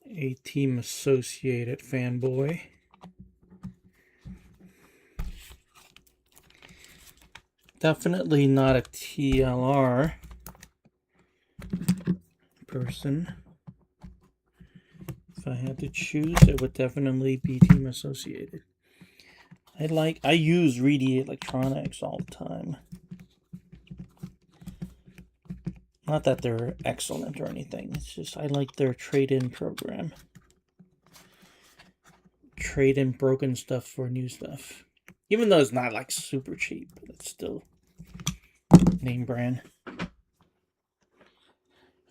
a Team Associated fanboy. Definitely not a TLR person. If I had to choose, it would definitely be Team Associated. I use Reedy Electronics all the time. Not that they're excellent or anything. It's just I like their trade-in program. Trade in broken stuff for new stuff. Even though it's not like super cheap, but it's still name brand.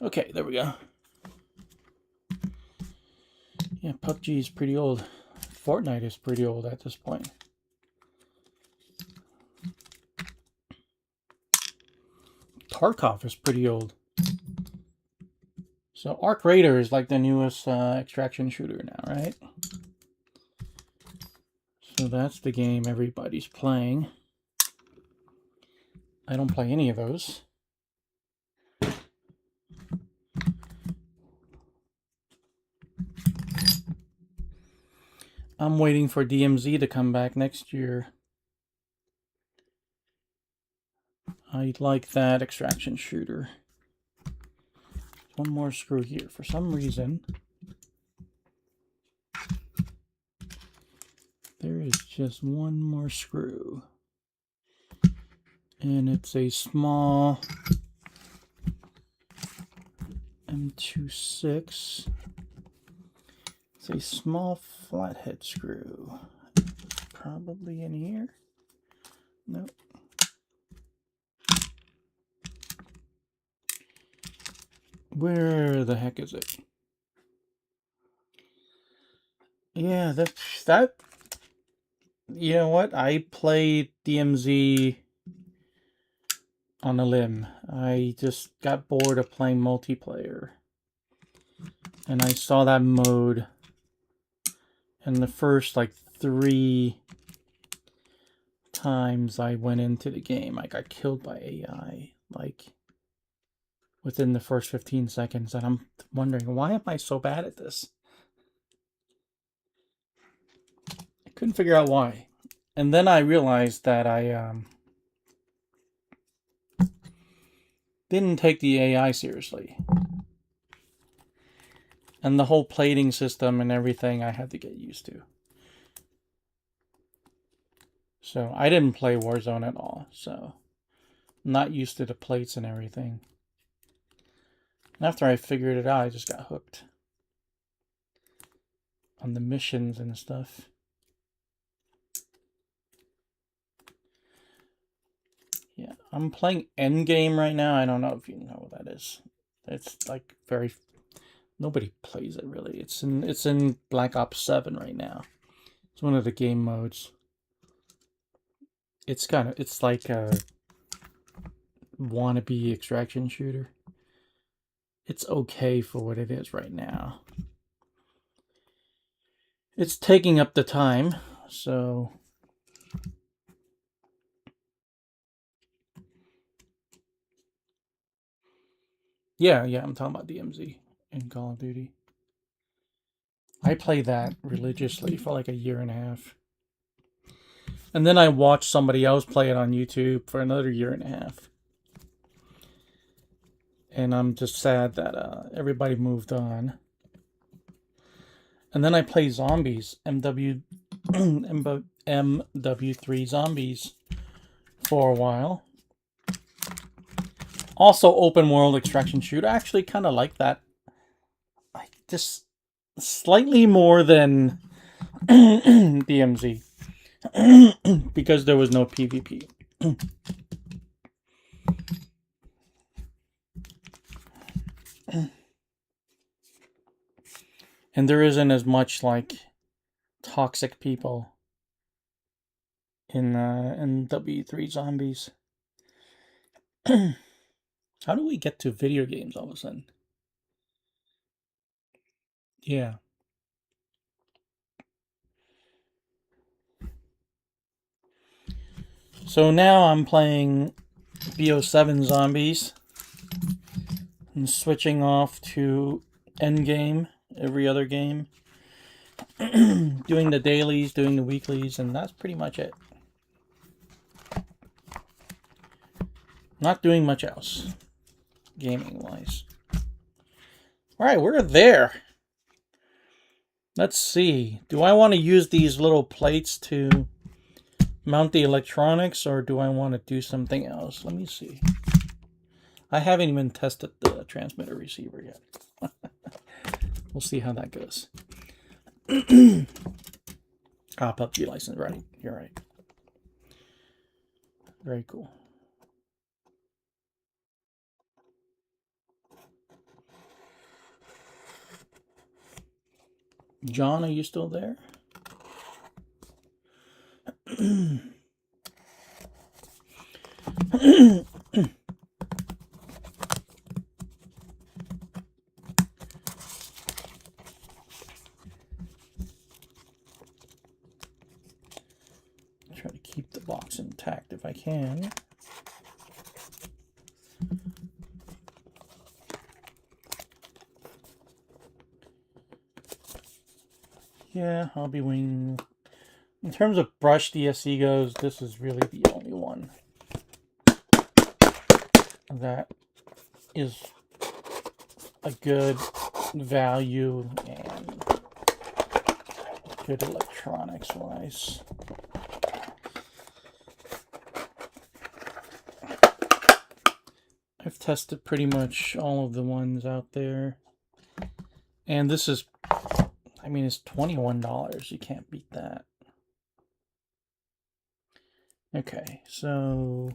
Okay, there we go. Yeah, PUBG is pretty old. Fortnite is pretty old at this point. Tarkov is pretty old. So Arc Raider is like the newest extraction shooter now, right? So that's the game everybody's playing. I don't play any of those. I'm waiting for DMZ to come back next year. I like that extraction shooter. One more screw here. For some reason, there is just one more screw. And it's a small M26. It's a small flathead screw. Probably in here. Nope. Where the heck is it? Yeah, that. You know what? I played DMZ on a limb. I just got bored of playing multiplayer. And I saw that mode. And the first, like, 3 times I went into the game, I got killed by AI. Like, within the first 15 seconds. And I'm wondering, why am I so bad at this? I couldn't figure out why. And then I realized that I didn't take the AI seriously. And the whole plating system and everything I had to get used to. So I didn't play Warzone at all. So I'm not used to the plates and everything. And after I figured it out, I just got hooked on the missions and stuff. Yeah, I'm playing Endgame right now. I don't know if you know what that is. It's like very... Nobody plays it really. It's in Black Ops 7 right now. It's one of the game modes. It's like a wannabe extraction shooter. It's okay for what it is right now. It's taking up the time, so yeah, I'm talking about DMZ in Call of Duty. I played that religiously for like a year and a half. And then I watched somebody else play it on YouTube for another year and a half. And I'm just sad that everybody moved on. And then I played Zombies, MW3 Zombies for a while. Also open world extraction shooter. I actually kind of like that. I just slightly more than DMZ. Because there was no PvP. And there isn't as much like toxic people in W3 Zombies. How do we get to video games all of a sudden? Yeah. So now I'm playing BO7 Zombies and switching off to Endgame every other game. Doing the dailies, doing the weeklies, and that's pretty much it. Not doing much else, gaming-wise. Alright, we're there. Let's see. Do I want to use these little plates to mount the electronics, or do I want to do something else? Let me see. I haven't even tested the transmitter receiver yet. We'll see how that goes. PUBG license, right? You're right. Very cool. John, are you still there? keep the box intact if I can. Yeah, I'll be winging. In terms of brush DSC goes, this is really the only one that is a good value and good electronics wise. I've tested pretty much all of the ones out there, and this is, I mean, it's $21. You can't beat that. Okay, so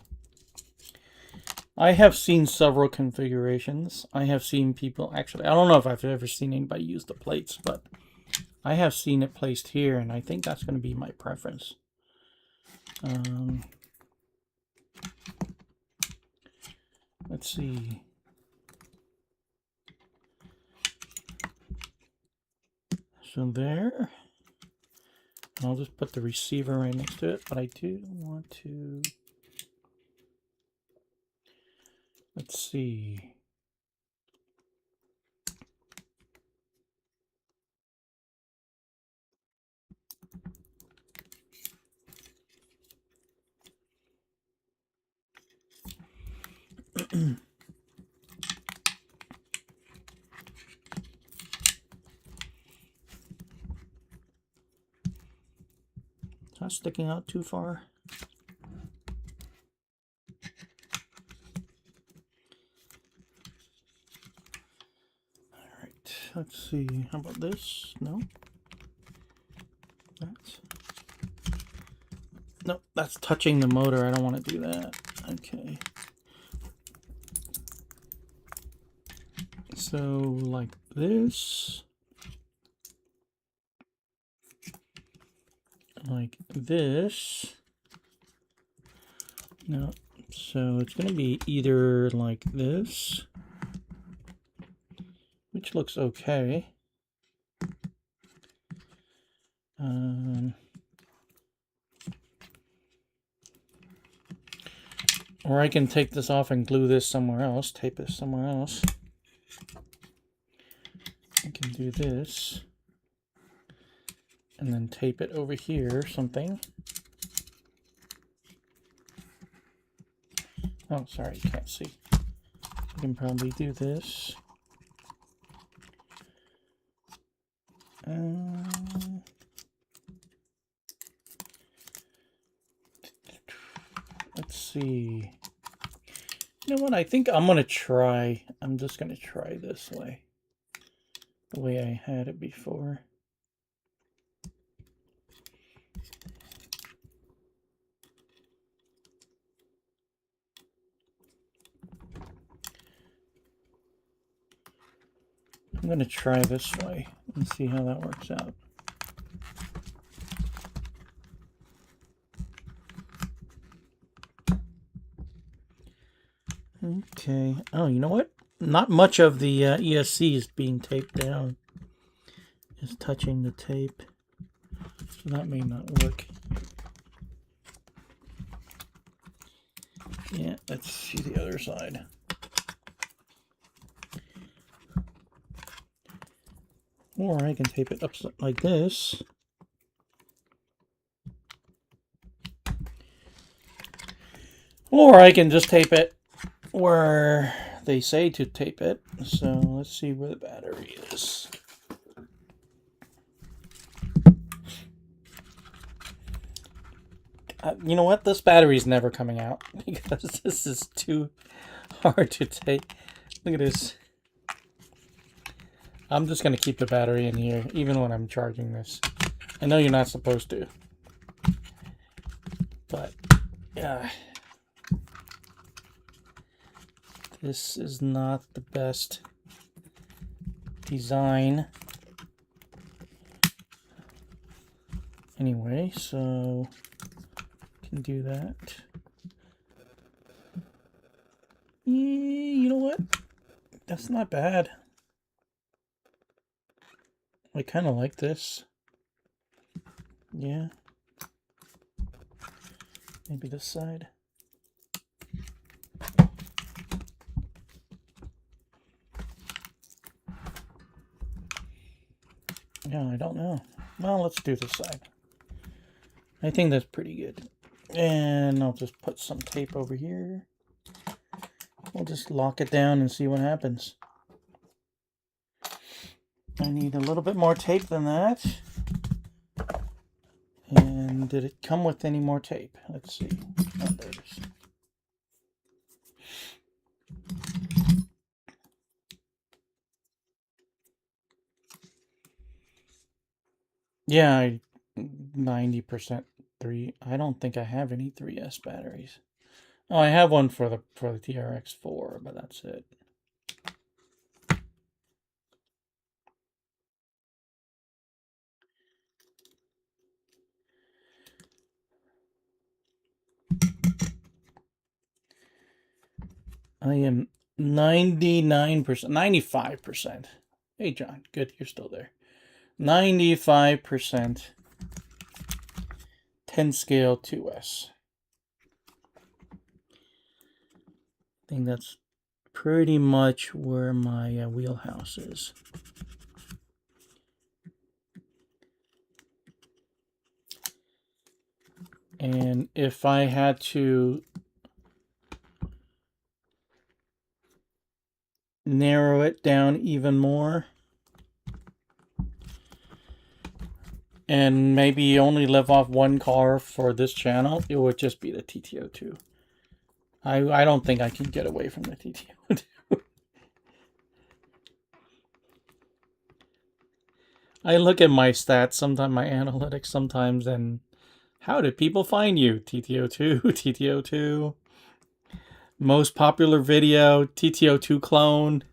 I have seen several configurations. I have seen people, actually, I don't know if I've ever seen anybody use the plates, but I have seen it placed here, and I think that's going to be my preference. Let's see. So there. I'll just put the receiver right next to it, but I do want to, let's see. Not sticking out too far. All right, let's see. How about this? No. Nope, that's touching the motor. I don't want to do that. Okay. So like this. Like this. No, so it's going to be either like this, which looks okay. Or I can take this off and glue this somewhere else, tape this somewhere else. I can do this. And then tape it over here or something. Oh, sorry, you can't see. I can probably do this. Let's see. You know what? I think I'm going to try. I'm just going to try this way. The way I had it before. I'm going to try this way and see how that works out. Okay. Oh, you know what? Not much of the ESC is being taped down. Just touching the tape. So that may not work. Yeah, let's see the other side. Or I can tape it up like this. Or I can just tape it where they say to tape it. So let's see where the battery is. You know what? This battery's never coming out because this is too hard to tape. Look at this. I'm just going to keep the battery in here, even when I'm charging this. I know you're not supposed to. But, yeah. This is not the best design. Anyway, so can do that. You know what? That's not bad. I kind of like this. Yeah. Maybe this side. Yeah, I don't know. Well, let's do this side. I think that's pretty good. And I'll just put some tape over here. We'll just lock it down and see what happens. I need a little bit more tape than that. And did it come with any more tape? Let's see. Oh, there it is. Yeah, 90% 3. I don't think I have any 3S batteries. Oh, I have one for the TRX4, but that's it. I am 99%, 95%. Hey, John, good, you're still there. 95% 10 scale 2S. I think that's pretty much where my wheelhouse is. And if I had to narrow it down even more, and maybe only live off one car for this channel, it would just be the TT02. I don't think I can get away from the TT02. I look at my stats, sometimes my analytics sometimes, and how did people find you? TT02, TT02. Most popular video, TT02 clone.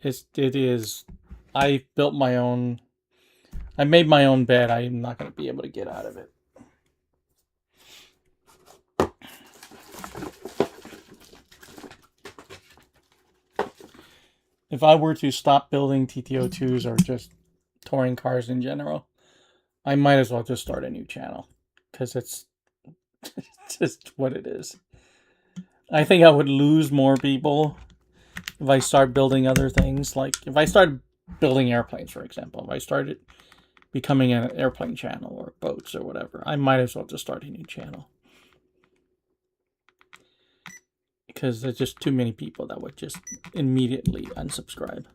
It is. I built my own. I made my own bed. I'm not going to be able to get out of it. If I were to stop building TT02s or just touring cars in general, I might as well just start a new channel because it's just what it is. I think I would lose more people if I start building other things. Like if I started building airplanes, for example, if I started becoming an airplane channel or boats or whatever, I might as well just start a new channel. Because there's just too many people that would just immediately unsubscribe.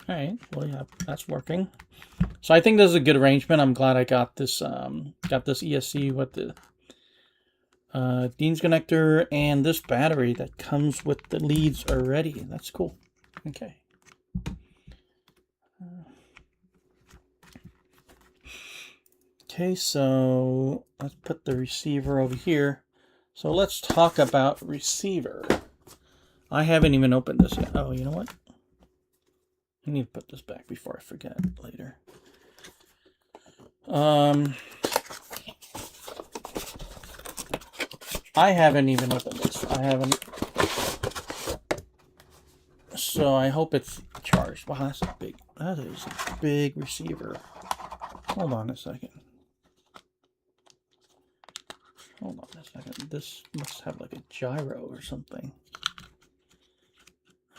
All right, well, yeah, that's working. So I think this is a good arrangement. I'm glad I got this ESC with the Dean's connector and this battery that comes with the leads already. That's cool. Okay. Okay, so let's put the receiver over here. So let's talk about receiver. I haven't even opened this yet. Oh, you know what? I need to put this back before I forget later. I haven't even opened this. I haven't. So I hope it's charged. Wow, that's a big. That is a big receiver. Hold on a second. Hold on a second. This must have like a gyro or something.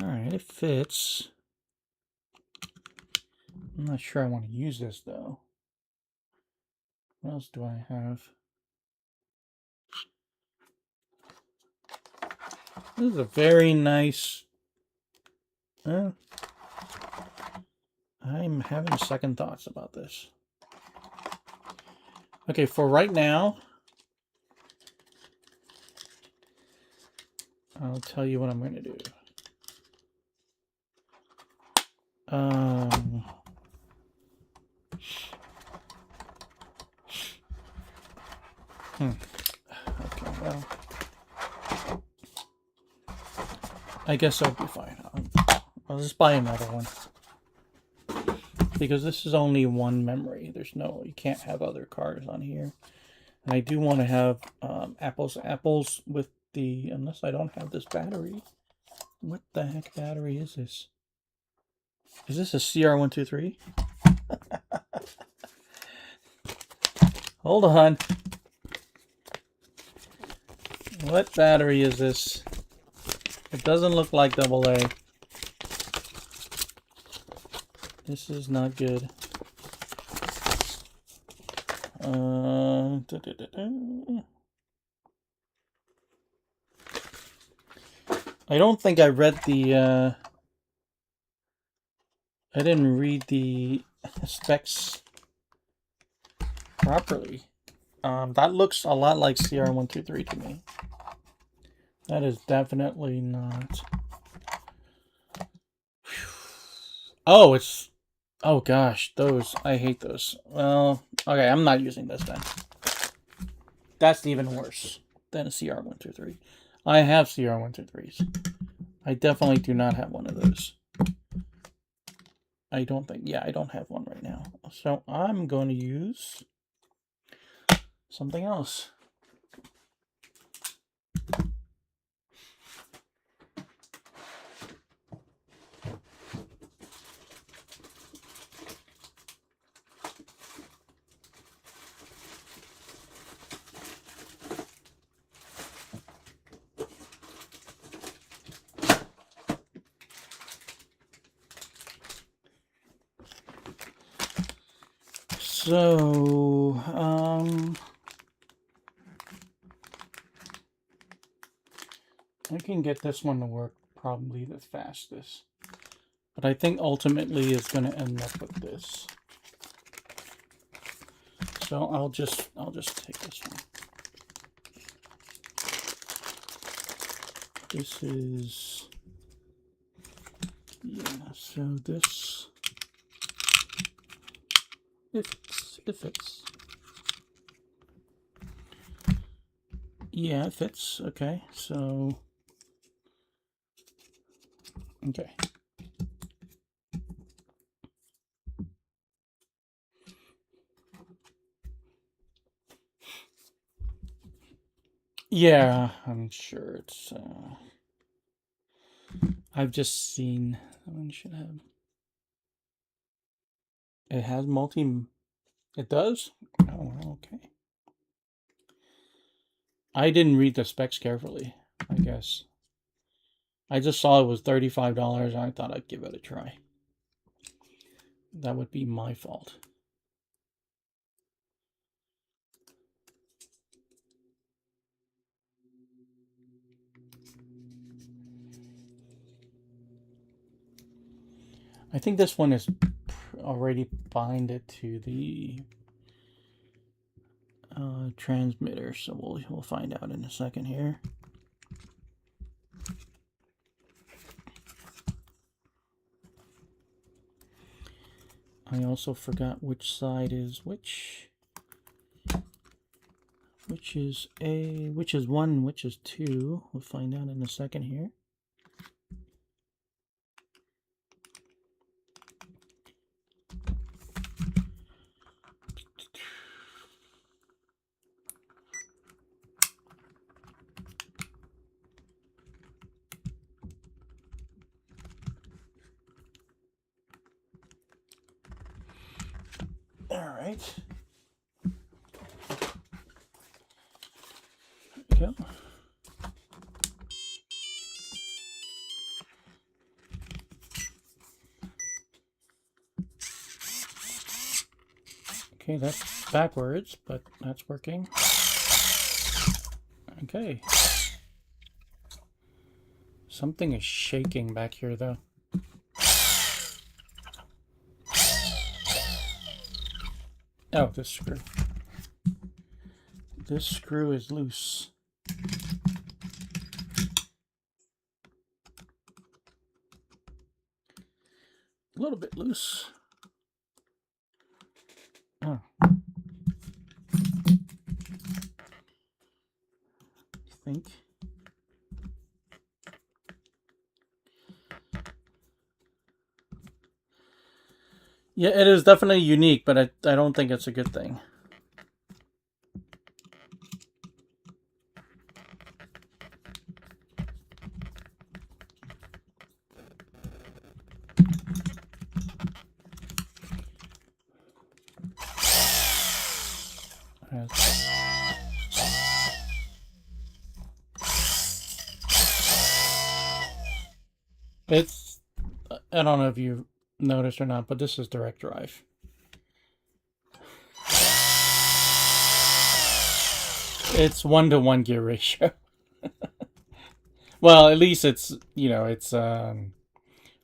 Alright, it fits. I'm not sure I want to use this though. What else do I have? This is a very nice... I'm having second thoughts about this. Okay, for right now, I'll tell you what I'm going to do. Okay, well, I guess I'll be fine. I'll just buy another one. Because this is only one memory. There's no, you can't have other cars on here. And I do want to have apples to apples with the, unless I don't have this battery. What the heck battery is this? Is this a CR123? Hold on. What battery is this? It doesn't look like AA. This is not good. I don't think I read the, I didn't read the specs properly. That looks a lot like CR123 to me. That is definitely not. Oh, it's... Oh gosh, those. I hate those. Well, okay, I'm not using this then. That's even worse than a CR123. I have CR123s. I definitely do not have one of those. I don't think... Yeah, I don't have one right now. So I'm going to use something else. So, I can get this one to work probably the fastest. But I think ultimately it's going to end up with this. So I'll just take this one. This is, yeah, so this, it fits. Yeah, it fits. Okay, so, okay. Yeah, I'm sure it's, I've just seen, that one should have, it has it does? Oh, okay. I didn't read the specs carefully, I guess. I just saw it was $35 and I thought I'd give it a try. That would be my fault. I think this one is already binded to the transmitter, so we'll find out in a second here. I also forgot which side is which. Which is A, which is 1, which is 2. We'll find out in a second here. All right. There we go. Okay, that's backwards, but that's working. Okay. Something is shaking back here, though. Oh, this screw. This screw is loose. A little bit loose. Oh. I think. Yeah, it is definitely unique, but I don't think it's a good thing. It's, I don't know if you noticed or not, but this is direct drive. It's 1-to-1 gear ratio. Well, at least it's, you know, it's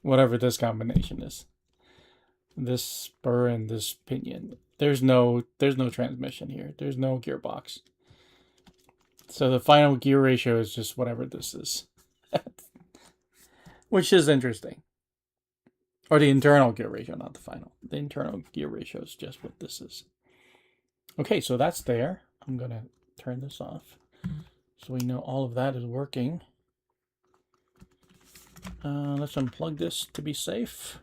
whatever this combination is. This spur and this pinion. There's no transmission here. There's no gearbox. So the final gear ratio is just whatever this is. Which is interesting. Or the internal gear ratio, not the final. The internal gear ratio is just what this is. Okay, so that's there. I'm going to turn this off so we know all of that is working. Let's unplug this to be safe.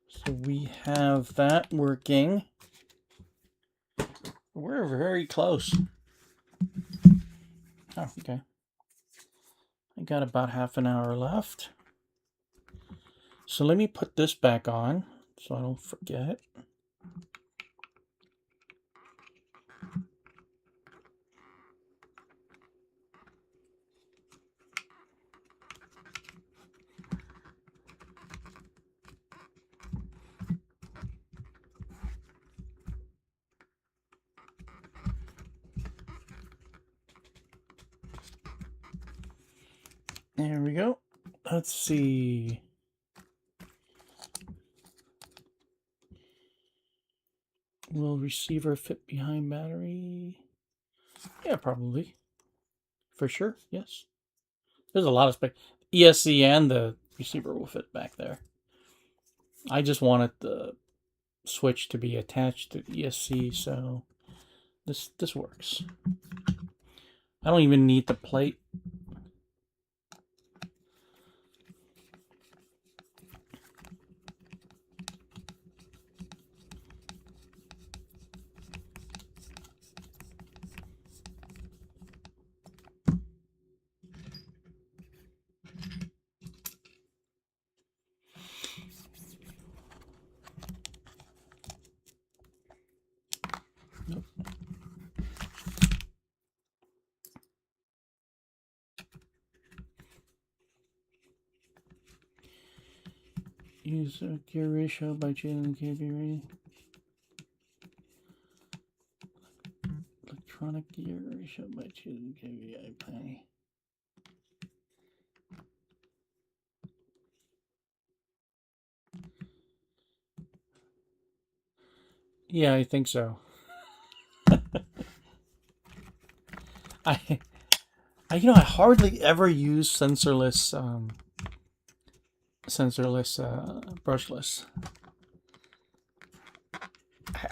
So we have that working. We're very close. Oh, okay. I got about half an hour left. So let me put this back on so I don't forget. There we go. Let's see. Will receiver fit behind battery? Yeah, probably. For sure, yes. There's a lot of space. ESC and the receiver will fit back there. I just wanted the switch to be attached to ESC, so this works. I don't even need the plate. Nope. Use a gear ratio by changing the KB rating. Electronic gear ratio by choosing KVI pay. Yeah, I think so. I I hardly ever use sensorless brushless.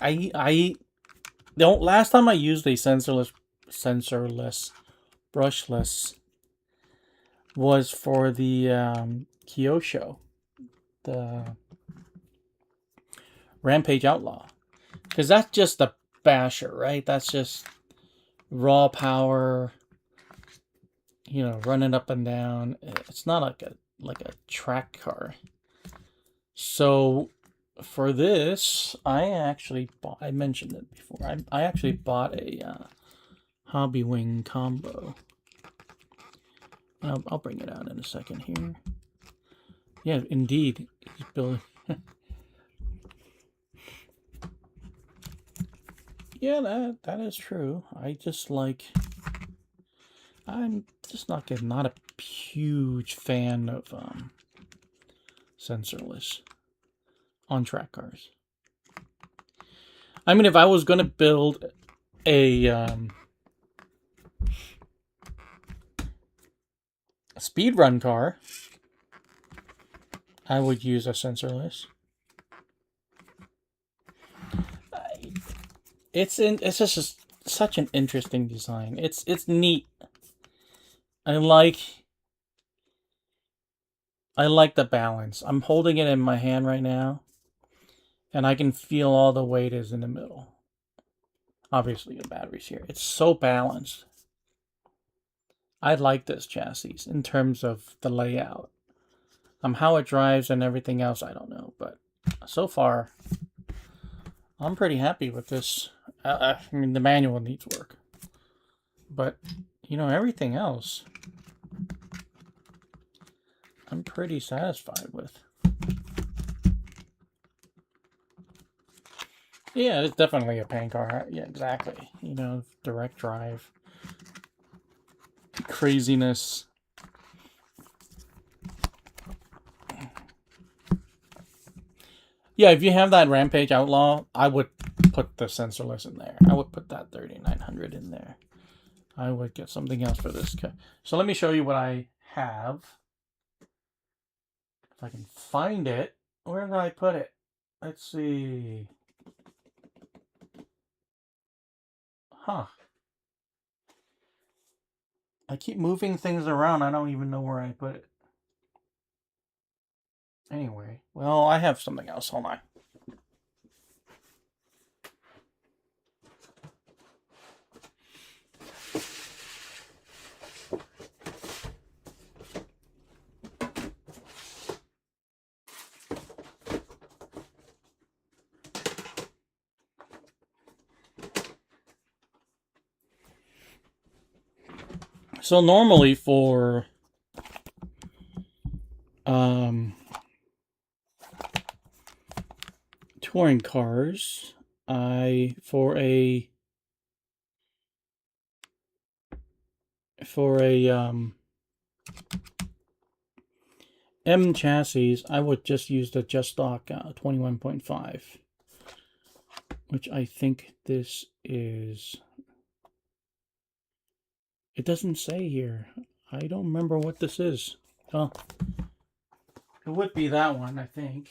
I don't. Last time I used a sensorless brushless was for the Kyosho, the Rampage Outlaw, because that's just a basher, right? That's just raw power, you know, running up and down. It's not like a track car. So for this, I mentioned it before. I actually bought a Hobby Wing combo. I'll bring it out in a second here. Yeah, indeed, he's building. Yeah, that is true. I'm just not a huge fan of sensorless on track cars. I mean, if I was gonna build a speed run car, I would use a sensorless. It's just such an interesting design. It's neat. I like the balance. I'm holding it in my hand right now, and I can feel all the weight is in the middle. Obviously, the battery's here. It's so balanced. I like this chassis in terms of the layout. How it drives and everything else, I don't know, but so far, I'm pretty happy with this. I mean, the manual needs work, but you know, everything else, I'm pretty satisfied with. Yeah, it's definitely a paint car. Yeah, exactly. You know, direct drive. Craziness. Yeah, if you have that Rampage Outlaw, I would put the sensorless in there. I would put that 3900 in there. I would get something else for this car. So let me show you what I have. If I can find it. Where did I put it? Let's see. Huh. I keep moving things around. I don't even know where I put it. Anyway, well, I have something else. Hold on. So normally for touring cars, for a M chassis, I would just use the just stock 21.5, which I think this is. It doesn't say here. I don't remember what this is. Oh, it would be that one, I think.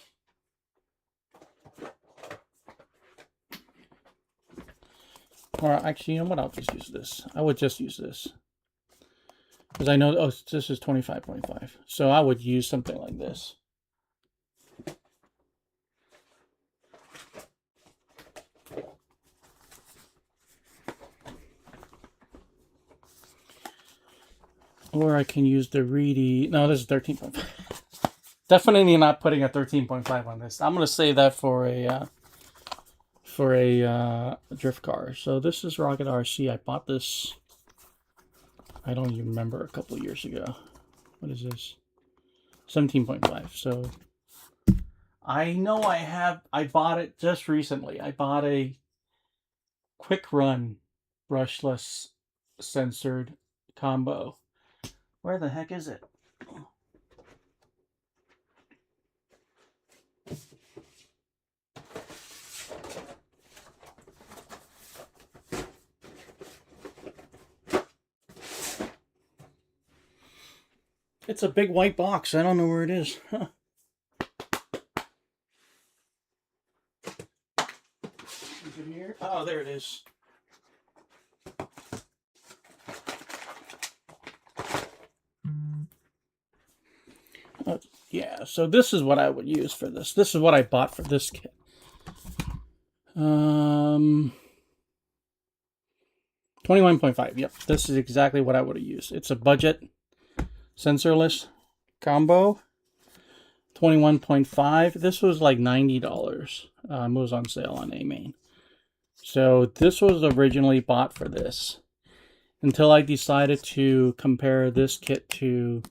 Or actually, you know what? I'll just use this. I would just use this. Because I know, oh, this is 25.5. So I would use something like this. Or I can use the Reedy. No, this is 13.5. Definitely not putting a 13.5 on this. I'm going to save that for a drift car. So this is Rocket RC. I bought this, I don't even remember, a couple of years ago. What is this? 17.5. So I know I bought it just recently. I bought a quick run brushless censored combo. Where the heck is it? It's a big white box. I don't know where it is. Huh. Is it here? Oh, there it is. Yeah, so this is what I would use for this. This is what I bought for this kit. 21.5. Yep, this is exactly what I would have used. It's a budget sensorless combo. 21.5. This was like $90. It was on sale on A-Main. So this was originally bought for this. Until I decided to compare this kit to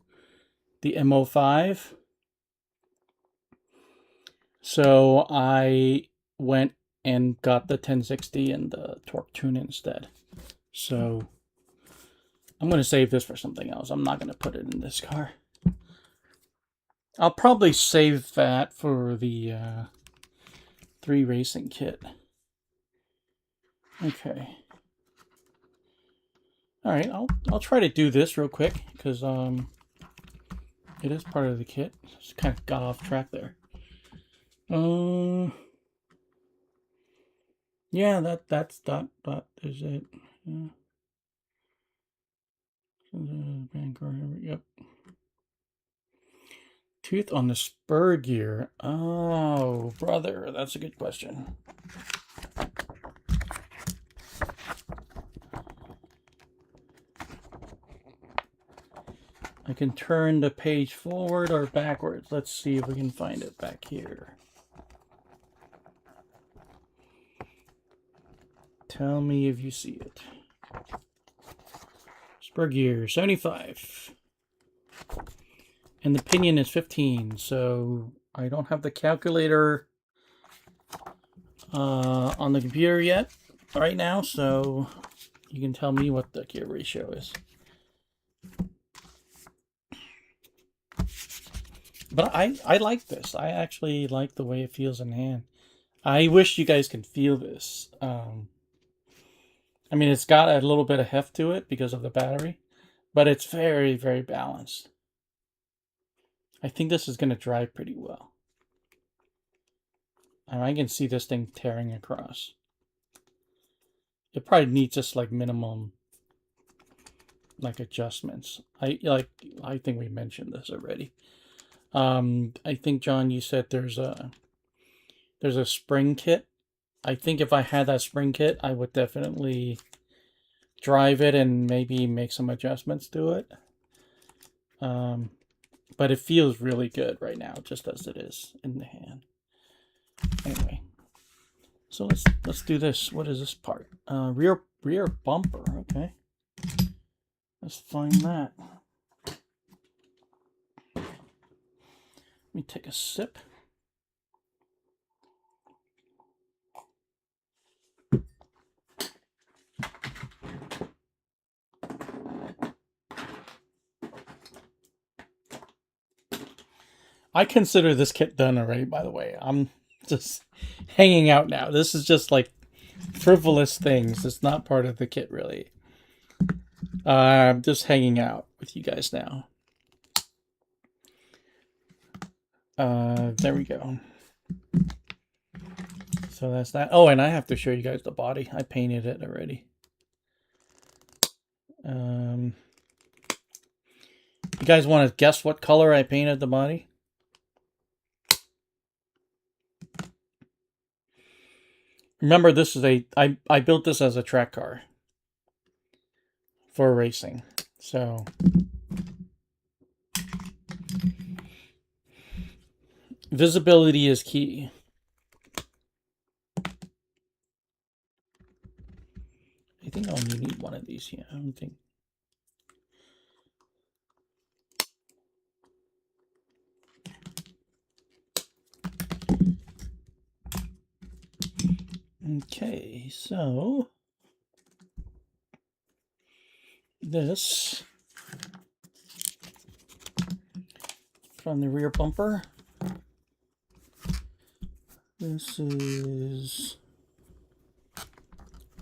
the MO5. So I went and got the 1060 and the torque tune instead. So I'm going to save this for something else. I'm not going to put it in this car. I'll probably save that for the 3 racing kit. Okay. All right, I'll try to do this real quick because it is part of the kit. Just kind of got off track there. Yeah, that is it. Yeah. Yep. Tooth on the spur gear. Oh, brother, that's a good question. I can turn the page forward or backwards. Let's see if we can find it back here. Tell me if you see it. Spur gear 75. And the pinion is 15, so I don't have the calculator on the computer yet right now, so you can tell me what the gear ratio is. But I like this. I actually like the way it feels in hand. I wish you guys could feel this. I mean, it's got a little bit of heft to it because of the battery, but it's very, very balanced. I think this is going to drive pretty well. And I can see this thing tearing across. It probably needs just like minimum like adjustments. I think we mentioned this already. I think, John, you said there's a spring kit. I think if I had that spring kit, I would definitely drive it and maybe make some adjustments to it. But it feels really good right now, just as it is in the hand. Anyway, so let's do this. What is this part? Rear bumper. Okay, let's find that. Let me take a sip. I consider this kit done already, by the way. I'm just hanging out now. This is just like frivolous things. It's not part of the kit, really. I'm just hanging out with you guys now. There we go. So that's that. Oh, and I have to show you guys the body. I painted it already. You guys want to guess what color I painted the body? Remember, this is I built this as a track car for racing. So visibility is key. I think I'll only need one of these here. I don't think. Okay, so this from the rear bumper. This is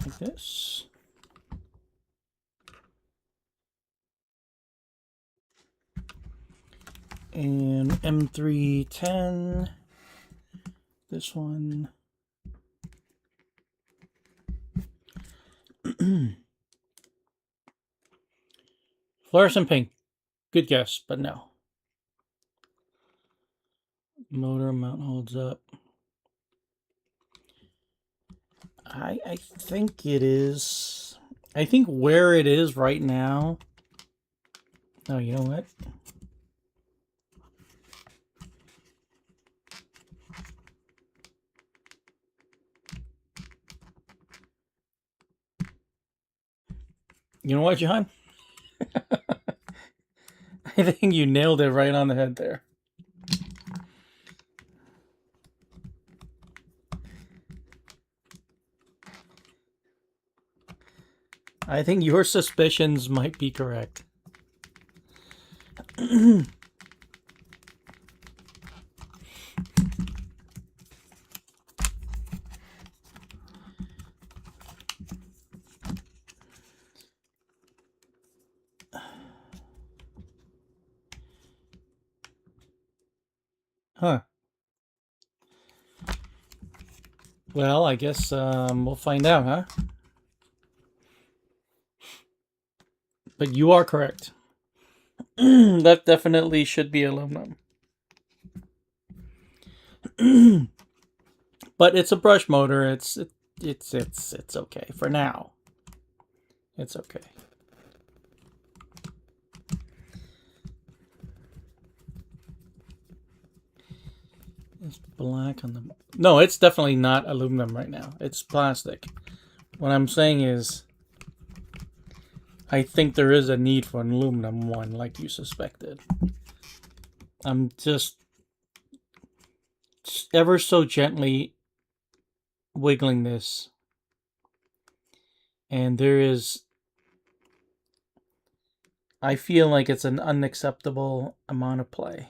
like this. And M310. This one. Fluorescent pink. Good guess, but no. Motor mount holds up. I think it is. I think where it is right now. Oh, you know what? You know what, John? I think you nailed it right on the head there. I think your suspicions might be correct. Huh. Well, I guess we'll find out, huh? But you are correct. That definitely should be aluminum. But it's a brush motor. It's okay for now. It's okay. It's black on the... No, it's definitely not aluminum right now. It's plastic. What I'm saying is, I think there is a need for an aluminum one, like you suspected. I'm just ever so gently wiggling this, and I feel like it's an unacceptable amount of play.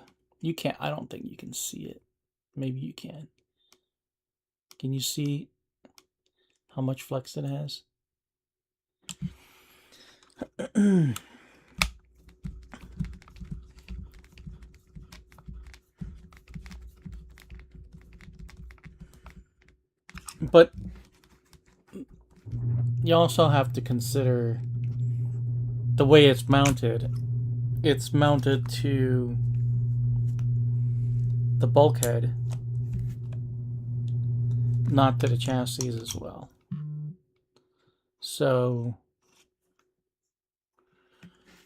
I don't think you can see it. Maybe you can. Can you see how much flex it has? But you also have to consider the way it's mounted. It's mounted to the bulkhead, not to the chassis as well. So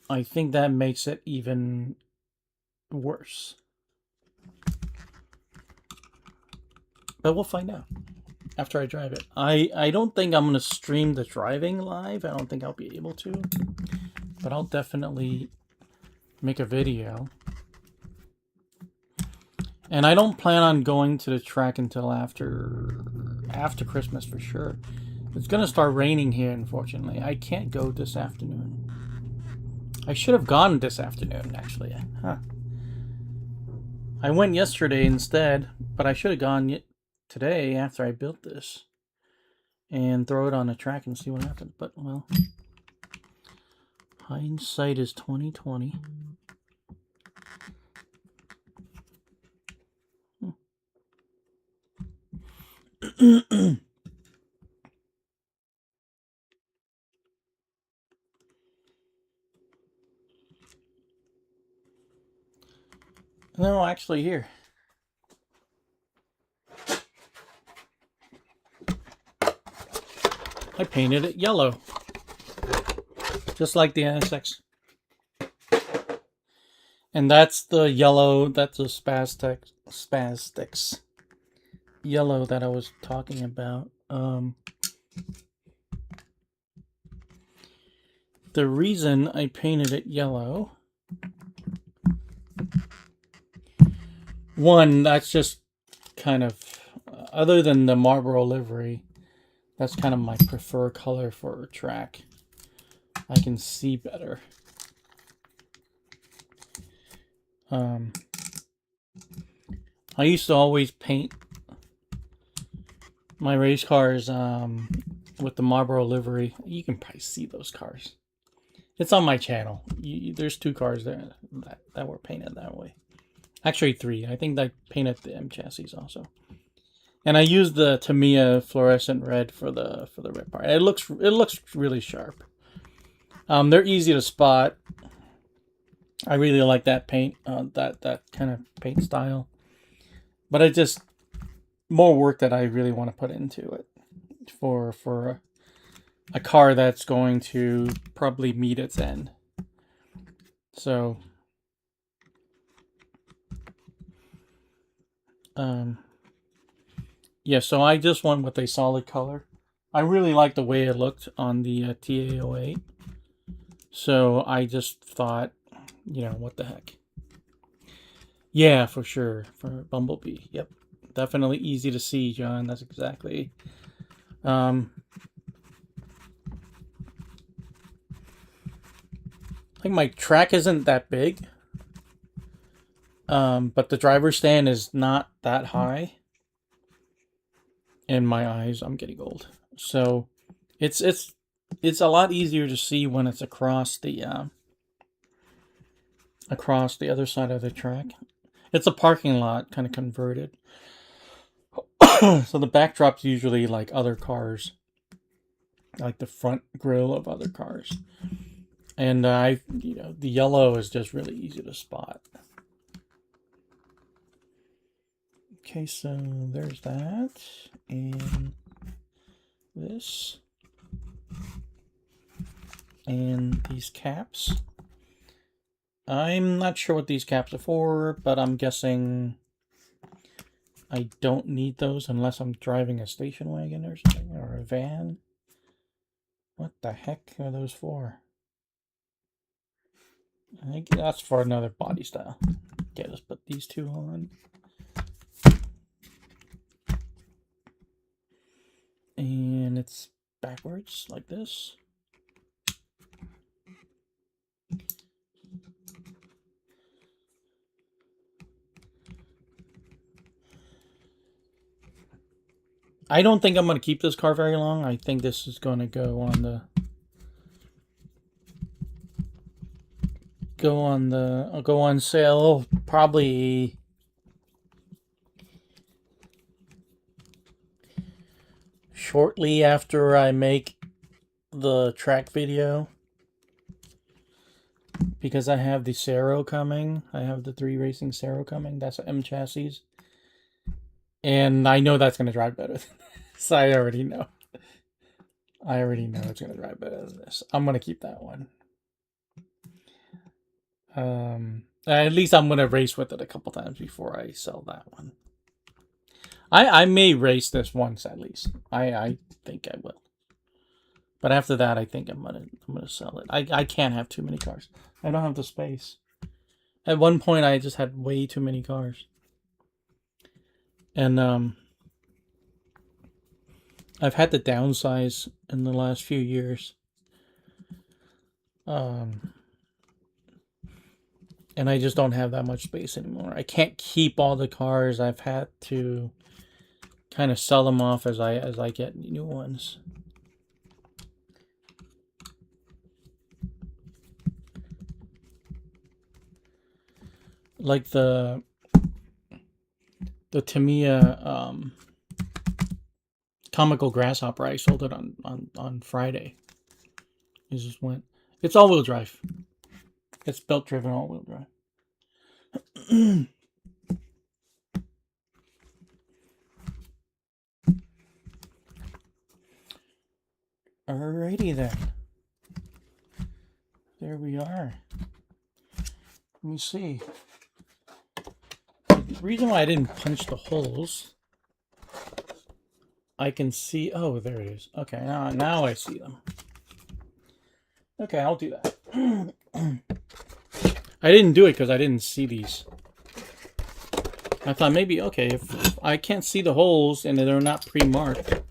I think that makes it even worse. But we'll find out after I drive it. I don't think I'm going to stream the driving live. I don't think I'll be able to. But I'll definitely make a video. And I don't plan on going to the track until after Christmas for sure. It's going to start raining here, unfortunately. I can't go this afternoon. I should have gone this afternoon, actually. Huh. I went yesterday instead, but I should have gone today after I built this and throw it on the track and see what happens. But, well, hindsight is 20/20. No, actually, here. I painted it yellow, just like the NSX. And that's the yellow, that's the Spastics yellow that I was talking about. The reason I painted it yellow, one, that's just kind of, other than the Marlboro livery, that's kind of my preferred color for a track. I can see better. I used to always paint my race cars with the Marlboro livery. You can probably see those cars. It's on my channel. There's 2 cars there that were painted that way. Actually 3. I think I painted the M chassis also. And I used the Tamiya fluorescent red for the red part. It looks really sharp. They're easy to spot. I really like that paint, that kind of paint style. But it's just more work that I really want to put into it for a car that's going to probably meet its end. So, yeah, so I just went with a solid color. I really like the way it looked on the TA08. So I just thought, you know, what the heck. Yeah, for sure. For Bumblebee. Yep. Definitely easy to see, John. That's exactly. Like my track isn't that big. But the driver's stand is not that high. In my eyes, I'm getting old. So it's a lot easier to see when it's across the other side of the track. It's a parking lot kind of converted. So the backdrop's usually like other cars, like the front grille of other cars. And the yellow is just really easy to spot. Okay, so there's that, and this, and these caps. I'm not sure what these caps are for, but I'm guessing I don't need those unless I'm driving a station wagon or something, or a van. What the heck are those for? I think that's for another body style. Okay, let's put these two on. And it's backwards like this. I don't think I'm going to keep this car very long. I think this is going to go on sale probably shortly after I make the track video, because I have the Cero coming. I have the 3 Racing Cero coming. That's an M chassis. And I know that's going to drive better than this. I already know. It's going to drive better than this. I'm going to keep that one. At least I'm going to race with it a couple times before I sell that one. I may race this once at least. I think I will. But after that, I think I'm gonna sell it. I can't have too many cars. I don't have the space. At one point, I just had way too many cars. And I've had to downsize in the last few years. And I just don't have that much space anymore. I can't keep all the cars. I've had to kind of sell them off as I get new ones. Like the Tamiya Comical Grasshopper, I sold it on Friday. It just went. It's all-wheel drive. It's belt-driven all-wheel drive. Alrighty then. There we are. Let me see. The reason why I didn't punch the holes, I can see. Oh, there it is. Okay, now I see them. Okay, I'll do that. I didn't do it because I didn't see these. I thought maybe, okay, if I can't see the holes and they're not pre-marked,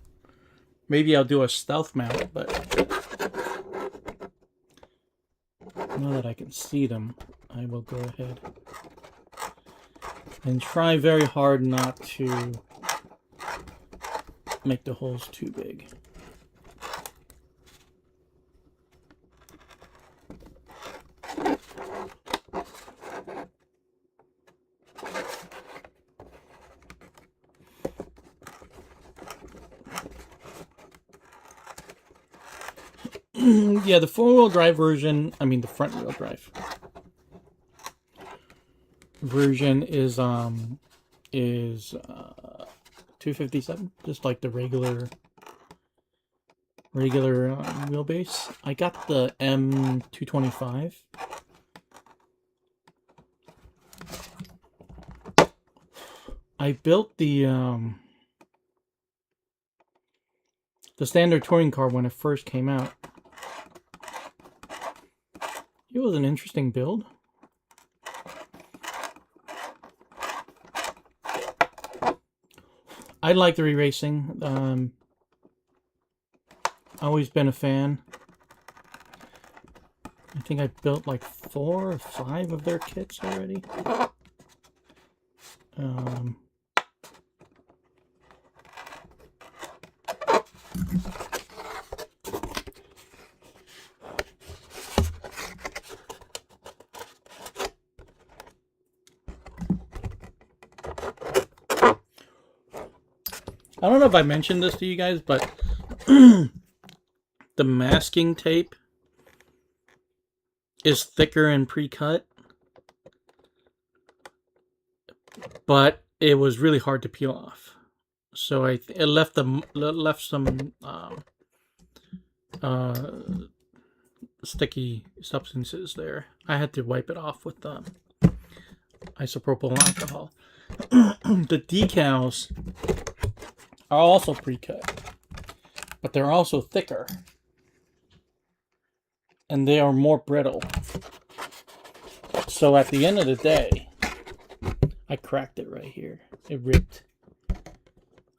maybe I'll do a stealth mount, but now that I can see them, I will go ahead and try very hard not to make the holes too big. Yeah, the 4-wheel drive version, I mean the front wheel drive version is 257, just like the regular wheelbase. I got the M225. I built the standard touring car when it first came out. It was an interesting build. I like the re-racing. Always been a fan. I think I built like 4 or 5 of their kits already. I don't know if I mentioned this to you guys, but the masking tape is thicker and pre-cut, but it was really hard to peel off. So it left some sticky substances there. I had to wipe it off with isopropyl alcohol. The decals are also pre-cut, but they're also thicker and they are more brittle. So at the end of the day, I cracked it right here. It ripped.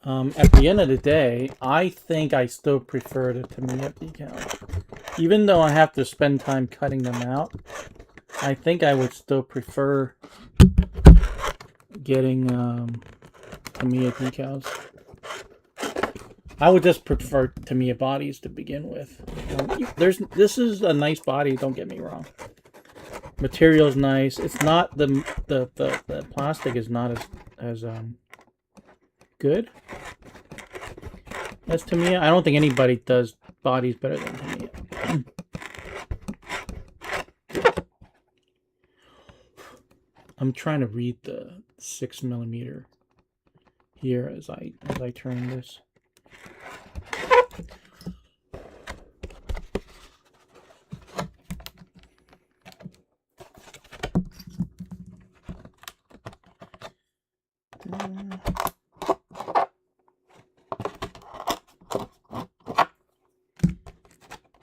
At the end of the day, I think I still prefer the Tamiya decal. Even though I have to spend time cutting them out, I think I would still prefer getting Tamiya decals. I would just prefer Tamiya bodies to begin with. This is a nice body, don't get me wrong. Material's nice. It's not the plastic is not as good as Tamiya. I don't think anybody does bodies better than Tamiya. I'm trying to read the 6mm here as I turn this.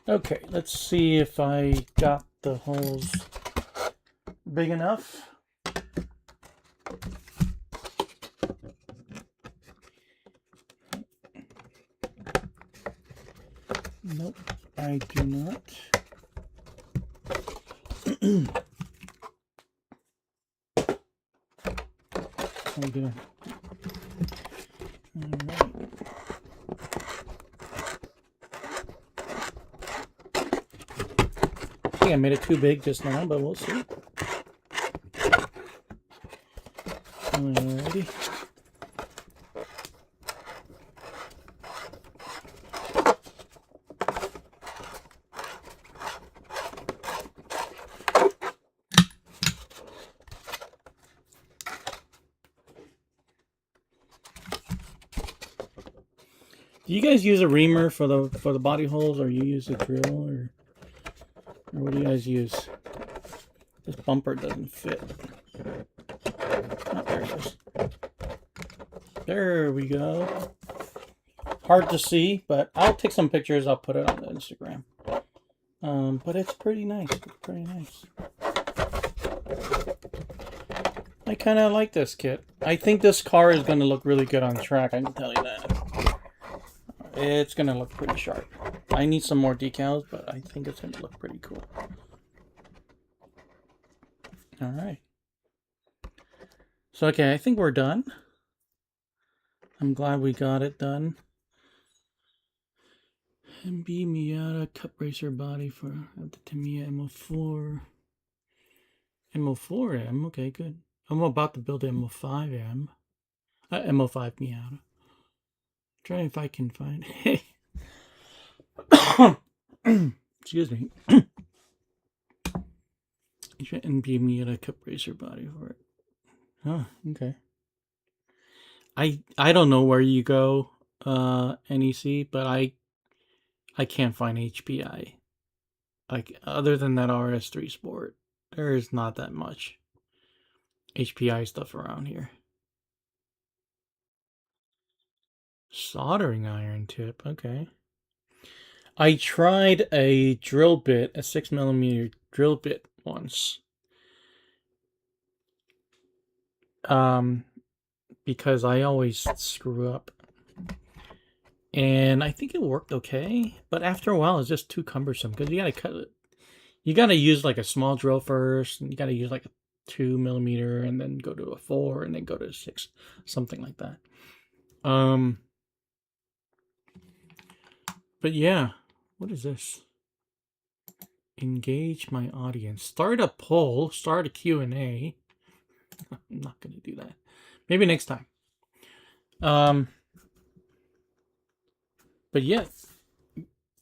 Okay, let's see if I got the holes big enough. Nope, I do not. I'm gonna. All right. I think I made it too big just now, but we'll see. Alrighty. Do you guys use a reamer for the body holes, or you use a drill, or what do you guys use? This bumper doesn't fit. Oh, there it is. There we go. Hard to see, but I'll take some pictures. I'll put it on the Instagram. But it's pretty nice. It's pretty nice. I kind of like this kit. I think this car is going to look really good on track. I can tell you that. It's going to look pretty sharp. I need some more decals, but I think it's going to look pretty cool. Alright. So, okay, I think we're done. I'm glad we got it done. MB Miata Cup Racer body for the Tamiya MO4. MO4M, okay, good. I'm about to build an MO5M. MO5 Miata. Try if I can find it. Excuse me. And be me at a Cup Racer body for it. Oh, okay. I don't know where you go, NEC, but I can't find HPI. Like, other than that RS3 Sport, there is not that much HPI stuff around here. Soldering iron tip, okay. I tried a drill bit, a 6mm drill bit once. Because I always screw up. And I think it worked okay, but after a while it's just too cumbersome because you gotta cut it. You gotta use like a small drill first, and you gotta use like a 2mm, and then go to a 4, and then go to a 6, something like that. But yeah, what is this? Engage my audience. Start a poll. Start a Q&A. I'm not gonna do that. Maybe next time. But yeah,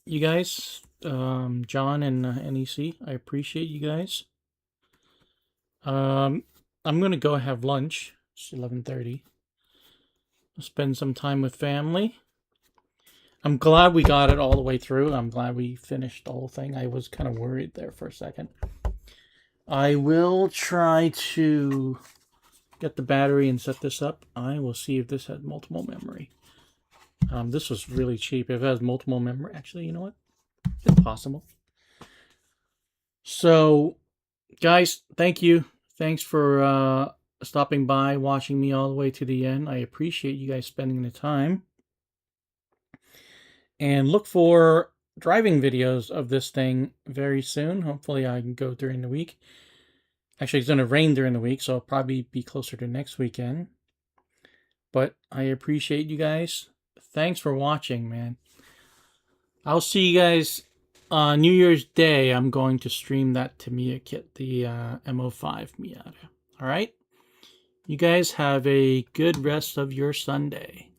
you guys, John and NEC, I appreciate you guys. I'm gonna go have lunch. It's 11:30. I'll spend some time with family. I'm glad we got it all the way through. I'm glad we finished the whole thing. I was kind of worried there for a second. I will try to get the battery and set this up. I will see if this has multiple memory. This was really cheap. If it has multiple memory, actually, you know what? It's possible. So Guys, thank you. Thanks for stopping by, watching me all the way to the end. I appreciate you guys spending the time. And look for driving videos of this thing very soon. Hopefully I can go during the week. Actually, it's going to rain during the week, so it'll probably be closer to next weekend. But I appreciate you guys. Thanks for watching, man. I'll see you guys on New Year's Day. I'm going to stream that Tamiya kit, the MO5 Miata. All right? You guys have a good rest of your Sunday.